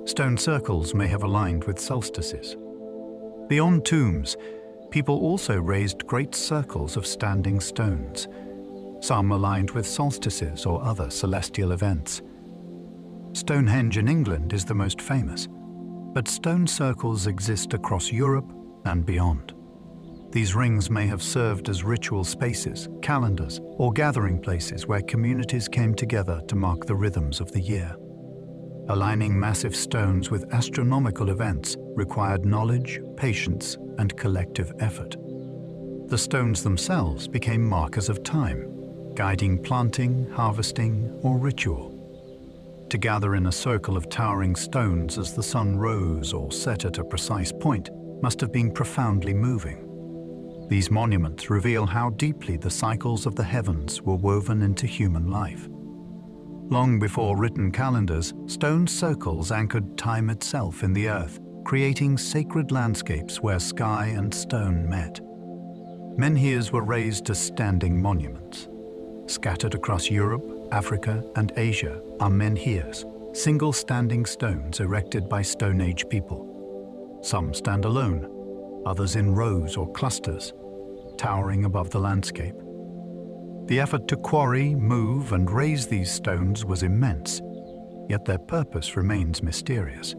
Stone circles may have aligned with solstices. Beyond tombs, people also raised great circles of standing stones, some aligned with solstices or other celestial events. Stonehenge in England is the most famous, but stone circles exist across Europe and beyond. These rings may have served as ritual spaces, calendars, or gathering places where communities came together to mark the rhythms of the year. Aligning massive stones with astronomical events required knowledge, patience, and collective effort. The stones themselves became markers of time, guiding planting, harvesting, or ritual. To gather in a circle of towering stones as the sun rose or set at a precise point must have been profoundly moving. These monuments reveal how deeply the cycles of the heavens were woven into human life. Long before written calendars, stone circles anchored time itself in the earth, creating sacred landscapes where sky and stone met. Menhirs were raised as standing monuments. Scattered across Europe, Africa, and Asia are menhirs, single standing stones erected by Stone Age people. Some stand alone, others in rows or clusters, towering above the landscape. The effort to quarry, move, and raise these stones was immense, yet their purpose remains mysterious.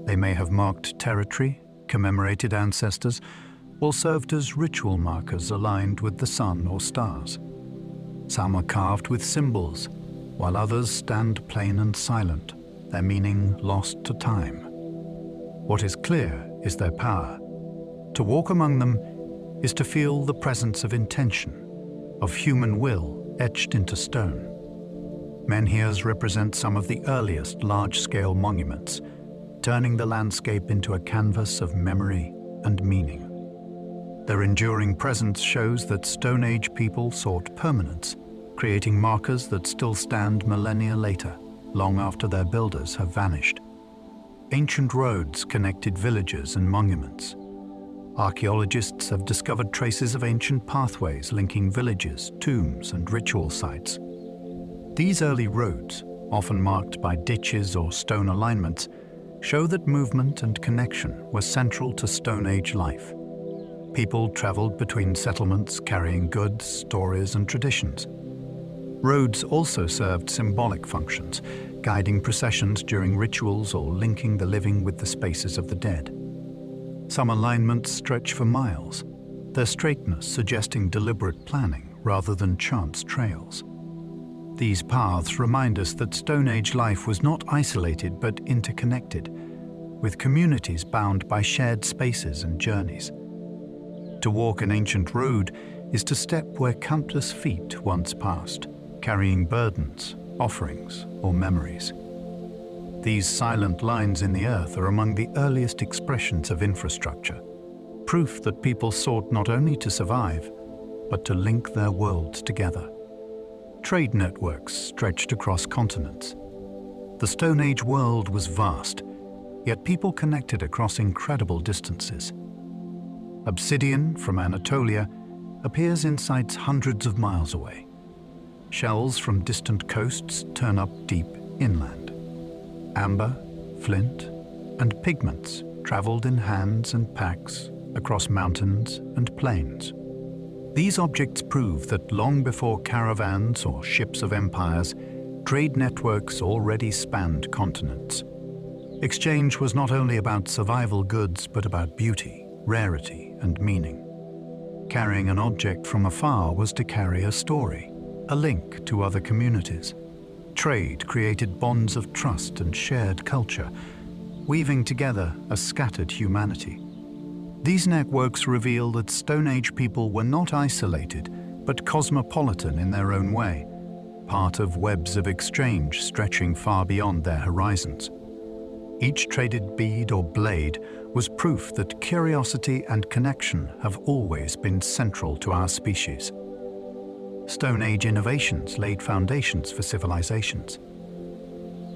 They may have marked territory, commemorated ancestors, or served as ritual markers aligned with the sun or stars. Some are carved with symbols, while others stand plain and silent, their meaning lost to time. What is clear is their power. To walk among them is to feel the presence of intention, of human will etched into stone. Menhirs represent some of the earliest large-scale monuments, turning the landscape into a canvas of memory and meaning. Their enduring presence shows that Stone Age people sought permanence, creating markers that still stand millennia later, long after their builders have vanished. Ancient roads connected villages and monuments. Archaeologists have discovered traces of ancient pathways linking villages, tombs, and ritual sites. These early roads, often marked by ditches or stone alignments, show that movement and connection were central to Stone Age life. People traveled between settlements carrying goods, stories, and traditions. Roads also served symbolic functions, guiding processions during rituals or linking the living with the spaces of the dead. Some alignments stretch for miles, their straightness suggesting deliberate planning rather than chance trails. These paths remind us that Stone Age life was not isolated but interconnected, with communities bound by shared spaces and journeys. To walk an ancient road is to step where countless feet once passed, carrying burdens, offerings, or memories. These silent lines in the earth are among the earliest expressions of infrastructure, proof that people sought not only to survive, but to link their worlds together. Trade networks stretched across continents. The Stone Age world was vast, yet people connected across incredible distances. Obsidian from Anatolia appears in sites hundreds of miles away. Shells from distant coasts turn up deep inland. Amber, flint, and pigments traveled in hands and packs across mountains and plains. These objects prove that long before caravans or ships of empires, trade networks already spanned continents. Exchange was not only about survival goods, but about beauty, rarity, and meaning. Carrying an object from afar was to carry a story, a link to other communities. Trade created bonds of trust and shared culture, weaving together a scattered humanity. These networks reveal that Stone Age people were not isolated, but cosmopolitan in their own way, part of webs of exchange stretching far beyond their horizons. Each traded bead or blade was proof that curiosity and connection have always been central to our species. Stone Age innovations laid foundations for civilizations.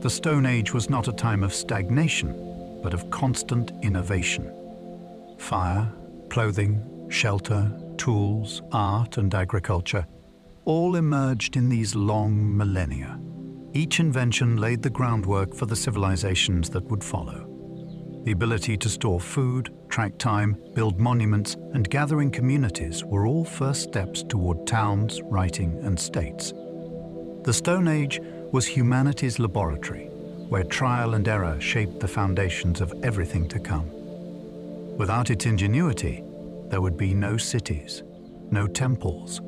The Stone Age was not a time of stagnation, but of constant innovation. Fire, clothing, shelter, tools, art, and agriculture all emerged in these long millennia. Each invention laid the groundwork for the civilizations that would follow. The ability to store food, track time, build monuments, and gather in communities were all first steps toward towns, writing, and states. The Stone Age was humanity's laboratory, where trial and error shaped the foundations of everything to come. Without its ingenuity, there would be no cities, no temples,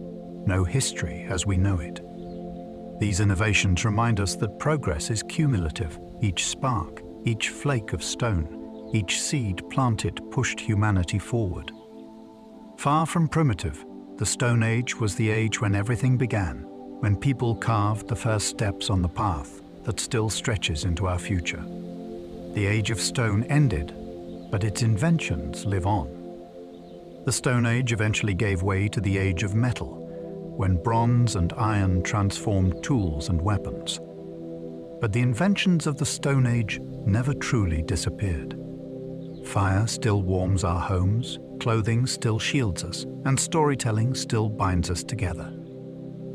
no history as we know it. These innovations remind us that progress is cumulative. Each spark, each flake of stone, each seed planted pushed humanity forward. Far from primitive, the Stone Age was the age when everything began, when people carved the first steps on the path that still stretches into our future. The Age of Stone ended, but its inventions live on. The Stone Age eventually gave way to the Age of Metal, when bronze and iron transformed tools and weapons. But the inventions of the Stone Age never truly disappeared. Fire still warms our homes, clothing still shields us, and storytelling still binds us together.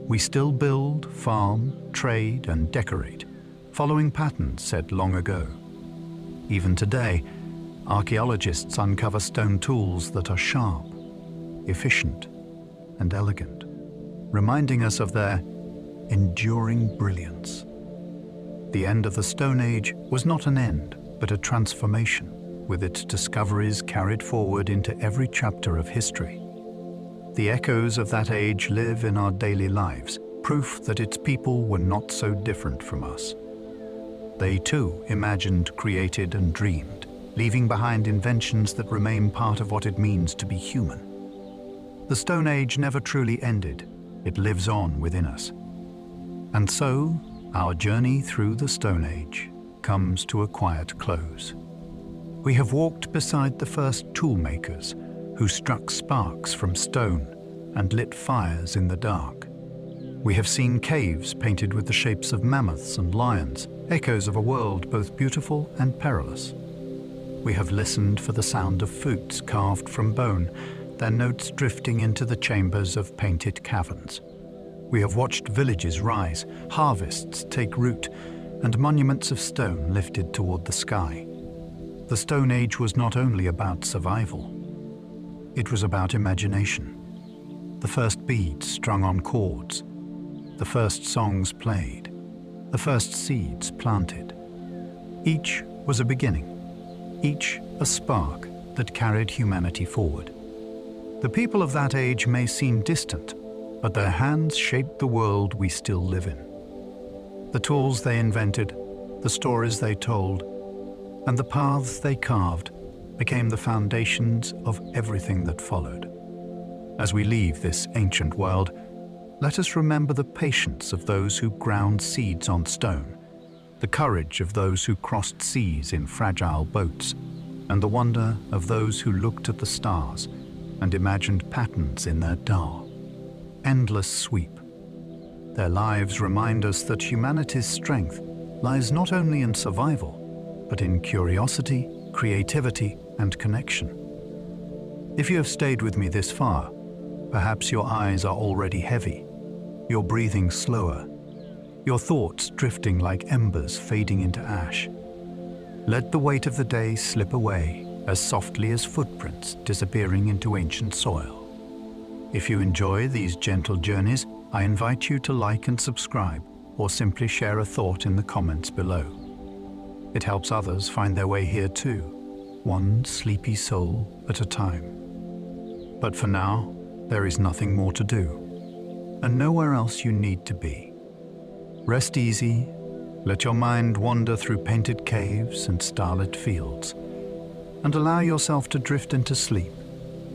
We still build, farm, trade, and decorate, following patterns set long ago. Even today, archaeologists uncover stone tools that are sharp, efficient, and elegant, reminding us of their enduring brilliance. The end of the Stone Age was not an end, but a transformation, with its discoveries carried forward into every chapter of history. The echoes of that age live in our daily lives, proof that its people were not so different from us. They too imagined, created, and dreamed, leaving behind inventions that remain part of what it means to be human. The Stone Age never truly ended. It lives on within us. And so, our journey through the Stone Age comes to a quiet close. We have walked beside the first tool makers who struck sparks from stone and lit fires in the dark. We have seen caves painted with the shapes of mammoths and lions, echoes of a world both beautiful and perilous. We have listened for the sound of flutes carved from bone, their notes drifting into the chambers of painted caverns. We have watched villages rise, harvests take root, and monuments of stone lifted toward the sky. The Stone Age was not only about survival. It was about imagination. The first beads strung on cords, the first songs played, the first seeds planted. Each was a beginning, each a spark that carried humanity forward. The people of that age may seem distant, but their hands shaped the world we still live in. The tools they invented, the stories they told, and the paths they carved became the foundations of everything that followed. As we leave this ancient world, let us remember the patience of those who ground seeds on stone, the courage of those who crossed seas in fragile boats, and the wonder of those who looked at the stars and imagined patterns in their dull, endless sweep. Their lives remind us that humanity's strength lies not only in survival, but in curiosity, creativity, and connection. If you have stayed with me this far, perhaps your eyes are already heavy, your breathing slower, your thoughts drifting like embers fading into ash. Let the weight of the day slip away as softly as footprints disappearing into ancient soil. If you enjoy these gentle journeys, I invite you to like and subscribe, or simply share a thought in the comments below. It helps others find their way here too, one sleepy soul at a time. But for now, there is nothing more to do, and nowhere else you need to be. Rest easy, let your mind wander through painted caves and starlit fields, and allow yourself to drift into sleep,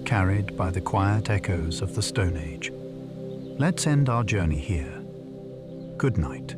carried by the quiet echoes of the Stone Age. Let's end our journey here. Good night.